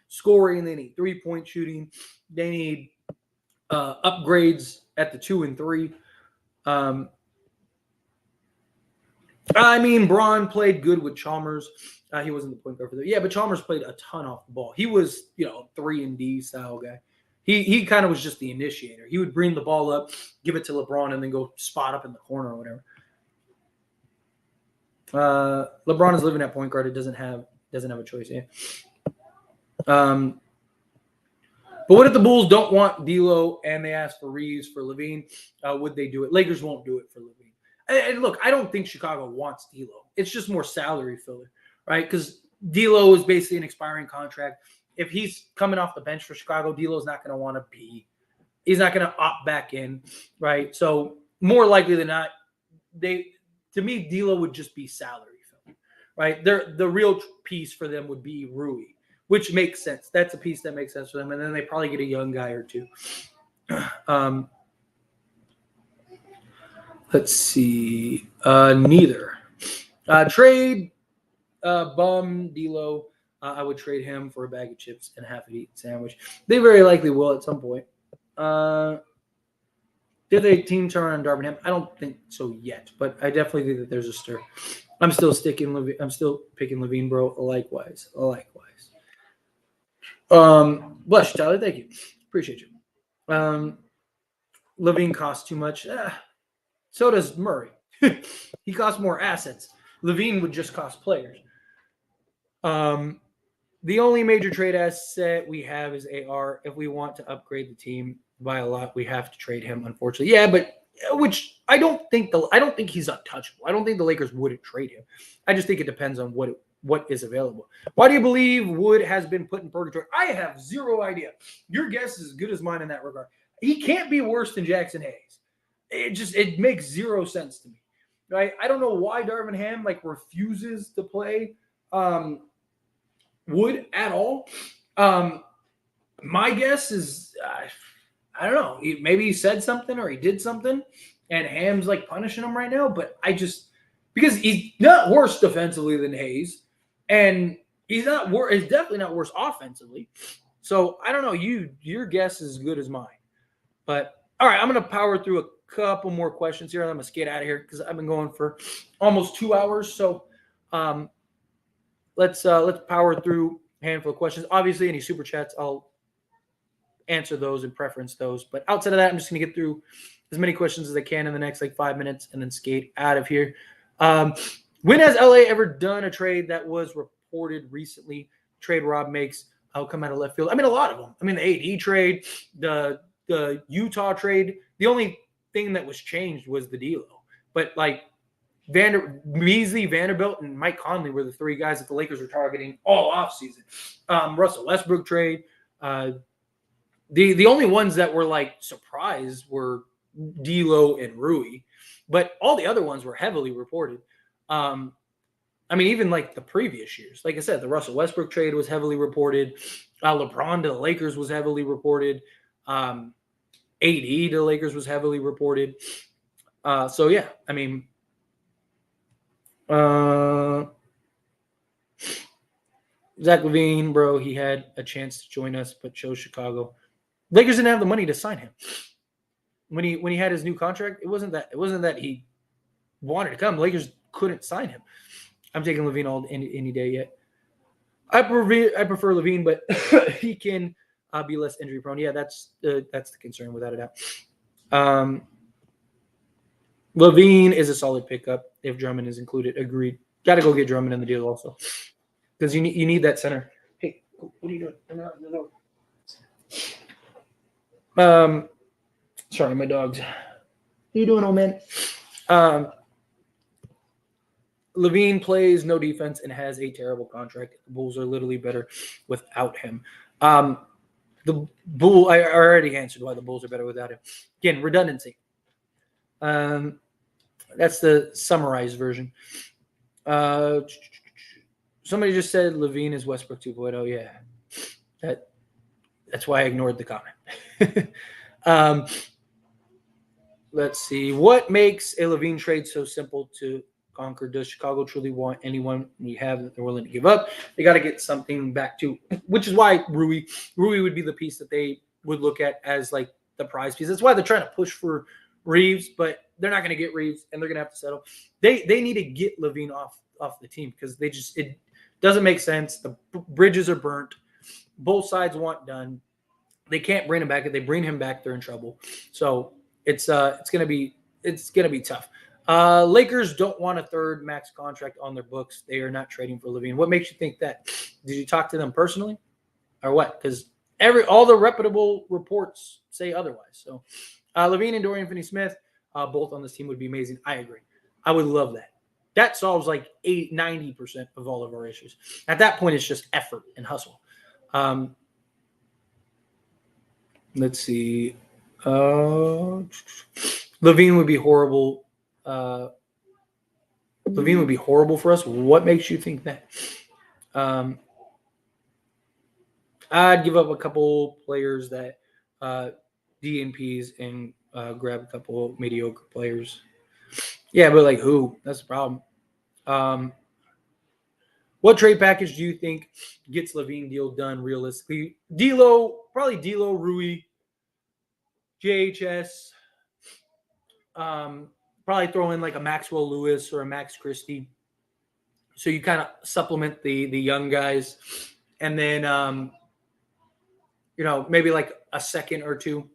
scoring, they need 3-point shooting, they need upgrades at the 2 and 3. I mean, Braun played good with Chalmers. He wasn't the point guard for that. Yeah, but Chalmers played a ton off the ball. He was, 3-and-D style guy. He kind of was just the initiator. He would bring the ball up, give it to LeBron, and then go spot up in the corner or whatever. LeBron is living at point guard. It doesn't have a choice. Yeah. But what if the Bulls don't want D'Lo and they ask for Reeves for Lavine? Would they do it? Lakers won't do it for Lavine. And look, I don't think Chicago wants D'Lo. It's just more salary filler, right? Because D'Lo is basically an expiring contract. If he's coming off the bench for Chicago, D'Lo's not going to want to be. He's not going to opt back in, right? So more likely than not, to me, D'Lo would just be salary filler, right? The real piece for them would be Rui, which makes sense. That's a piece that makes sense for them, and then they probably get a young guy or two. Let's see. Neither. Trade bum D'Lo. I would trade him for a bag of chips and a half-eaten sandwich. They very likely will at some point. Did the team turn on Darvin Ham? I don't think so yet, but I definitely think that there's a stir. I'm still picking Lavine, bro. Likewise. Bless you, Tyler. Thank you. Appreciate you. Lavine costs too much. So does Murray. He costs more assets. Lavine would just cost players. The only major trade asset we have is AR. If we want to upgrade the team by a lot, we have to trade him, unfortunately. Yeah, but which I don't think he's untouchable. I don't think the Lakers wouldn't trade him. I just think it depends on what is available. Why do you believe Wood has been put in purgatory? I have zero idea. Your guess is as good as mine in that regard. He can't be worse than Jackson Hayes. It makes zero sense to me, right? I don't know why Darvin Ham refuses to play Wood at all. My guess is I don't know. Maybe he said something or he did something. and Ham's like punishing him right now. But because he's not worse defensively than Hayes, and he's definitely not worse offensively. So I don't know. Your guess is as good as mine. But all right, I'm gonna power through a couple more questions here, and I'm gonna skate out of here because I've been going for almost 2 hours. So um, let's power through a handful of questions. Obviously, any super chats, I'll answer those and preference those. But outside of that, I'm just gonna get through as many questions as I can in the next like 5 minutes and then skate out of here. When has LA ever done a trade that was reported recently? Trade Rob makes, I'll come out of left field. I mean, a lot of them. I mean, the AD trade, the Utah trade. The only thing that was changed was the D'Lo. But like Beasley, Vanderbilt, and Mike Conley were the three guys that the Lakers were targeting all offseason. Russell Westbrook trade. The only ones that were like surprised were D'Lo and Rui, but all the other ones were heavily reported. I mean, even like the previous years, like I said, the Russell Westbrook trade was heavily reported. LeBron to the Lakers was heavily reported. AD to the Lakers was heavily reported. So yeah, I mean, Zach Lavine, bro, he had a chance to join us, but chose Chicago. Lakers didn't have the money to sign him. When he had his new contract, it wasn't that he wanted to come. Lakers couldn't sign him. I'm taking Lavine any day yet. I prefer Lavine, but he can be less injury prone. Yeah, that's the concern without a doubt. Lavine is a solid pickup if Drummond is included. Agreed. Got to go get Drummond in the deal also because you need that center. Hey, what are you doing? No. Sorry, my dogs. What are you doing, old man? Lavine plays no defense and has a terrible contract. The Bulls are literally better without him. I already answered why the Bulls are better without him. Again, redundancy. That's the summarized version. Somebody just said Lavine is Westbrook 2.0. Yeah, that's why I ignored the comment. Let's see. What makes a Lavine trade so simple to conquer? Does Chicago truly want anyone we have that they're willing to give up? They got to get something back to, which is why Rui would be the piece that they would look at as like the prize piece. That's why they're trying to push for Reeves, but they're not going to get Reeves, and they're going to have to settle. They need to get Lavine off the team because it doesn't make sense. The bridges are burnt. Both sides want done. They can't bring him back. If they bring him back, they're in trouble. So it's gonna be tough. Lakers don't want a third max contract on their books. They are not trading for Lavine. What makes you think that? Did you talk to them personally, or what? Because all the reputable reports say otherwise. So Lavine and Dorian Finney-Smith, both on this team would be amazing. I agree. I would love that. That solves like 90% of all of our issues. At that point, it's just effort and hustle. Let's see. Lavine would be horrible. Lavine would be horrible for us. What makes you think that? I'd give up a couple players that DNPs and grab a couple mediocre players. Yeah, but like who? That's the problem. What trade package do you think gets Lavine deal done realistically? Probably D'Lo, Rui, JHS. Probably throw in like a Maxwell Lewis or a Max Christie. So you kind of supplement the young guys, and then maybe like a second or two.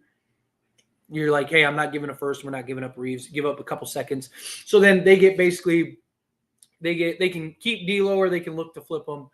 You're like, hey, I'm not giving a first. We're not giving up Reeves. Give up a couple seconds. So then they get they can keep D'Lo or they can look to flip them.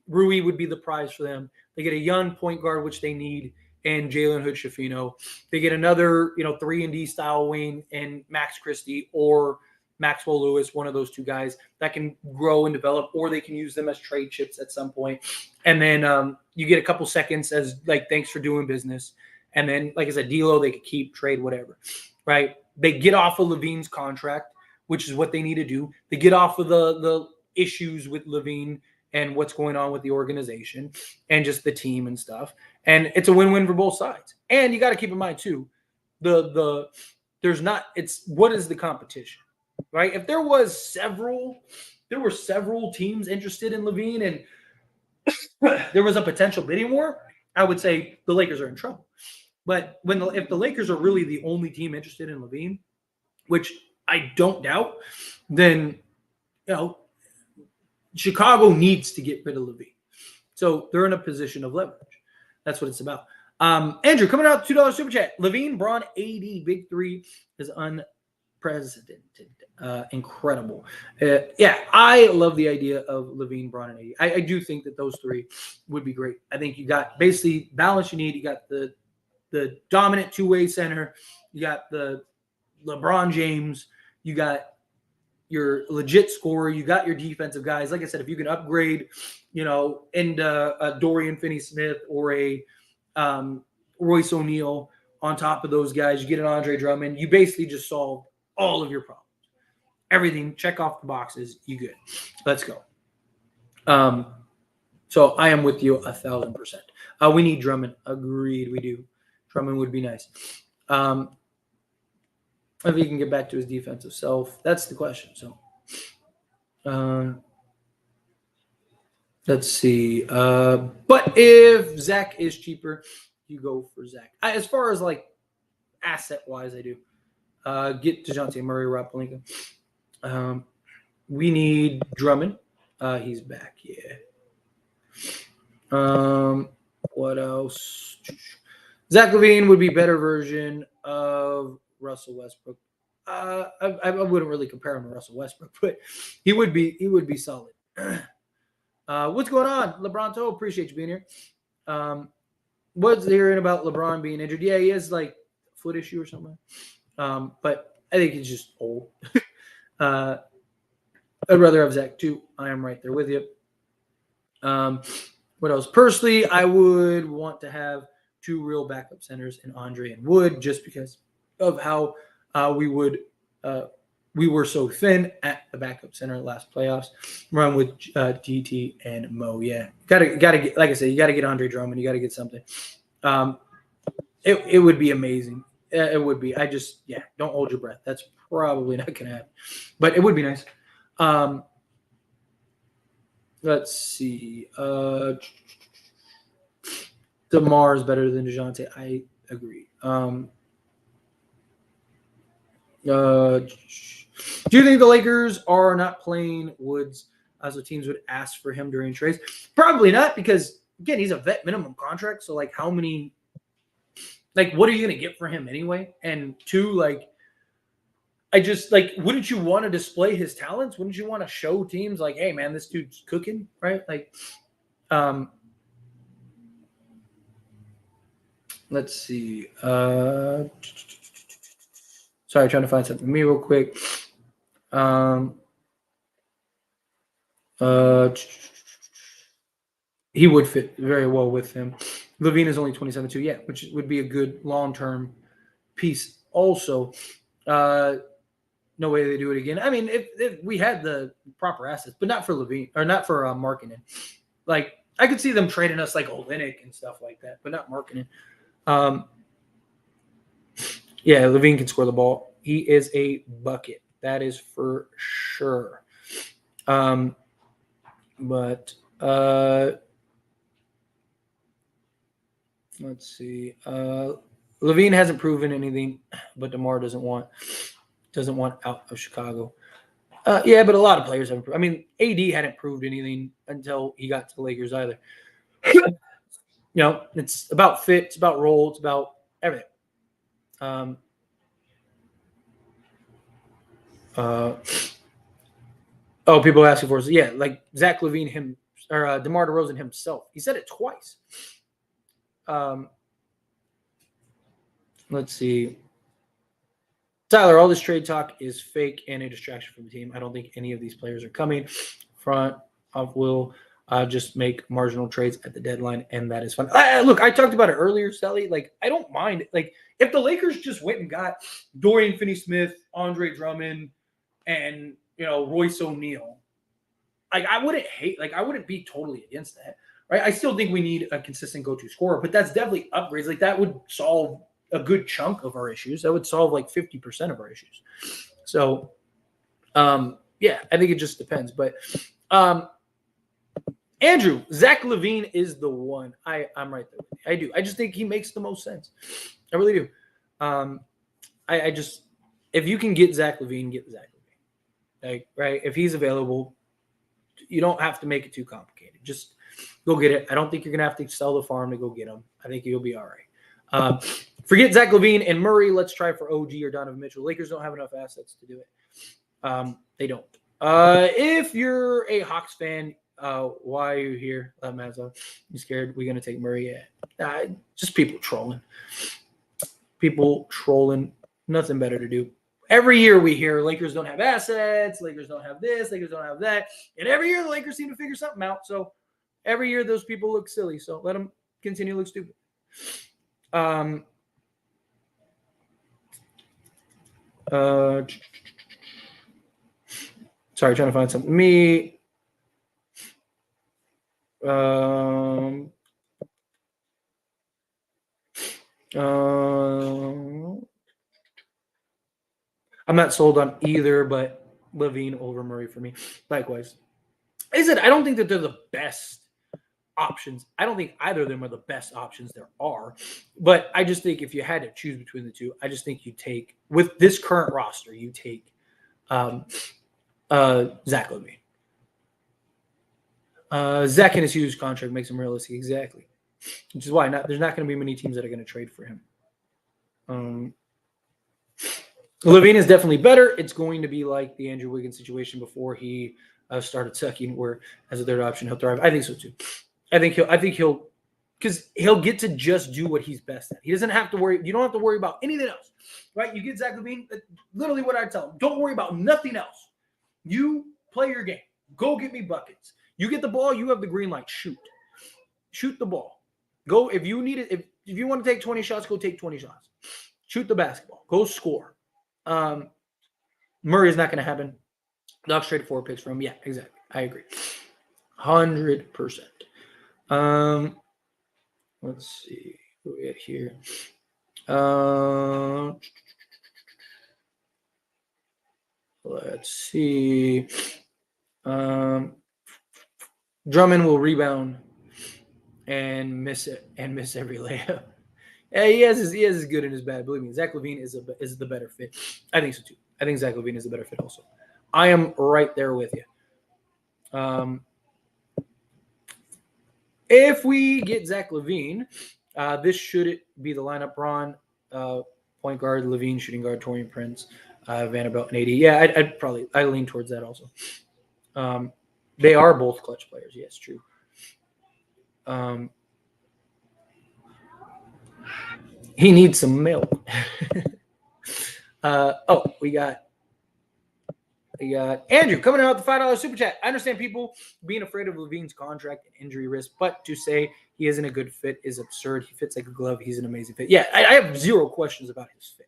Rui would be the prize for them. They get a young point guard, which they need, and Jalen Hood-Schifino. They get another, 3-and-D style wing and Max Christie or Maxwell Lewis, one of those two guys that can grow and develop, or they can use them as trade chips at some point. And then you get a couple seconds as like, thanks for doing business. And then, like I said, D'Lo, they could keep, trade, whatever, right? They get off of Lavine's contract, which is what they need to do. They get off of the issues with Lavine and what's going on with the organization and just the team and stuff. And it's a win-win for both sides. And you got to keep in mind, too, the there's not. It's what is the competition, right? If there were several teams interested in Lavine and there was a potential bidding war, I would say the Lakers are in trouble. But if the Lakers are really the only team interested in Lavine, which I don't doubt, then Chicago needs to get rid of Lavine. So they're in a position of leverage. That's what it's about. Andrew, coming out $2 super chat. Lavine, Braun, AD, big three is unprecedented. Incredible. Yeah, I love the idea of Lavine, Braun, and AD. I do think that those three would be great. I think you got basically balance you need. You got the dominant two-way center. You got the LeBron James. You got your legit scorer. You got your defensive guys. Like I said, if you can upgrade, into a Dorian Finney-Smith or a Royce O'Neal on top of those guys, you get an Andre Drummond. You basically just solve all of your problems. Everything, check off the boxes, you good. Let's go. So I am with you 1,000%. We need Drummond. Agreed, we do. Drummond would be nice. If he can get back to his defensive self, that's the question. So, let's see. But if Zach is cheaper, you go for Zach. As far as like asset wise, I do. Get Dejounte Murray, Rob Pelinka. We need Drummond. He's back. Yeah. What else? Zach Lavine would be better version of Russell Westbrook. I wouldn't really compare him to Russell Westbrook, but he would be solid. What's going on, LeBronto? Appreciate you being here. What's hearing about LeBron being injured? Yeah, he has like a foot issue or something. But I think he's just old. I'd rather have Zach too. I am right there with you. What else? Personally, I would want to have two real backup centers in Andre and Wood, just because of how we were so thin at the backup center last playoffs. Run with DT and Mo. Yeah, gotta get, like I said, you gotta get Andre Drummond. You gotta get something. It would be amazing. It would be. Don't hold your breath. That's probably not gonna happen, but it would be nice. Let's see. DeMar is better than Dejounte. I agree. Do you think the Lakers are not playing Woods as the teams would ask for him during trades? Probably not, because again, he's a vet minimum contract. So like, how many? Like, what are you gonna get for him anyway? And two, like, wouldn't you want to display his talents? Wouldn't you want to show teams like, hey man, this dude's cooking, right? Like, let's see. Sorry, trying to find something for me real quick. He would fit very well with him. Lavine is only 27 too, yeah, which would be a good long-term piece also. No way they do it again. I mean, if we had the proper assets, but not for Lavine, or not for Markkanen. Like, I could see them trading us like Olynyk and stuff like that, but not Markkanen. Yeah, Lavine can score the ball. He is a bucket. That is for sure. But let's see. Lavine hasn't proven anything, but DeMar doesn't want out of Chicago. Yeah, but a lot of players haven't. I mean, AD hadn't proved anything until he got to the Lakers either. It's about fit, it's about role, it's about everything. People asking for us. Yeah, like Zach Lavine DeMar DeRozan himself. He said it twice. Let's see. Tyler, all this trade talk is fake and a distraction from the team. I don't think any of these players are coming. Front of will just make marginal trades at the deadline, and that is fun. Look, I talked about it earlier, Sally. Like, I don't mind. Like, if the Lakers just went and got Dorian Finney-Smith, Andre Drummond, and Royce O'Neal, like, I wouldn't be totally against that, right? I still think we need a consistent go-to scorer, but that's definitely upgrades. Like, that would solve a good chunk of our issues. That would solve like 50% of our issues. So, yeah, I think it just depends. But Andrew, Zach Lavine is the one. I'm right there. I do. I just think he makes the most sense. I really do. I just, if you can get Zach Lavine, get Zach Lavine. Like, right? If he's available, you don't have to make it too complicated. Just go get it. I don't think you're gonna have to sell the farm to go get him. I think you'll be all right. Forget Zach Lavine and Murray. Let's try for OG or Donovan Mitchell. Lakers don't have enough assets to do it. They don't. If you're a Hawks fan, why are you here? Mazza, you scared we're gonna take Murray? Yeah, just people trolling. People trolling. Nothing better to do. Every year we hear Lakers don't have assets, Lakers don't have this, Lakers don't have that, and every year the Lakers seem to figure something out. So every year those people look silly. So let them continue to look stupid. Sorry, trying to find something. I'm not sold on either, but Lavine over Murray for me. Likewise. I said, I don't think that they're the best options. I don't think either of them are the best options there are. But I just think if you had to choose between the two, I just think you take, with this current roster, you take Zach Lavine. Zach and his huge contract makes him realistic. Exactly. Which is why there's not going to be many teams that are going to trade for him. Lavine is definitely better. It's going to be like the Andrew Wiggins situation before he started sucking, where as a third option he'll thrive. I think so too. I think he'll because he'll get to just do what he's best at. He doesn't have to worry. You don't have to worry about anything else, right? You get Zach Lavine. Literally, what I tell him: don't worry about nothing else. You play your game. Go get me buckets. You get the ball. You have the green light. Shoot the ball. Go if you need it. If you want to take 20 shots, go take 20 shots. Shoot the basketball. Go score. Murray is not going to happen. Knock straight 4 picks from him. Yeah, exactly. I agree. 100%. Let's see what we got here. Let's see. Drummond will rebound and miss it and miss every layup. Yeah, he has his good and his bad. Believe me, Zach Lavine is the better fit. I think so too. I think Zach Lavine is the better fit also. I am right there with you. If we get Zach Lavine, this should be the lineup. Ron, point guard, Lavine, shooting guard, Taurean Prince, Vanderbilt, and AD. Yeah, I lean towards that also. They are both clutch players. Yes, true. He needs some milk. We got Andrew coming out with the $5 super chat. I understand people being afraid of Lavine's contract and injury risk, but to say he isn't a good fit is absurd. He fits like a glove. He's an amazing fit. Yeah, I have zero questions about his fit.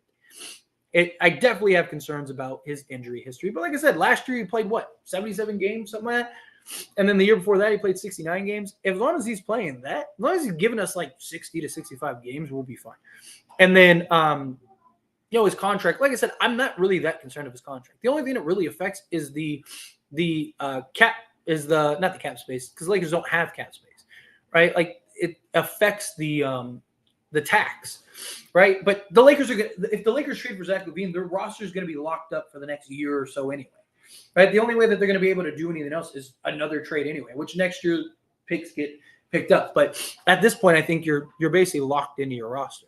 I definitely have concerns about his injury history. But like I said, last year he played, 77 games, something like that? And then the year before that, he played 69 games. As long as he's playing that, as long as he's giving us like 60 to 65 games, we'll be fine. And then, his contract, like I said, I'm not really that concerned of his contract. The only thing that really affects is the cap, not the cap space, because Lakers don't have cap space, right? Like it affects the tax, right? But the Lakers if the Lakers trade for Zach Lavine, their roster is going to be locked up for the next year or so anyway, right? The only way that they're going to be able to do anything else is another trade anyway, which next year picks get picked up. But at this point, I think you're basically locked into your roster.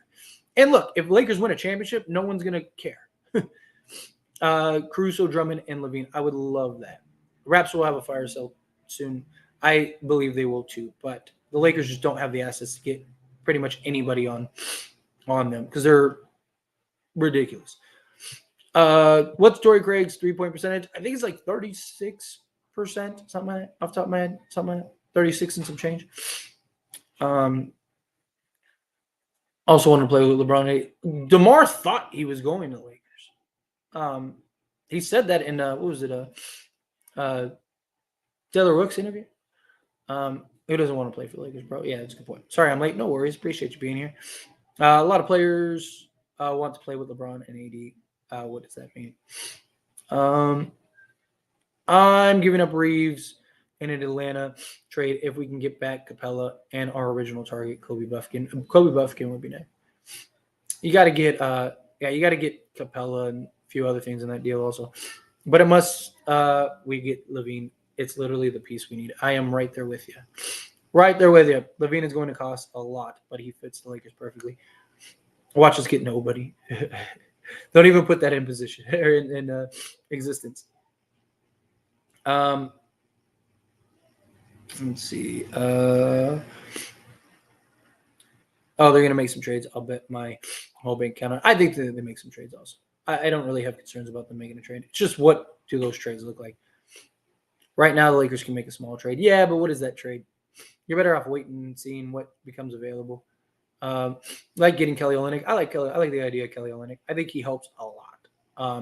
And look, if Lakers win a championship, no one's going to care. Caruso, Drummond, and Lavine. I would love that. Raps will have a fire sale soon. I believe they will too. But the Lakers just don't have the assets to get pretty much anybody on them because they're ridiculous. What's Torrey Craig's 3-point percentage? I think it's like 36%, something like that, off the top of my head. Something like that. 36 and some change. Also wanted to play with LeBron. DeMar thought he was going to the Lakers. He said that in Taylor Rooks interview. Who doesn't want to play for the Lakers, bro? Yeah, that's a good point. Sorry, I'm late. No worries. Appreciate you being here. A lot of players want to play with LeBron and AD. What does that mean? I'm giving up Reeves in an Atlanta trade if we can get back Capella and our original target, Kobe Buffkin. Kobe Buffkin would be nice. You got to get, you got to get Capella and a few other things in that deal also. But it must, we get Lavine. It's literally the piece we need. I am right there with you. Right there with you. Lavine is going to cost a lot, but he fits the Lakers perfectly. Watch us get nobody. Don't even put that in position or in existence. Let's see. Oh, they're going to make some trades. I'll bet my whole bank account on. I think they make some trades also. I don't really have concerns about them making a trade. It's just what do those trades look like? Right now, the Lakers can make a small trade. Yeah, but what is that trade? You're better off waiting and seeing what becomes available. Like getting Kelly Olynyk. I like the idea of Kelly Olynyk. I think he helps a lot.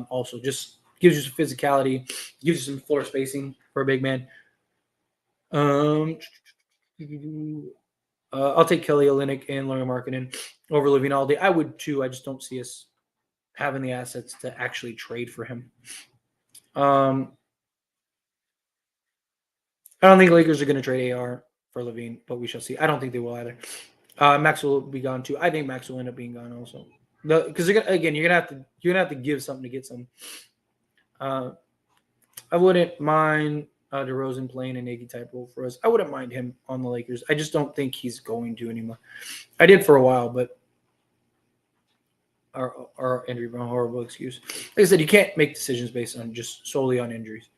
Also, just gives you some physicality, gives you some floor spacing for a big man. I'll take Kelly Olynyk and Laurie Markkinen over Lavine all day. I would too. I just don't see us having the assets to actually trade for him. I don't think Lakers are going to trade AR for Lavine, but we shall see. I don't think they will either. Max will be gone too. I think Max will end up being gone also. Because you're gonna have to give something to get some. I wouldn't mind DeRozan playing an Iggy type role for us. I wouldn't mind him on the Lakers. I just don't think he's going to anymore. I did for a while, but our injury, horrible excuse. Like I said, you can't make decisions based on just solely on injuries.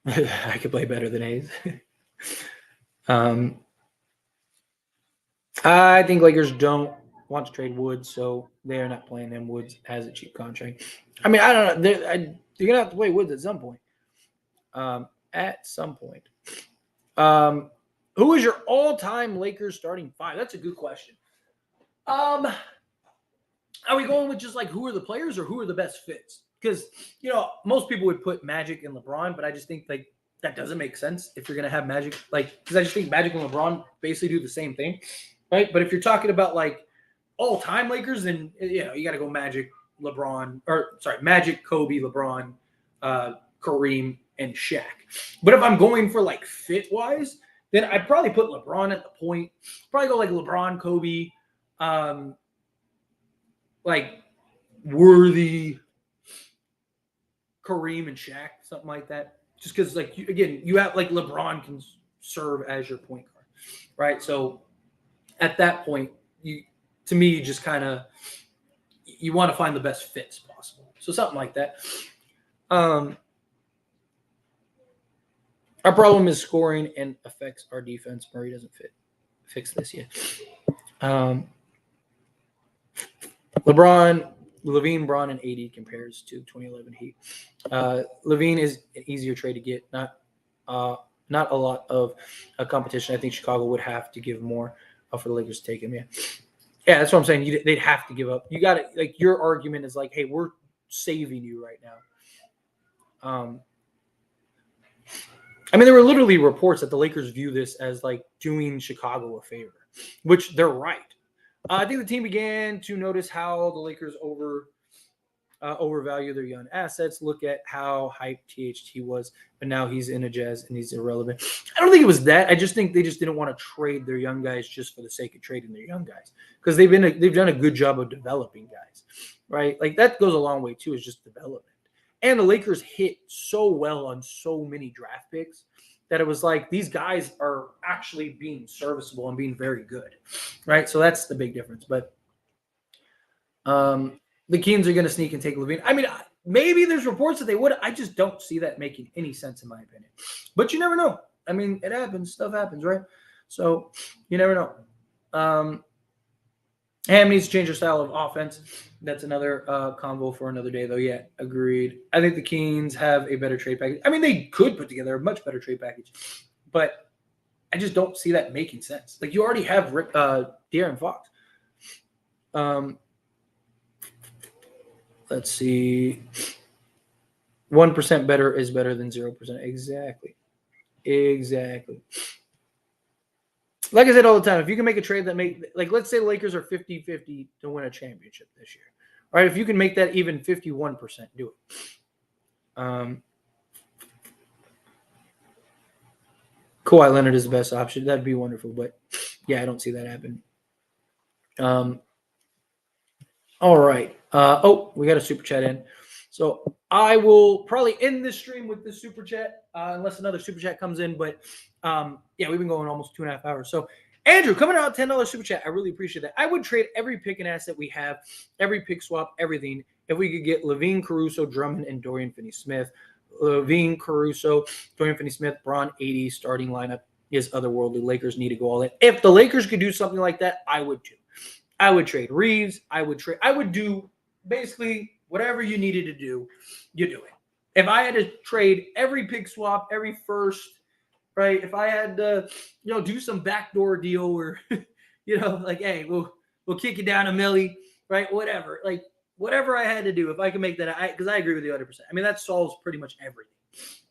I could play better than Hayes. I think Lakers don't want to trade Woods, so they're not playing him. Woods has a cheap contract. I mean, I don't know. You're gonna have to play Woods at some point. Who is your all-time Lakers starting five? That's a good question. Are we going with just like who are the players or who are the best fits? Because most people would put Magic and LeBron, but I just think like that doesn't make sense if you're gonna have Magic. Because I just think Magic and LeBron basically do the same thing, right? But if you're talking about like all-time Lakers, then you got to go Magic, LeBron, Magic, Kobe, LeBron, Kareem, and Shaq. But if I'm going for like fit-wise, then I'd probably put LeBron at the point. Probably go like LeBron, Kobe, like Worthy, Kareem, and Shaq, something like that. Just because, like, you have like LeBron can serve as your point guard, right? So at that point, you just kind of you want to find the best fits possible. So something like that. Our problem is scoring and affects our defense. Murray doesn't fix this yet. Lavine, Braun, and AD compares to 2011 Heat. Lavine is an easier trade to get. Not a lot of competition. I think Chicago would have to give more for the Lakers to take him. Yeah, that's what I'm saying. They'd have to give up. You got to like your argument is like, hey, we're saving you right now. I mean, there were literally reports that the Lakers view this as like doing Chicago a favor, which they're right. I think the team began to notice how the Lakers overvalue their young assets. Look at how hyped THT was, but now he's in a Jazz and he's irrelevant. I don't think it was that. I just think they just didn't want to trade their young guys just for the sake of trading their young guys because they've done a good job of developing guys, right? Like that goes a long way too. Is just development. And the Lakers hit so well on so many draft picks that it was like these guys are actually being serviceable and being very good, right? So that's the big difference. But the Kings are going to sneak and take Lavine. I mean, maybe there's reports that they would. I just don't see that making any sense in my opinion. But you never know. I mean, it happens. Stuff happens, right? So you never know. Ham needs to change their style of offense. That's another convo for another day, though. Yeah, agreed. I think the Kings have a better trade package. I mean, they could put together a much better trade package, but I just don't see that making sense. Like, you already have De'Aaron Fox. Let's see. 1% better is better than 0%. Exactly. like I said all the time, if you can make a trade that let's say the Lakers are 50-50 to win a championship this year. All right, if you can make that even 51%, do it. Kawhi Leonard is the best option. That'd be wonderful, but yeah, I don't see that happen. All right. We got a super chat in. So I will probably end this stream with this super chat, unless another super chat comes in. But yeah, we've been going almost 2.5 hours. So Andrew, coming out $10 super chat. I really appreciate that. I would trade every pick and asset we have, every pick swap, everything, if we could get Lavine, Caruso, Drummond, and Dorian Finney-Smith. Lavine, Caruso, Dorian Finney-Smith, Bron 80 starting lineup is otherworldly. Lakers need to go all in. If the Lakers could do something like that, I would too. I would trade Reeves. I would do basically whatever you needed to do, you do it. If I had to trade every pick swap, every first, right? If I had to, do some backdoor deal where, like, hey, we'll kick you down a milli, right? Whatever. Like, whatever I had to do, if I can make that, because I agree with you 100%. I mean, that solves pretty much everything,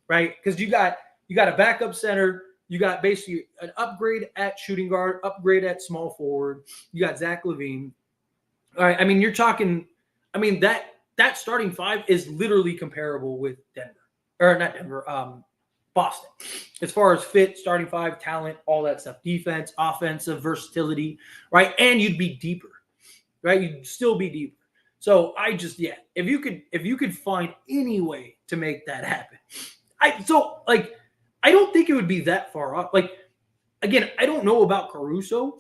right? Because you got a backup center. You got basically an upgrade at shooting guard, upgrade at small forward. You got Zach Lavine. All right. I mean, you're talking. I mean, that starting five is literally comparable with Denver, or not Denver, Boston, as far as fit, starting five, talent, all that stuff, defense, offensive versatility, right? And you'd be deeper, right? You'd still be deeper. So if you could find any way to make that happen, I don't think it would be that far off. Like, again, I don't know about Caruso,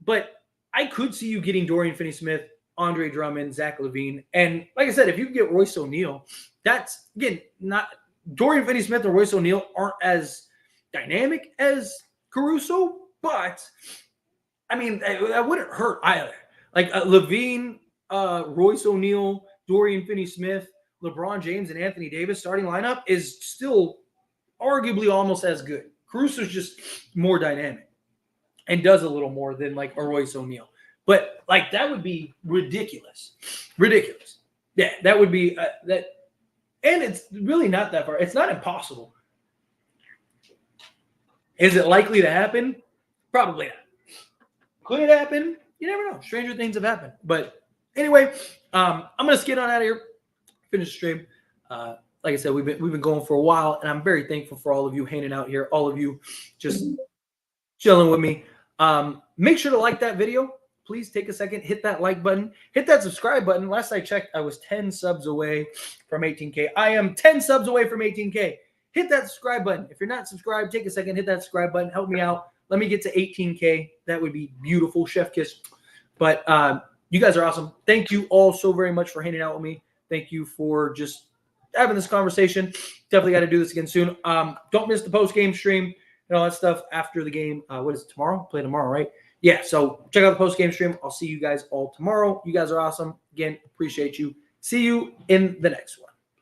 but I could see you getting Dorian Finney-Smith, Andre Drummond, Zach Lavine. And like I said, if you can get Royce O'Neal, that's, again, not Dorian Finney-Smith or Royce O'Neal aren't as dynamic as Caruso, but, I mean, that wouldn't hurt either. Like, Lavine, Royce O'Neal, Dorian Finney-Smith, LeBron James, and Anthony Davis starting lineup is still arguably almost as good. Caruso's just more dynamic and does a little more than like a Royce O'Neal. But like that would be ridiculous. Ridiculous. Yeah, that would be that. And it's really not that far. It's not impossible. Is it likely to happen? Probably not. Could it happen? You never know. Stranger things have happened. But anyway, I'm going to skid on out of here. Finish the stream. Like I said, we've been going for a while, and I'm very thankful for all of you hanging out here, all of you just chilling with me. Make sure to like that video. Please take a second, hit that like button, hit that subscribe button. Last I checked, I was 10 subs away from 18K. I am 10 subs away from 18K. Hit that subscribe button. If you're not subscribed, take a second, hit that subscribe button. Help me out. Let me get to 18K. That would be beautiful. Chef kiss. But you guys are awesome. Thank you all so very much for hanging out with me. Thank you for just having this conversation. Definitely got to do this again soon. Don't miss the post-game stream and all that stuff after the game. What is it, tomorrow? Play tomorrow, right? Yeah, so check out the post-game stream. I'll see you guys all tomorrow. You guys are awesome. Again, appreciate you. See you in the next one.